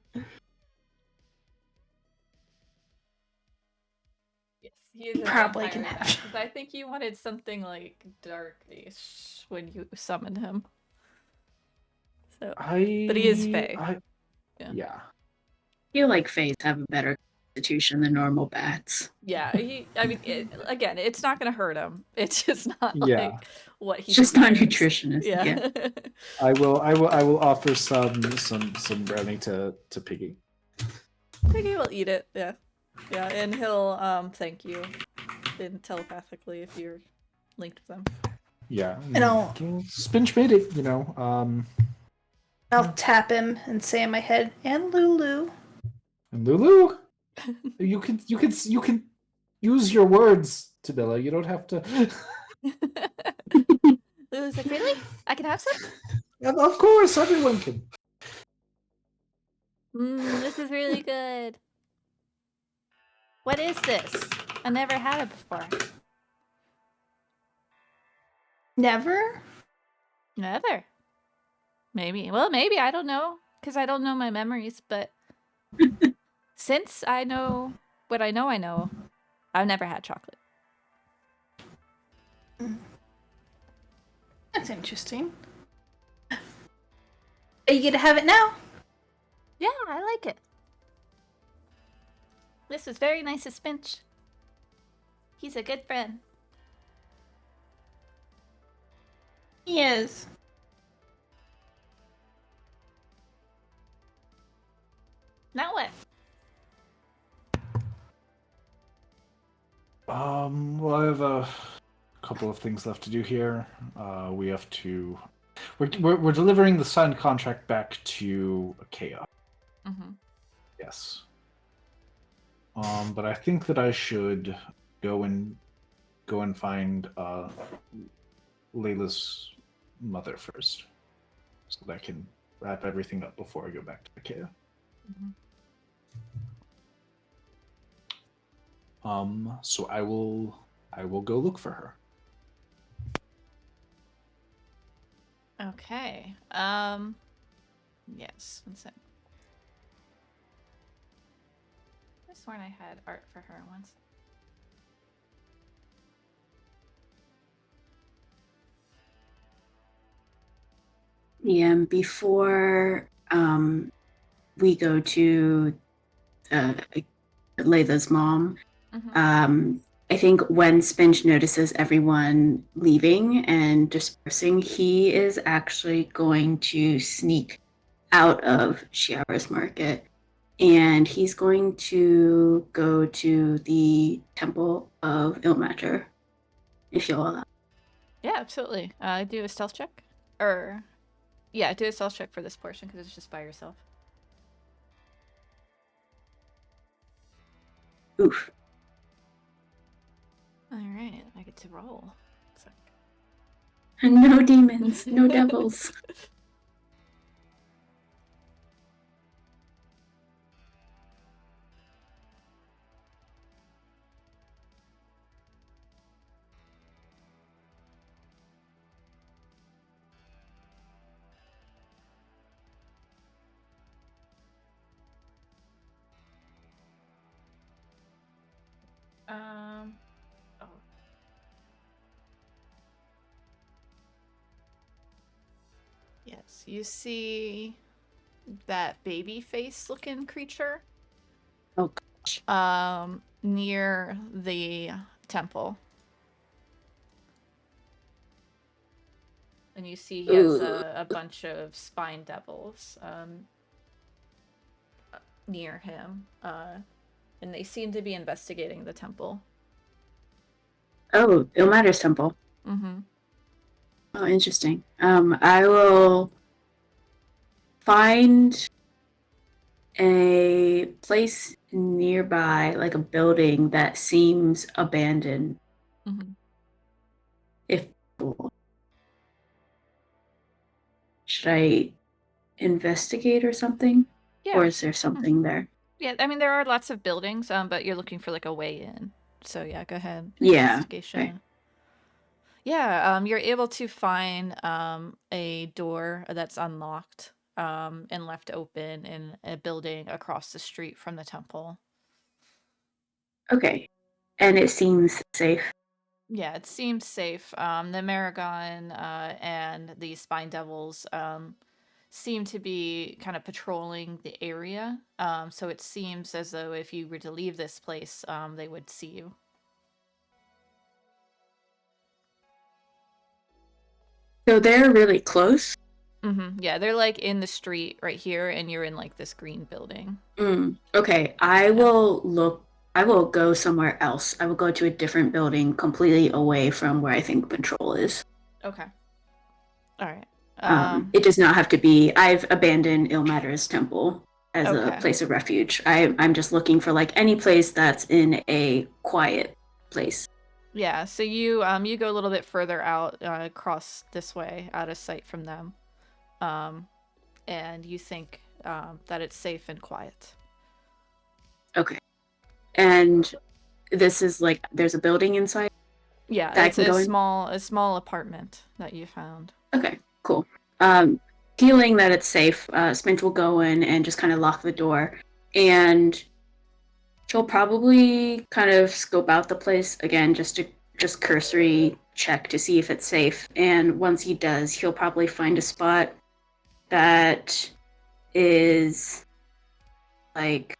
Yes. He is a Probably can vampire. have. 'Cause I think you wanted something like darkish when you summoned him. So, but he is Fae. Yeah. I feel like Fays have a better constitution than normal bats. Yeah, again, it's not gonna hurt him. It's just not Yeah. like what he It's just not desires. nutritionist. Yeah. I will offer some brownie to Piggy. Piggy will eat it. Yeah, and he'll thank you, telepathically if you're linked with them. Yeah. And I'll Spinch made it, I'll tap him and say in my head, and Lulu. And Lulu, you can use your words, Tabilla. You don't have to. Lulu's like, really? I can have some? Of course, everyone can. This is really good. What is this? I never had it before. Never? Never. Maybe. Well, maybe. I don't know. Because I don't know my memories. But since I know what I know, I've never had chocolate. That's interesting. Are you gonna have it now? Yeah, I like it. This is very nice of Spinch. He's a good friend. He is. Now what? Well, I have a couple of things left to do here. We have to. We're delivering the signed contract back to Ikaia. Mm-hmm. Yes. But I think that I should go and find Layla's mother first, so that I can wrap everything up before I go back to Ikaia. Mm-hmm. So I will go look for her. Okay. Yes. One sec. I sworn I had art for her once. Yeah, before we go to Layla's mom, I think when Spinch notices everyone leaving and dispersing, he is actually going to sneak out of Shiara's market, and he's going to go to the Temple of Ilmater, if you'll allow. Yeah, absolutely. Do a stealth check. Or, yeah, do a stealth check for this portion because it's just by yourself. Oof. All right, I get to roll. No demons, no devils. Oh. Yes, you see that baby face looking creature Oh gosh. near the temple. And you see he has a bunch of spine devils near him. And they seem to be investigating the temple. Oh, Ilmater's temple. Mm-hmm. Oh, interesting. I will find a place nearby, like a building that seems abandoned. Mm-hmm. If should I investigate or something? Yeah. Or is there something there? Yeah, I mean there are lots of buildings, but you're looking for like a way in. So yeah, go ahead. Yeah. Investigation. Okay. Yeah, you're able to find a door that's unlocked and left open in a building across the street from the temple. Okay. And it seems safe. Yeah, it seems safe. The Maragon and the Spine Devils seem to be kind of patrolling the area. So it seems as though if you were to leave this place, they would see you. So they're really close. Yeah, they're like in the street right here, and you're in like this green building. Okay, I will go somewhere else. I will go to a different building completely away from where I think patrol is. Okay. All right. It does not have to be. I've abandoned Ilmater's temple as a Okay. place of refuge. I'm just looking for like any place that's in a quiet place. Yeah, so you go a little bit further out, across this way, out of sight from them, and you think that it's safe and quiet. Okay, and this is like there's a building inside. Yeah, that I it's can go a in? small apartment that you found. Okay, cool. Feeling that it's safe, Spinch will go in and just kind of lock the door, and she'll probably kind of scope out the place again, just cursory check to see if it's safe. And once he does, he'll probably find a spot that is like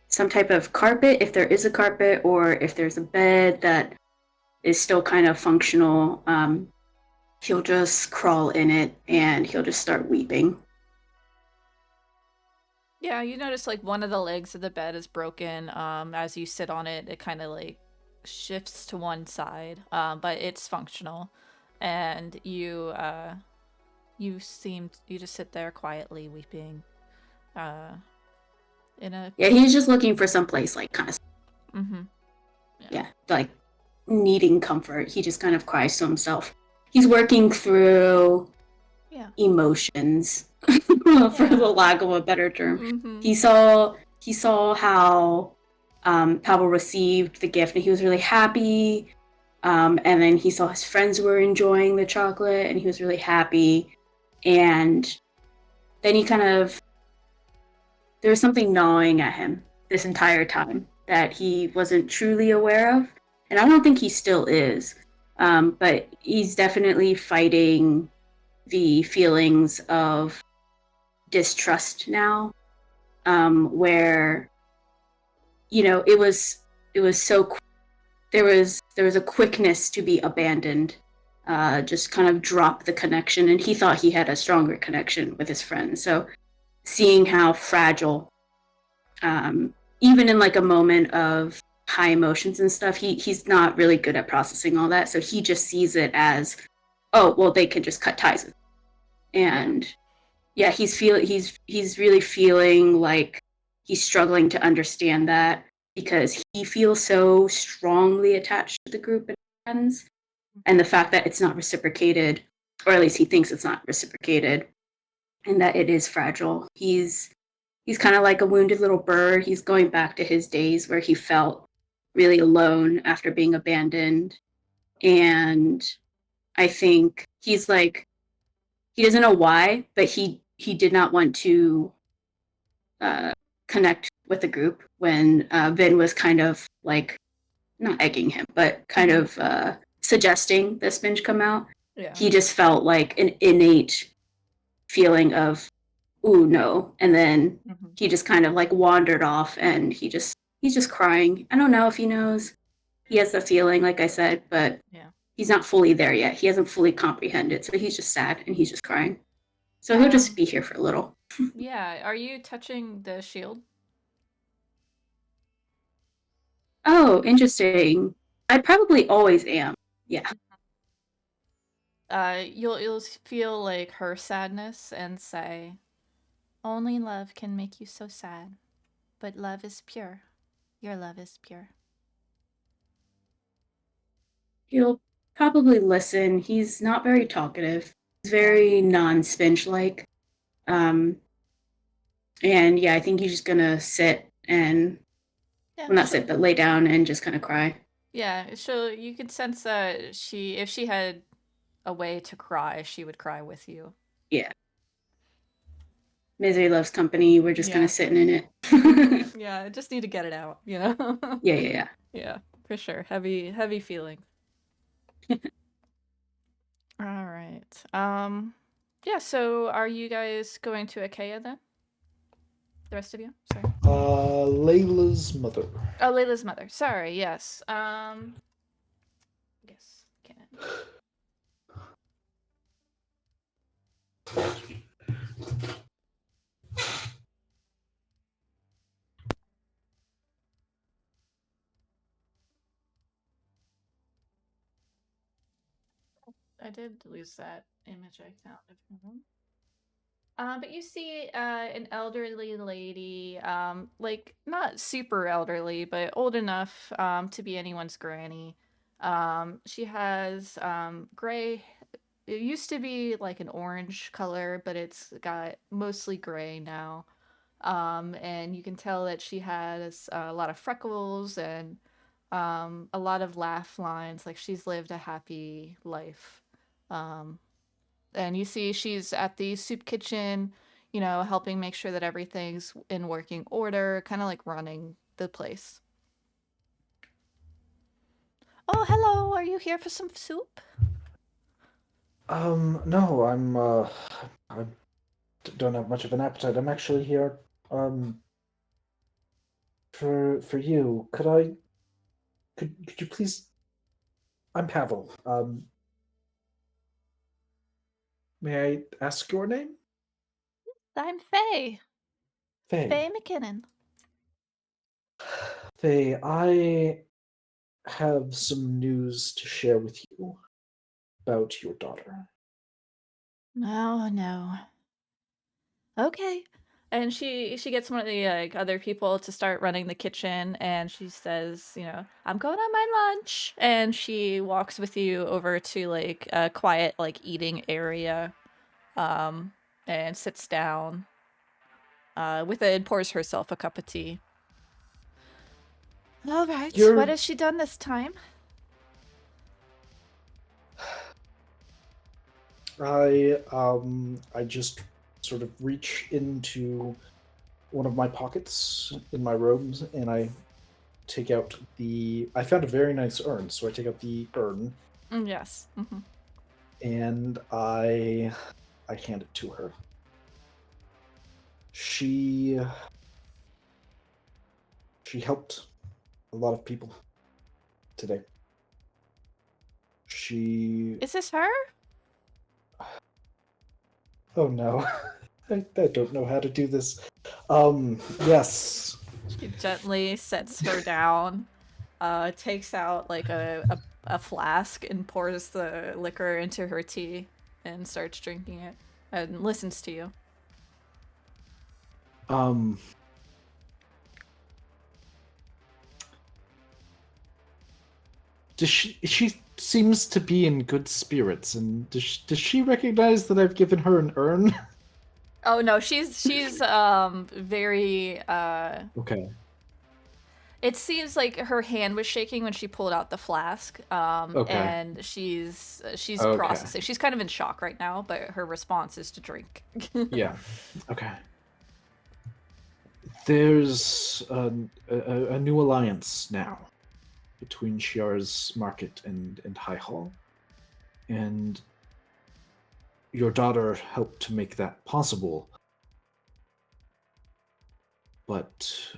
some type of carpet, if there is a carpet, or if there's a bed that is still kind of functional. He'll just crawl in it and he'll just start weeping. Yeah, you notice like one of the legs of the bed is broken. As you sit on it, it kind of like shifts to one side, but it's functional. And you just sit there quietly weeping. Yeah, he's just looking for some place like kind of. Yeah, like needing comfort. He just kind of cries to himself. He's working through emotions, for the lack of a better term. He saw how Pavel received the gift, and he was really happy. And then he saw his friends were enjoying the chocolate, and he was really happy. And then he there was something gnawing at him this entire time that he wasn't truly aware of. And I don't think he still is. But he's definitely fighting the feelings of distrust now, where, it was so, there was a quickness to be abandoned, just kind of drop the connection. And he thought he had a stronger connection with his friends. So seeing how fragile, even in like a moment of high emotions and stuff, he's not really good at processing all that. So he just sees it as, oh, well, they can just cut ties with him. And he's really feeling like he's struggling to understand that, because he feels so strongly attached to the group and friends, and the fact that it's not reciprocated, or at least he thinks it's not reciprocated, and that it is fragile. He's kind of like a wounded little bird. He's going back to his days where he felt really alone after being abandoned. And I think he's like, he doesn't know why, but he did not want to connect with the group when Vin was kind of like, not egging him, but kind of suggesting that Spinch come out. Yeah. He just felt like an innate feeling of, ooh, no. And then he just kind of like wandered off, and he's just crying. I don't know if he knows. He has the feeling, like I said, but he's not fully there yet. He hasn't fully comprehended. So he's just sad and he's just crying. So he'll just be here for a little. Yeah. Are you touching the shield? Oh, interesting. I probably always am. Yeah. You'll feel like her sadness and say, only love can make you so sad, but love is pure. Your love is pure. He'll probably listen. He's not very talkative. He's very non-Spinch-like. And I think he's just gonna sit and, not sit, but lay down and just kind of cry. Yeah, so you can sense that if she had a way to cry, she would cry with you. Yeah. Misery loves company. We're just kind of sitting in it. Yeah, I just need to get it out, you know? Yeah. Yeah, For sure. Heavy feeling. All right. Yeah, so are you guys going to Ikaia then? The rest of you? Sorry. Layla's mother. Oh, Layla's mother. Sorry, yes. Yes, Kenan. I did lose that image I found of him. But you see an elderly lady, like not super elderly, but old enough to be anyone's granny. She has gray. It used to be like an orange color, but it's got mostly gray now. And you can tell that she has a lot of freckles and a lot of laugh lines, like she's lived a happy life. Um, and you see she's at the soup kitchen, helping make sure that everything's in working order, kind of like running the place. Oh, hello. Are you here for some soup? No, I don't have much of an appetite. I'm actually here, um, for you. Could you please? I'm Pavel. May I ask your name? I'm Faye. Faye. Faye McKinnon. Faye, I have some news to share with you about your daughter. Oh, no. Okay. And she gets one of the other people to start running the kitchen, and she says, I'm going on my lunch, and she walks with you over to like a quiet like eating area, and sits down with it and pours herself a cup of tea. All right. You're- What has she done this time? I just sort of reach into one of my pockets in my robes and I take out I found a very nice urn, so I take out the urn Yes. Mm-hmm. and I hand it to her. She helped a lot of people today. Is this her? Oh no. I don't know how to do this. Yes. She gently sets her down, takes out like a flask and pours the liquor into her tea and starts drinking it and listens to you. She seems to be in good spirits, and does she recognize that I've given her an urn? Oh no, she's very Okay. It seems like her hand was shaking when she pulled out the flask. Okay. And she's Okay. processing. She's kind of in shock right now, but her response is to drink. Yeah. Okay. There's a new alliance now between Shiar's Market and High Hall, and your daughter helped to make that possible. But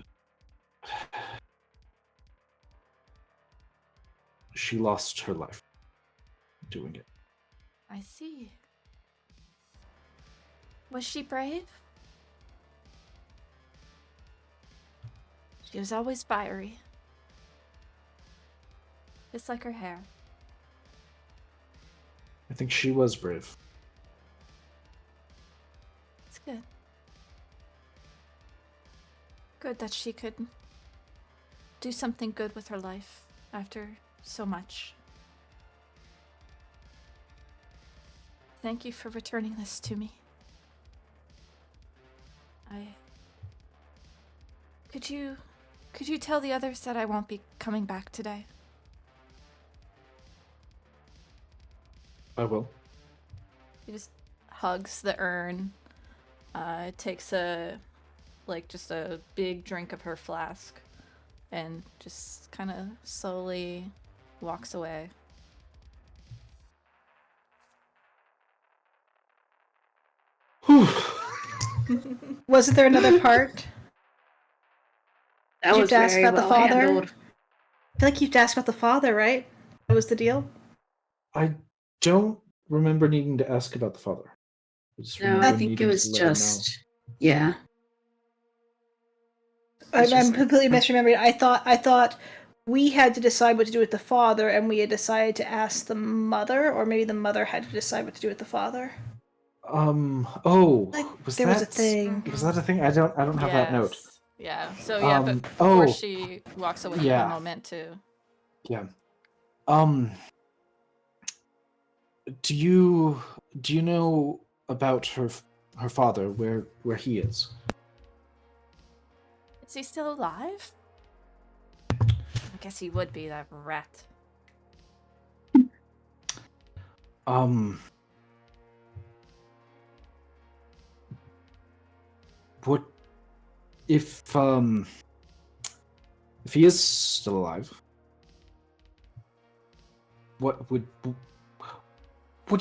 she lost her life doing it. I see. Was she brave? She was always fiery. Just like her hair. I think she was brave. It's good. Good that she could do something good with her life after so much. Thank you for returning this to me. Could you tell the others that I won't be coming back today? I will. He just hugs the urn, takes just a big drink of her flask, and just kind of slowly walks away. Wasn't there another part? That Did you was have to ask very about the well father? handled. I feel like you have to ask about the father, right? That was the deal? I don't remember needing to ask about the father. just No, remember I think it needing was to let him know. just yeah. I'm It's just like- completely misremembering. I thought we had to decide what to do with the father, and we had decided to ask the mother, or maybe the mother had to decide what to do with the father. Oh, Like, was there that was a thing. Was that a thing? I don't have that note. Yes. Yeah. So yeah, but before she walks away, you have a moment to. Yeah. Do you know about her father, where he is? Is he still alive? I guess he would be, that rat. What if he is still alive? What do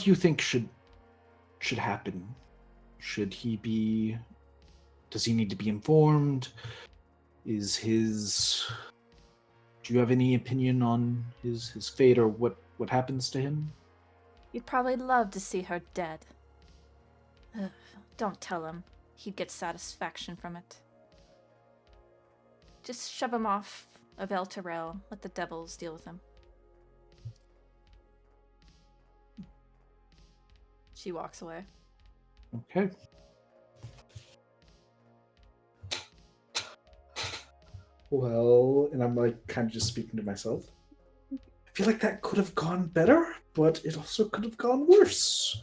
you think should happen? Should he be? Does he need to be informed? Do you have any opinion on his fate or what happens to him? You'd probably love to see her dead. Ugh, don't tell him. He'd get satisfaction from it. Just shove him off of Elturel. Let the devils deal with him. She walks away. Okay. Well, and I'm like kind of just speaking to myself. I feel like that could have gone better, but it also could have gone worse.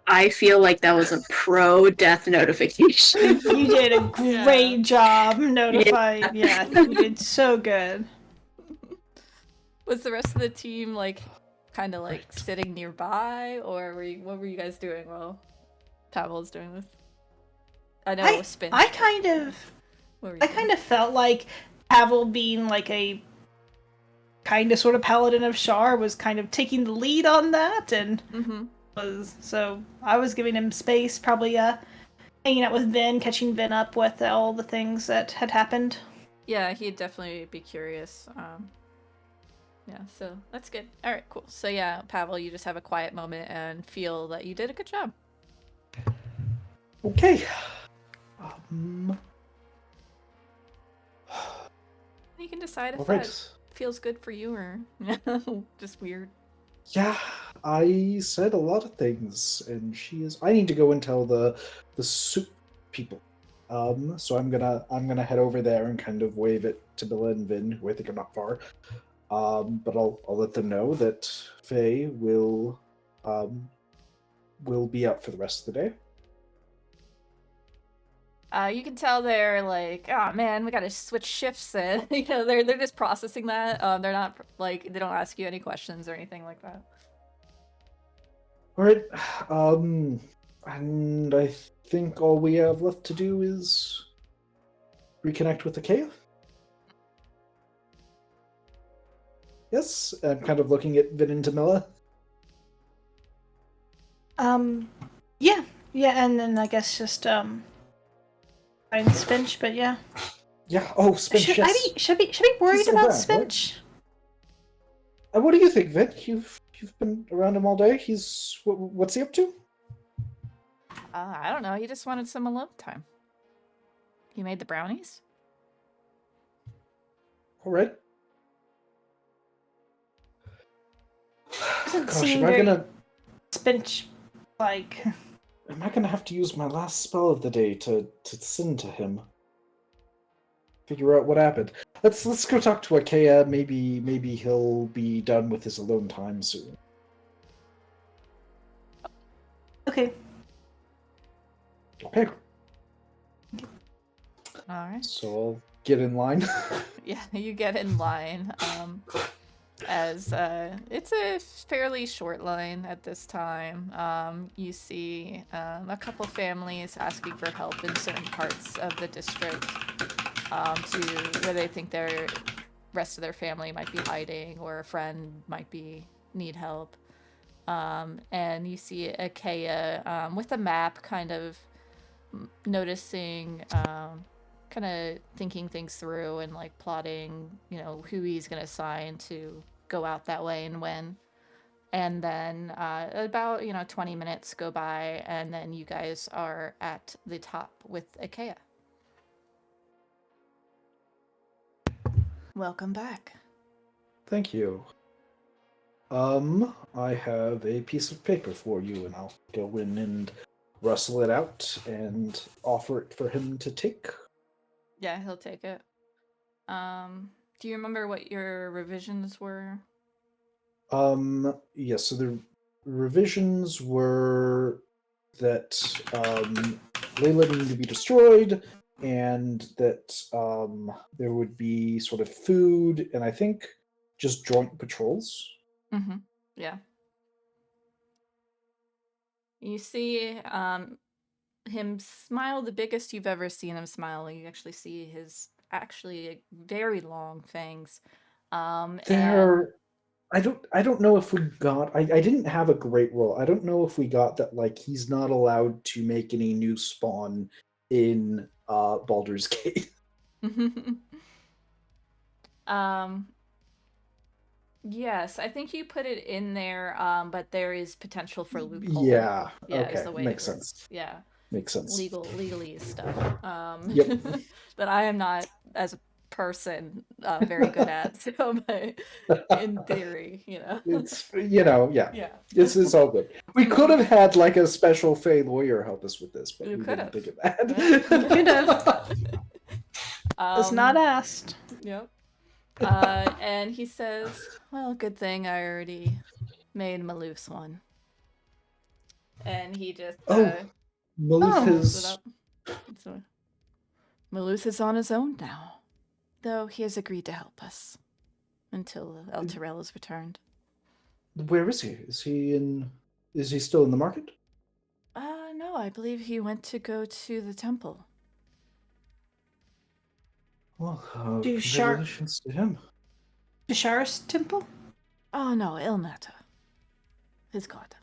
I feel like that was a pro death notification. You did a great job notifying. Yeah, you did so good. Was the rest of the team like kind of like sitting nearby, or what were you guys doing while Pavel's doing this? I know it was Spinch. I kind of felt like Pavel being like a kind of sort of paladin of Shar was kind of taking the lead on that, and so I was giving him space, probably hanging out with Vin, catching Vin up with all the things that had happened. Yeah, he'd definitely be curious. Yeah, so that's good. All right, cool. So yeah, Pavel, you just have a quiet moment and feel that you did a good job. Okay. You can decide if All right. that feels good for you or just weird. Yeah, I said a lot of things, and I need to go and tell the soup people. So I'm gonna head over there and kind of wave it to Billa and Vin, who I think are not far. But I'll let them know that Faye will be out for the rest of the day. You can tell they're like, oh man, we gotta switch shifts, and they're just processing that. They're not like, they don't ask you any questions or anything like that. All right. And I think all we have left to do is reconnect with Ikaia. Yes, I'm kind of looking at Vin and Tamila. Yeah, and then I guess just find Spinch, but yeah. Yeah. Oh, Spinch. Yes. Should be worried He's about around, Spinch? What do you think, Vin? You've been around him all day. What's he up to? I don't know. He just wanted some alone time. He made the brownies. All right. Doesn't Gosh, seem very Spinch like. Am I gonna have to use my last spell of the day to send to him? Figure out what happened. Let's go talk to Ikaia. Maybe he'll be done with his alone time soon. Okay. Okay. All right. So I'll get in line. Yeah, you get in line. As it's a fairly short line at this time. You see a couple families asking for help in certain parts of the district to where they think rest of their family might be hiding, or a friend might need help. And you see Ikaia with a map, kind of noticing, kind of thinking things through and like plotting, who he's gonna assign to go out that way and when. And then about 20 minutes go by, and then you guys are at the top with Ikaia. Welcome back. Thank you. I have a piece of paper for you, and I'll go in and rustle it out and offer it for him to take. Yeah, he'll take it. Do you remember what your revisions were? Yes, so the revisions were that Layla needed to be destroyed, and that there would be sort of food, and I think just joint patrols. Mm-hmm. Yeah. You see him smile the biggest you've ever seen him smile. You actually see his very long fangs. There, I don't know if we got. I didn't have a great roll. I don't know if we got that. Like, he's not allowed to make any new spawn in Baldur's Gate. Yes, I think you put it in there, but there is potential for loophole. Yeah. Yeah, is Okay. the way Makes it works. sense. Yeah. Makes sense. Legally stuff. Yep. That I am not, as a person, very good at. So, but in theory, It's yeah. Yeah. It's all good. We could have had like a special Fey lawyer help us with this, but You we could didn't have. think of that. Yeah. Could have. Was not asked. Yep. And he says, "Well, good thing I already made him a loose one." And he just Maloof pulls it has. up. So, Maloof is on his own now, though he has agreed to help us until El Terrell is returned. Where is he? Is he still in the market? No, I believe he went to go to the temple. Well, To Shar- congratulations to him. To Shara's temple? Oh no, Ilnata. His god.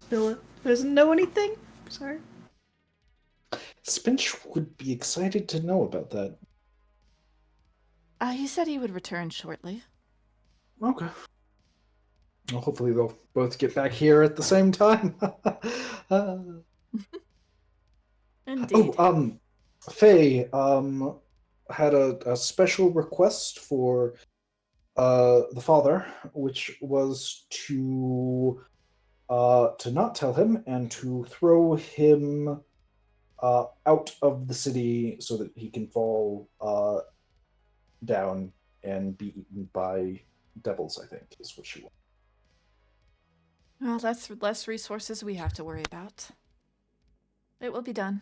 Philip doesn't know anything? Sorry. Spinch would be excited to know about that. He said he would return shortly. Okay. Well, hopefully they'll both get back here at the same time. Indeed. Faye, had a special request for the father, which was to not tell him and to throw him out of the city so that he can fall down and be eaten by devils, I think, is what she wants. Well, that's less resources we have to worry about. It will be done.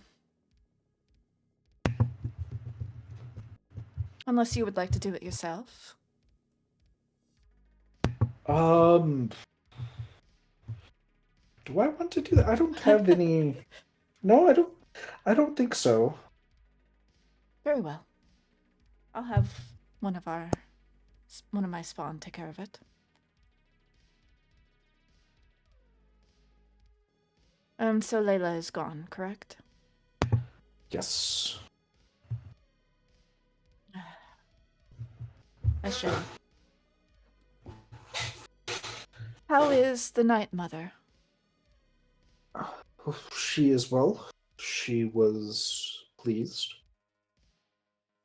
Unless you would like to do it yourself. Do I want to do that? I don't have any. No, I don't think so. Very well. I'll have one of my spawn take care of it. So Layla is gone, correct? Yes. A shame. How is the Night Mother? She is well. She was pleased.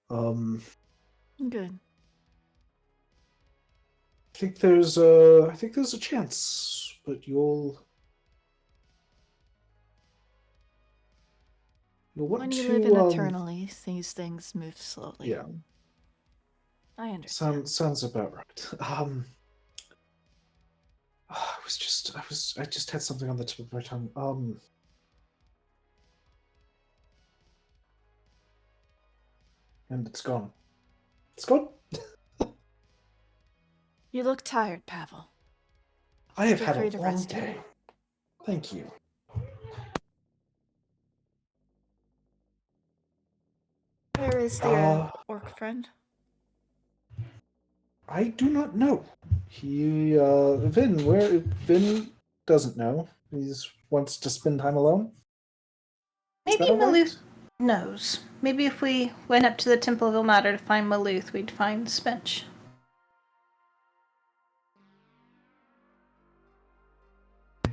Good. I think there's a chance, but you'll want When you to live in eternally, these things move slowly. Yeah. I understand. Sounds about right. I just had something on the tip of my tongue. And it's gone. It's gone. You look tired, Pavel. I have Feel had free a to long rest. day. Thank you. Where is the orc friend? I do not know. Vin doesn't know. He wants to spend time alone. Is Maybe that all right? Maluth knows. Maybe if we went up to the Temple of Ilmater to find Maluth, we'd find Spench.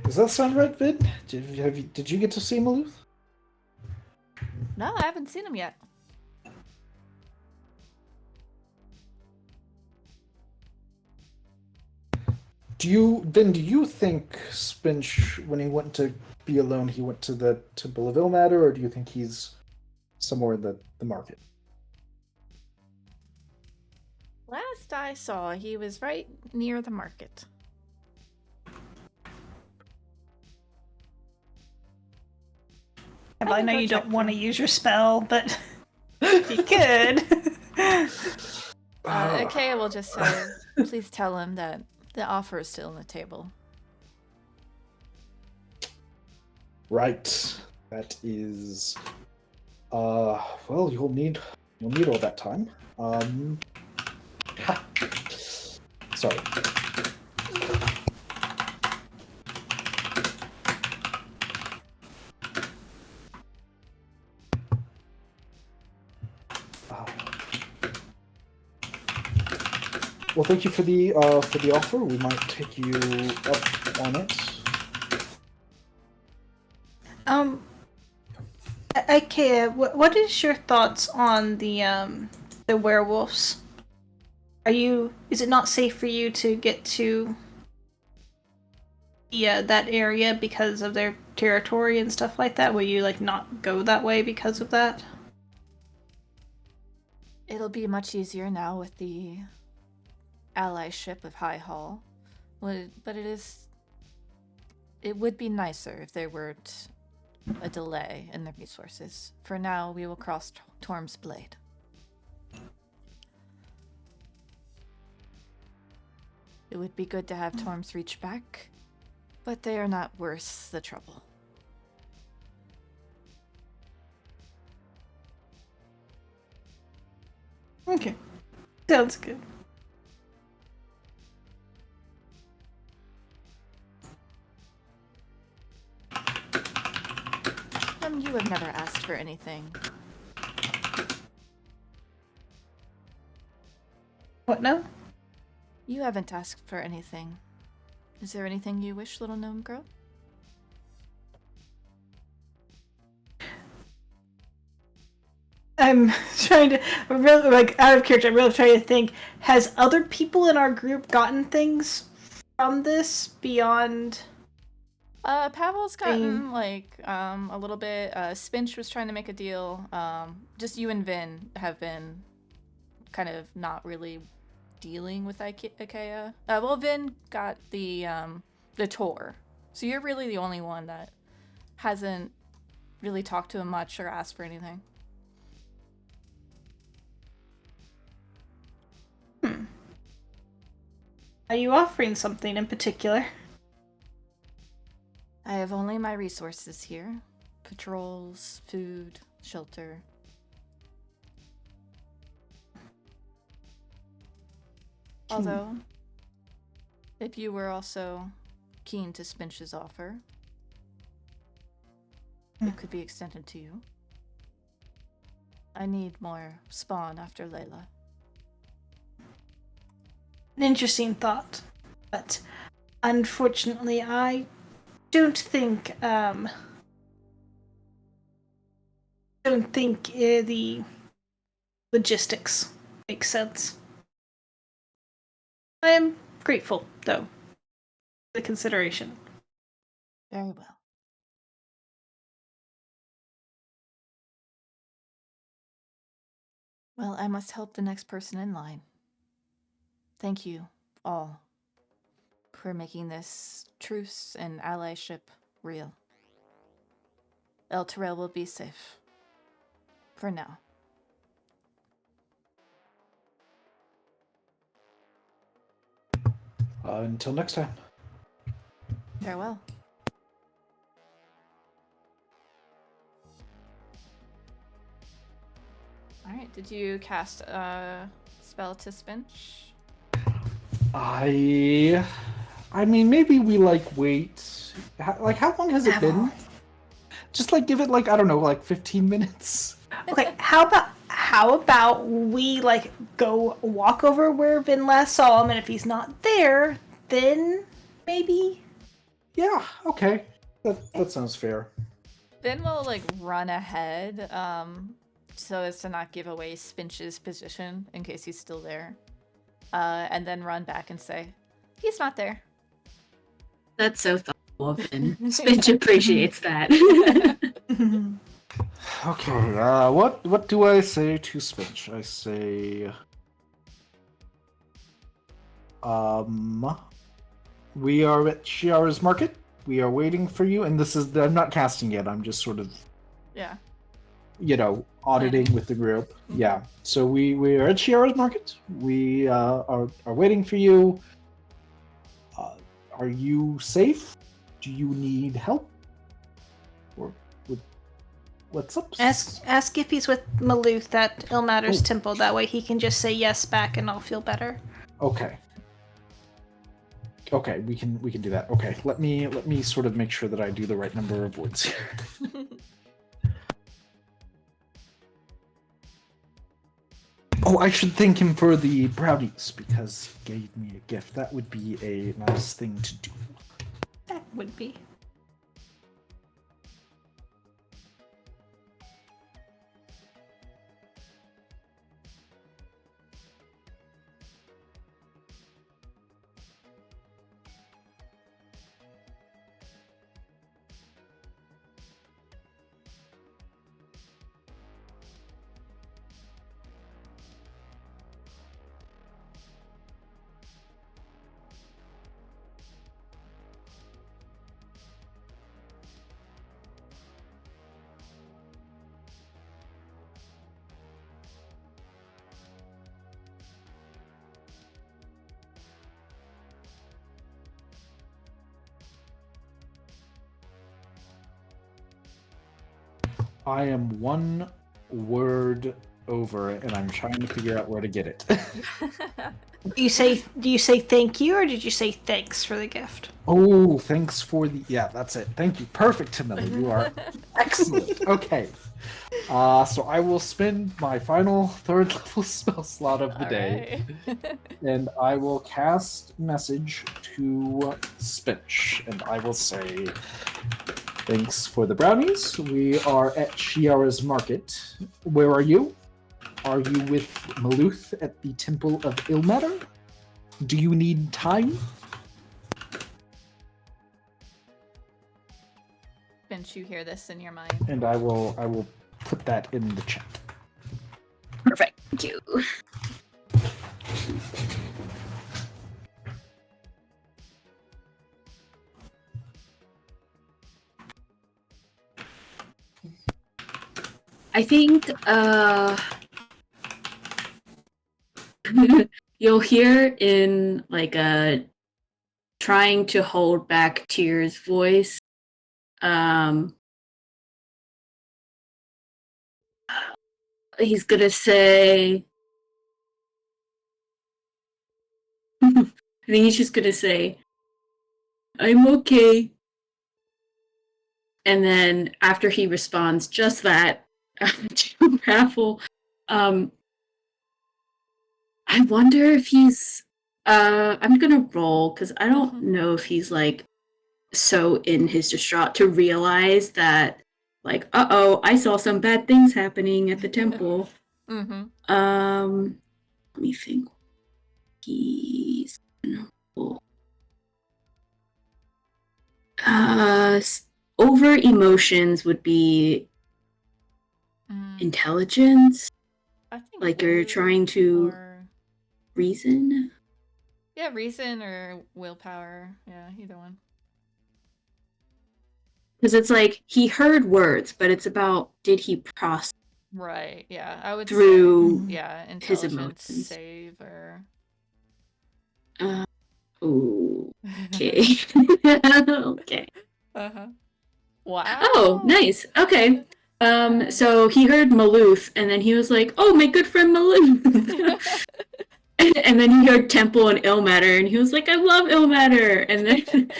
Does that sound right, Vin? Did you get to see Maluth? No, I haven't seen him yet. Do you think Spinch, when he went to be alone, he went to the Temple of Ilmater, or do you think he's somewhere in the market? Last I saw, he was right near the market. I know you don't want to use your spell, but if you could. Ikaia will just say, please tell him that the offer is still on the table. Right. That is. Well, you'll need all that time. Sorry. Well, thank you for the offer. We might take you up on it. Ikaia, what is your thoughts on the werewolves? Is it not safe for you to get to that area because of their territory and stuff like that? Will you not go that way because of that? It'll be much easier now with the allyship of High Hall. But it would be nicer if there weren't a delay in the resources. For now, we will cross Torm's Blade. It would be good to have Torm's Reach back, but they are not worth the trouble. Okay. Sounds good. You have never asked for anything. What now? You haven't asked for anything. Is there anything you wish, little gnome girl? I'm trying to really out of character. I'm really trying to think. Has other people in our group gotten things from this beyond? Pavel's gotten a little bit. Spinch was trying to make a deal. Just you and Vin have been kind of not really dealing with Ikaia. Well, Vin got the tour, so you're really the only one that hasn't really talked to him much or asked for anything. Are you offering something in particular? I have only my resources here. Patrols, food, shelter. Although, if you were also keen to Spinch's offer, it could be extended to you. I need more spawn after Layla. An interesting thought, but unfortunately, I don't think the logistics make sense. I am grateful, though, for the consideration. Very well. Well, I must help the next person in line. Thank you, all, for making this truce and allyship real. El Terrell will be safe. For now. Until next time. Farewell. Alright, did you cast a spell to Spinch? I mean, maybe we wait. How long has it been? Just give it I don't know, 15 minutes. Okay, how about we go walk over where Vin last saw him, and if he's not there, then maybe. Yeah. Okay. That sounds fair. Vin will run ahead, so as to not give away Spinch's position in case he's still there. And then run back and say, he's not there. That's so thoughtful of him. Spinch appreciates that. Okay, what do I say to Spinch? I say, we are at Shiara's market. We are waiting for you, and I'm not casting yet. I'm just sort of, Yeah. auditing with the group. Yeah. So we are at Shiara's market. We are waiting for you. Are you safe? Do you need help? Or what's up? Ask if he's with Maluth at Ilmater's Oh. temple. That way he can just say yes back, and I'll feel better. Okay. Okay, we can do that. Okay, let me sort of make sure that I do the right number of words here. Oh, I should thank him for the brownies because he gave me a gift. That would be a nice thing to do. That would be. I am one word over, and I'm trying to figure out where to get it. Do you say thank you, or did you say thanks for the gift? Oh, thanks for the... Yeah, that's it. Thank you. Perfect, Tamila. You are excellent. Okay. So I will spend my final third level spell slot of the day. Alright. And I will cast message to Spinch. And I will say, thanks for the brownies. We are at Shiara's market. Where are you? Are you with Maluth at the Temple of Ilmater? Do you need time? Spinch, you hear this in your mind. And I will put that in the chat. Perfect. Thank you. I think you'll hear in a trying to hold back tears voice. He's gonna say I think he's just gonna say, I'm okay. And then after he responds just that to Raffle, I wonder if he's I'm gonna roll because I don't know if he's so in his distraught to realize that uh-oh, I saw some bad things happening at the temple. Mm-hmm. Let me think. He's over emotions would be intelligence. I think You're trying to reason. Yeah, reason or willpower. Yeah, either one. Because it's he heard words, but it's about did he process Right, yeah. I would through say, yeah, his intelligence emotions. save or Okay. Okay. Uh-huh. Wow. Oh, nice. Okay. So he heard Maluth, and then he was like, "Oh, my good friend Maluth." And then he heard Temple and Ilmater, and he was like, "I love Ilmater." And then,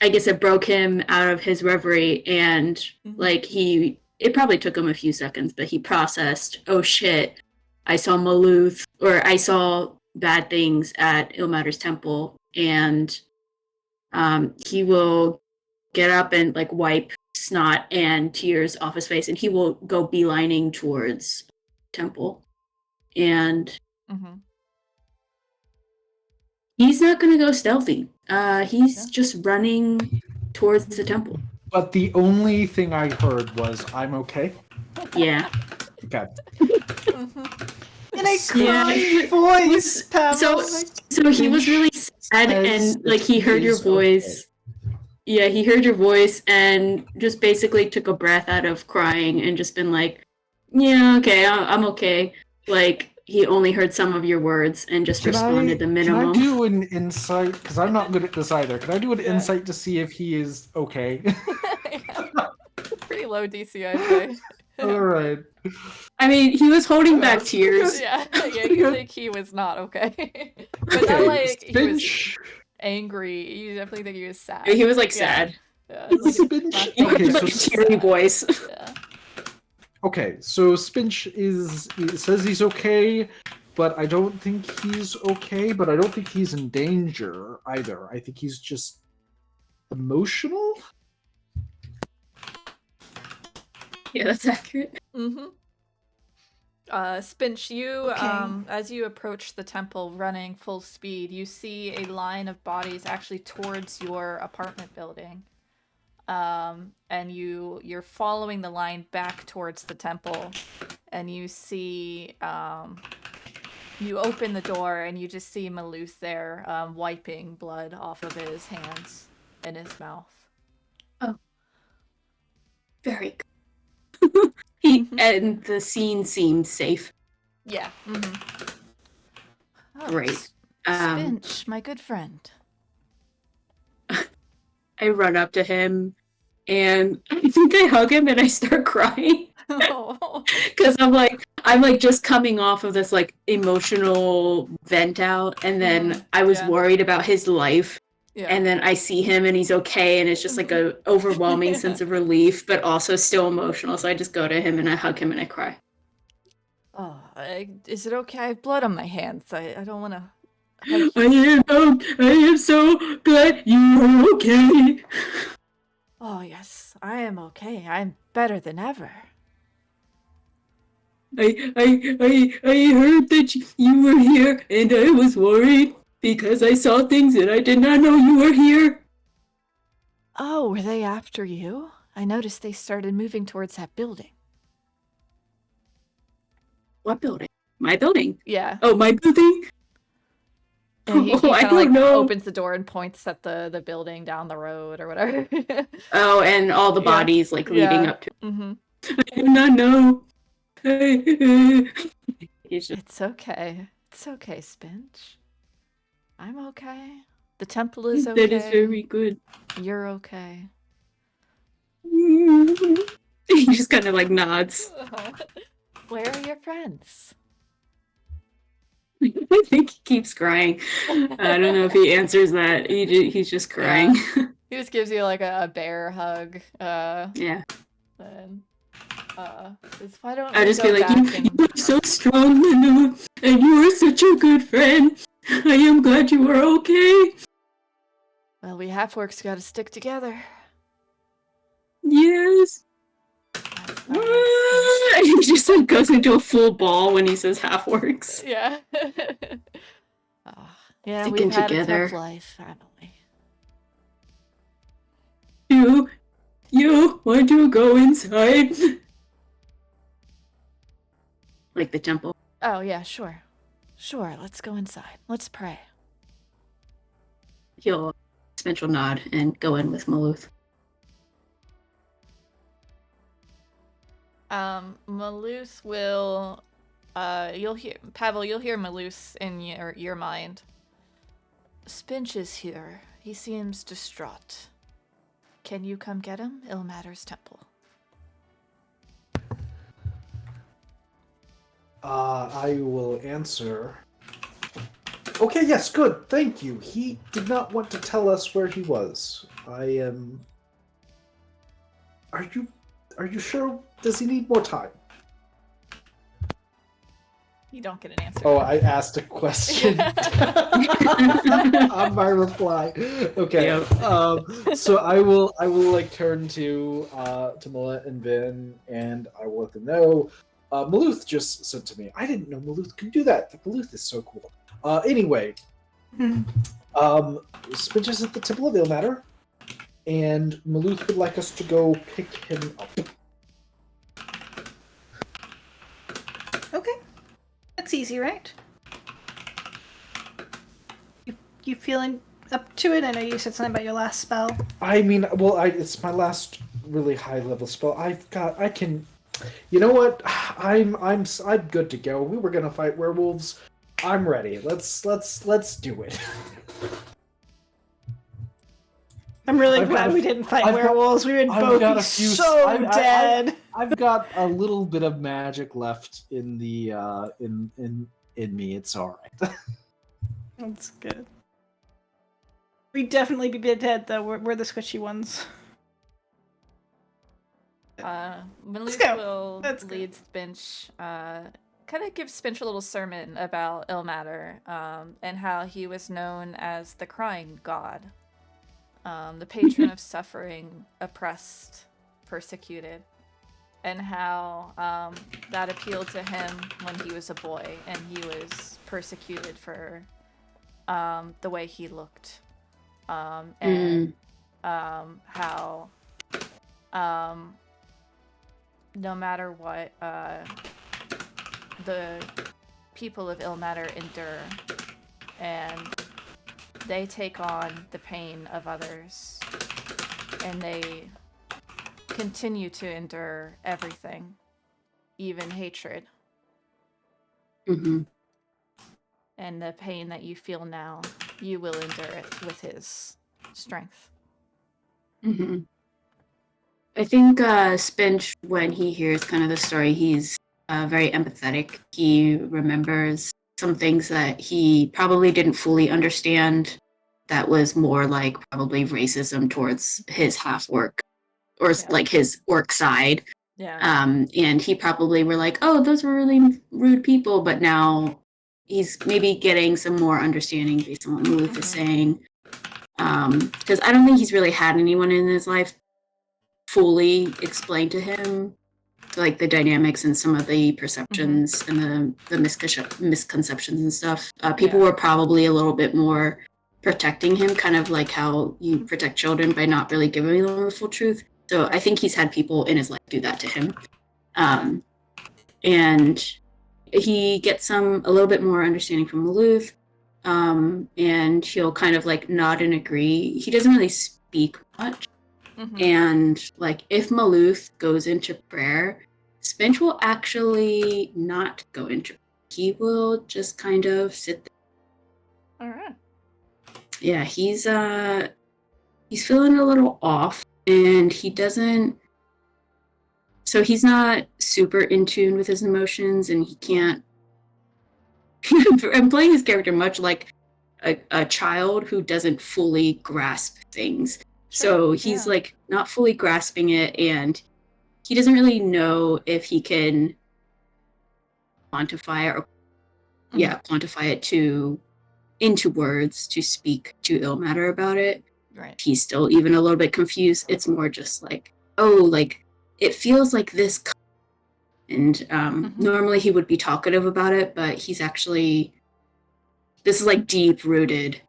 I guess it broke him out of his reverie, and like it probably took him a few seconds, but he processed, "Oh shit, I saw Maluth, or I saw bad things at Ilmater's temple," and he will get up and like wipe snot and tears off his face, and he will go beelining towards temple, and he's not gonna go stealthy. He's just running towards the temple. But the only thing I heard was, "I'm okay." Yeah. Okay. In a crying voice, Pavel. So he was really sad, and like he heard your voice. Yeah, he heard your voice and just basically took a breath out of crying and just been like, "Yeah, okay, I'm okay." Like he only heard some of your words and just responded the minimum. Can I do an insight? Because I'm not good at this either. Can I do an insight to see if he is okay? Pretty low DC, I'd say. All right. I mean, he was holding back tears. Yeah, you think he was not okay. But not like he was angry. You definitely think he was sad. He was like sad. Yeah. He heard like a teary voice. Yeah. Okay, so Spinch says he's okay, but I don't think he's okay, but I don't think he's in danger either. I think he's just emotional? Yeah, that's accurate. Spinch, you as you approach the temple running full speed, you see a line of bodies actually towards your apartment building. And you're following the line back towards the temple, and you see you open the door and you just see Maluth there, wiping blood off of his hands and his mouth. Oh, very good. And the scene seemed safe. Yeah. Oh, Great. Spinch, my good friend. I run up to him and I think I hug him and I start crying. Because I'm like just coming off of this like emotional vent out, and then I was worried about his life. Yeah. And then I see him and he's okay, and it's just like a overwhelming sense of relief, but also still emotional. So I just go to him and I hug him and I cry. Oh, is it okay? I have blood on my hands. I don't want to. I am so glad you're okay. Oh yes, I am okay. I'm better than ever. I heard that you were here, and I was worried because I saw things and I did not know you were here. Oh, were they after you? I noticed they started moving towards that building. What building? My building? Yeah. Oh, my building? And he I kind of don't like know. opens the door and points at the building down the road or whatever. Oh, and all the bodies like leading up to it. Mm-hmm. I do not know. It's okay. It's okay, Spinch. I'm okay. The temple is okay. That is very good. You're okay. He just kind of like nods. Where are your friends? I think he keeps crying. I don't know if he answers that. He's just crying. Yeah. He just gives you like a bear hug. Yeah. And why don't I we just go feel like back you are so strong, Manu, and you are such a good friend. I am glad you are okay. Well, we half-orcs gotta stick together. Yes. He just like goes into a full ball when he says half-orcs. Yeah. Yeah, Sticking we've had together. a tough life, haven't we? You want to go inside? Like the temple. Oh, yeah, sure. Sure, let's go inside. Let's pray. He'll Spinch will nod and go in with Maluth. Maluth will you'll hear Maluth in your mind. Spinch is here. He seems distraught. Can you come get him? Ilmater's temple. I will answer. Okay, yes, good. Thank you. He did not want to tell us where he was. I am. Are you sure? Does he need more time? You don't get an answer. Oh, I asked a question on my reply. Okay. Yep. So I will like turn to Millet and Vin, and I will let them know. Maluth just said to me, "I didn't know Maluth could do that. Maluth is so cool." Anyway, Spinch is at the Temple of Ilmatter, and Maluth would like us to go pick him up. Okay. That's easy, right? You feeling up to it? I know you said something about your last spell. I mean, well, it's my last really high level spell. I can. You know what? I'm good to go. We were gonna fight werewolves. I'm ready. Let's do it. I'm really glad we didn't fight werewolves. We would I've got both a be few- so dead. I've got a little bit of magic left in the in me. It's all right. That's good. We'd definitely be dead though. We're the squishy ones. Maluth will That's lead Spinch, kind of give Spinch a little sermon about Ilmatter, and how he was known as the crying god, the patron of suffering, oppressed, persecuted, and how that appealed to him when he was a boy and he was persecuted for the way he looked, and how no matter what the people of Ilmatter endure, and they take on the pain of others, and they continue to endure everything, even hatred. Mm-hmm. And the pain that you feel now, you will endure it with his strength. Mm-hmm. I think Spinch, when he hears kind of the story, he's very empathetic. He remembers some things that he probably didn't fully understand. That was more like probably racism towards his half orc, or like his orc side. Yeah. And he probably were like, "Oh, those were really rude people," but now he's maybe getting some more understanding based on what Maluth is saying. Because I don't think he's really had anyone in his life fully explain to him like the dynamics and some of the perceptions and the misconceptions and stuff. People were probably a little bit more protecting him, kind of like how you protect children by not really giving them the full truth. So I think he's had people in his life do that to him. And he gets a little bit more understanding from Maluth, and he'll kind of like nod and agree. He doesn't really speak much. And like if Maluth goes into prayer, Spinch will actually not go into prayer. He will just kind of sit there. All right. Yeah, he's feeling a little off, and he doesn't. So he's not super in tune with his emotions, and he can't. I'm playing his character much like a child who doesn't fully grasp things. So he's like not fully grasping it, and he doesn't really know if he can quantify it or quantify it into words to speak to Ilmatter about it. Right. He's still even a little bit confused. It's more just like, oh, like it feels like this. And normally he would be talkative about it, but he's actually, this is like deep-rooted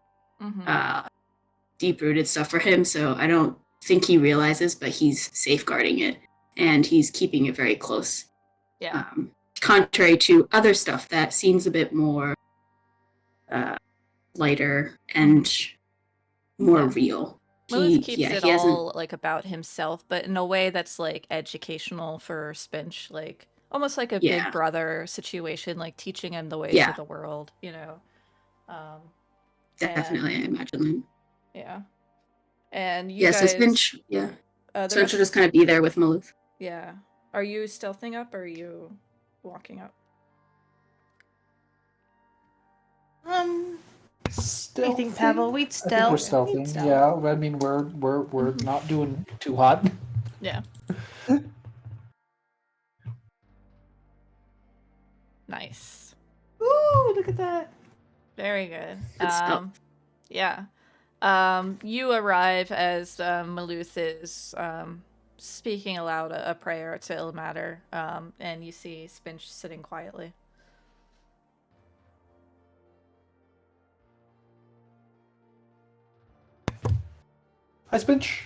stuff for him. So I don't think he realizes, but he's safeguarding it and he's keeping it very close. Yeah. Contrary to other stuff that seems a bit more lighter and more real. Maluth keeps it all like about himself, but in a way that's like educational for Spinch, like almost like a big brother situation, like teaching him the ways of the world, you know. Definitely, I imagine him. Yeah. And you guys... so Spinch, Spinch will just kind of be there with Maluth. Yeah. Are you stealthing up or are you walking up? Stealthing? You think, Pavel? We'd I think we're stealth. We'd stealthing. stealth. Yeah, I mean we're not doing too hot. Yeah. Nice. Ooh, look at that. Very good. Good stuff. Yeah. You arrive as Malooth is speaking aloud a prayer to Ilmater, and you see Spinch sitting quietly. Hi, Spinch.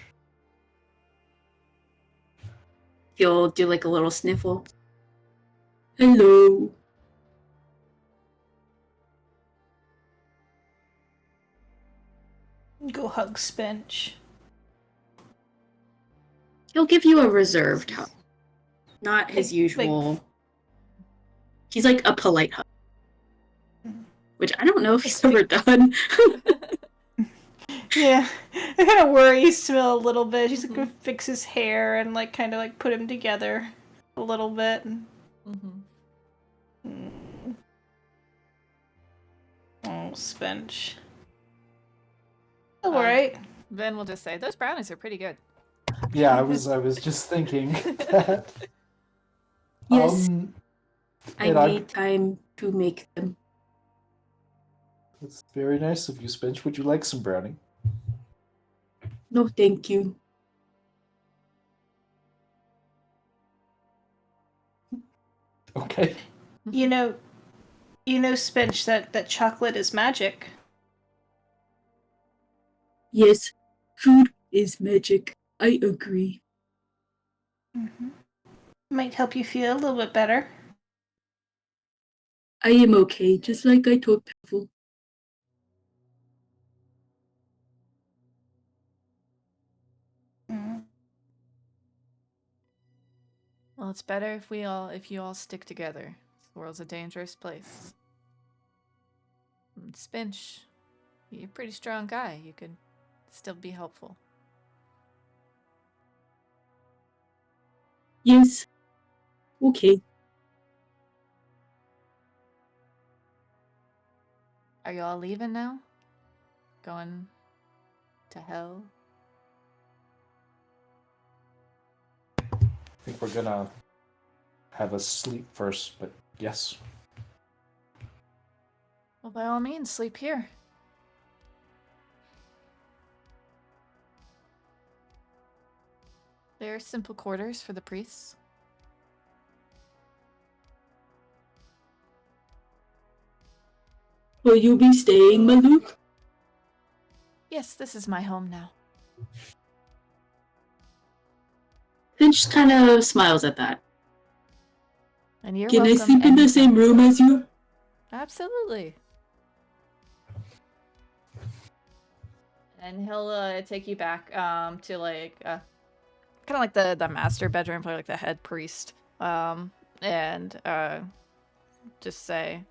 You'll do like a little sniffle. Hello. Go hug Spinch. He'll give you a reserved hug. Not his Like- usual. He's like a polite hug. Which I don't know if he's ever done. Yeah, it kind of worries Smil a little bit. She's like gonna fix his hair and like kind of like put him together a little bit. Oh, Spinch. All right. Then we'll just say those brownies are pretty good. Yeah, I was just thinking that. Yes. I and made time to make them. That's very nice of you, Spinch. Would you like some brownie? No, thank you. Okay. You know, Spinch, that chocolate is magic. Yes, food is magic. I agree. Might help you feel a little bit better. I am okay, just like I told Pavel. Well, it's better if you all stick together. The world's a dangerous place. And Spinch, you're a pretty strong guy. You could still be helpful. Yes. Okay. Are you all leaving now? Going to hell? I think we're gonna have a sleep first, but yes. Well, by all means, sleep here. There are simple quarters for the priests. Will you be staying, Maluk? Yes, this is my home now. Finch kind of smiles at that. And you're Can I welcome sleep in the anytime. same room as you? Absolutely. And he'll take you back to like kind of like the master bedroom for like the head priest, and just say,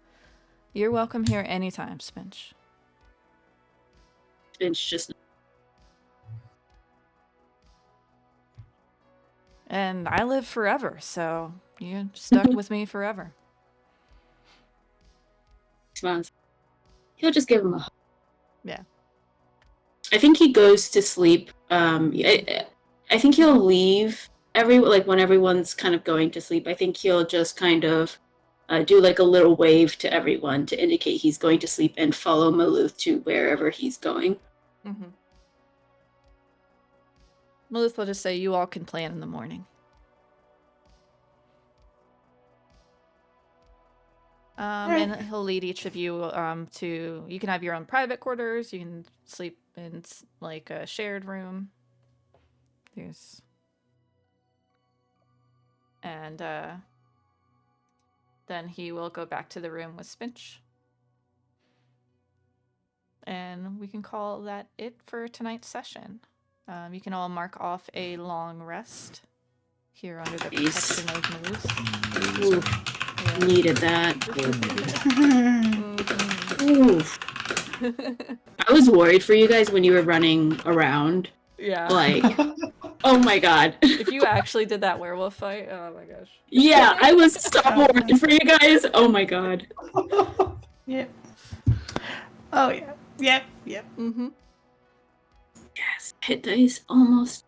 "You're welcome here anytime, Spinch." Finch just And I live forever, so you're stuck with me forever. smiles. He'll just give him a hug. Yeah. I think he goes to sleep. I think he'll leave when everyone's kind of going to sleep. I think he'll just kind of do like a little wave to everyone to indicate he's going to sleep and follow Maloof to wherever he's going. Mm-hmm. Melissa will just say, "You all can plan in the morning." And he'll lead each of you to. You can have your own private quarters. You can sleep in like a shared room. And then he will go back to the room with Spinch. And we can call that it for tonight's session. You can all mark off a long rest here under the Nice. protection of Maloof. Ooh, Yeah. needed that. Mhm. Ooh. I was worried for you guys when you were running around. Yeah. Like, oh my god. If you actually did that werewolf fight, oh my gosh. Yeah, I was so worried for you guys. Oh my god. Yep. Oh yeah. Yep. Yep. Mm-hmm. Yes, hit dice almost.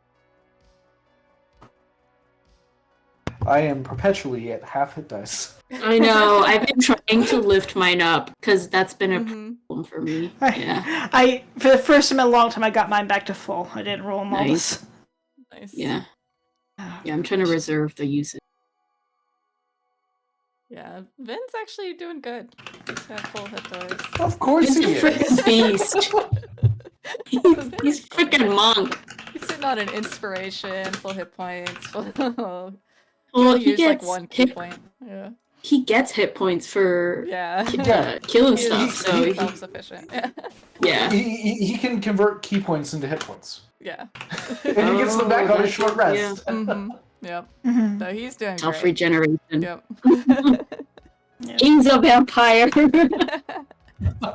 I am perpetually at half hit dice. I know. I've been trying to lift mine up because that's been a Mm-hmm. problem for me. I, Yeah. I for the first time in a long time, I got mine back to full. I didn't roll them all Nice. this. Nice. Yeah. Yeah, I'm trying to reserve the usage. Yeah. Vin's actually doing good. He's got full hit dice. Of course He's a he is. freaking beast. He's freaking monk. He's sitting on an inspiration, full hit points. Well, Only he use like gets one key hit, point. Yeah. he gets hit points for Yeah. killing He stuff. is So he, self-sufficient. Yeah. yeah. He can convert key points into hit points. Yeah. And he gets them back on his that's short it, rest. Mm-hmm. Yep. Mhm. So he's doing Self great. regeneration. Yep. He's a vampire.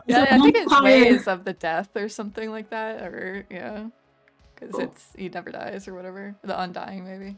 Yeah, I think it's Vampire. Ways of the Death or something like that, or yeah, because Cool. he never dies or whatever. The Undying, maybe.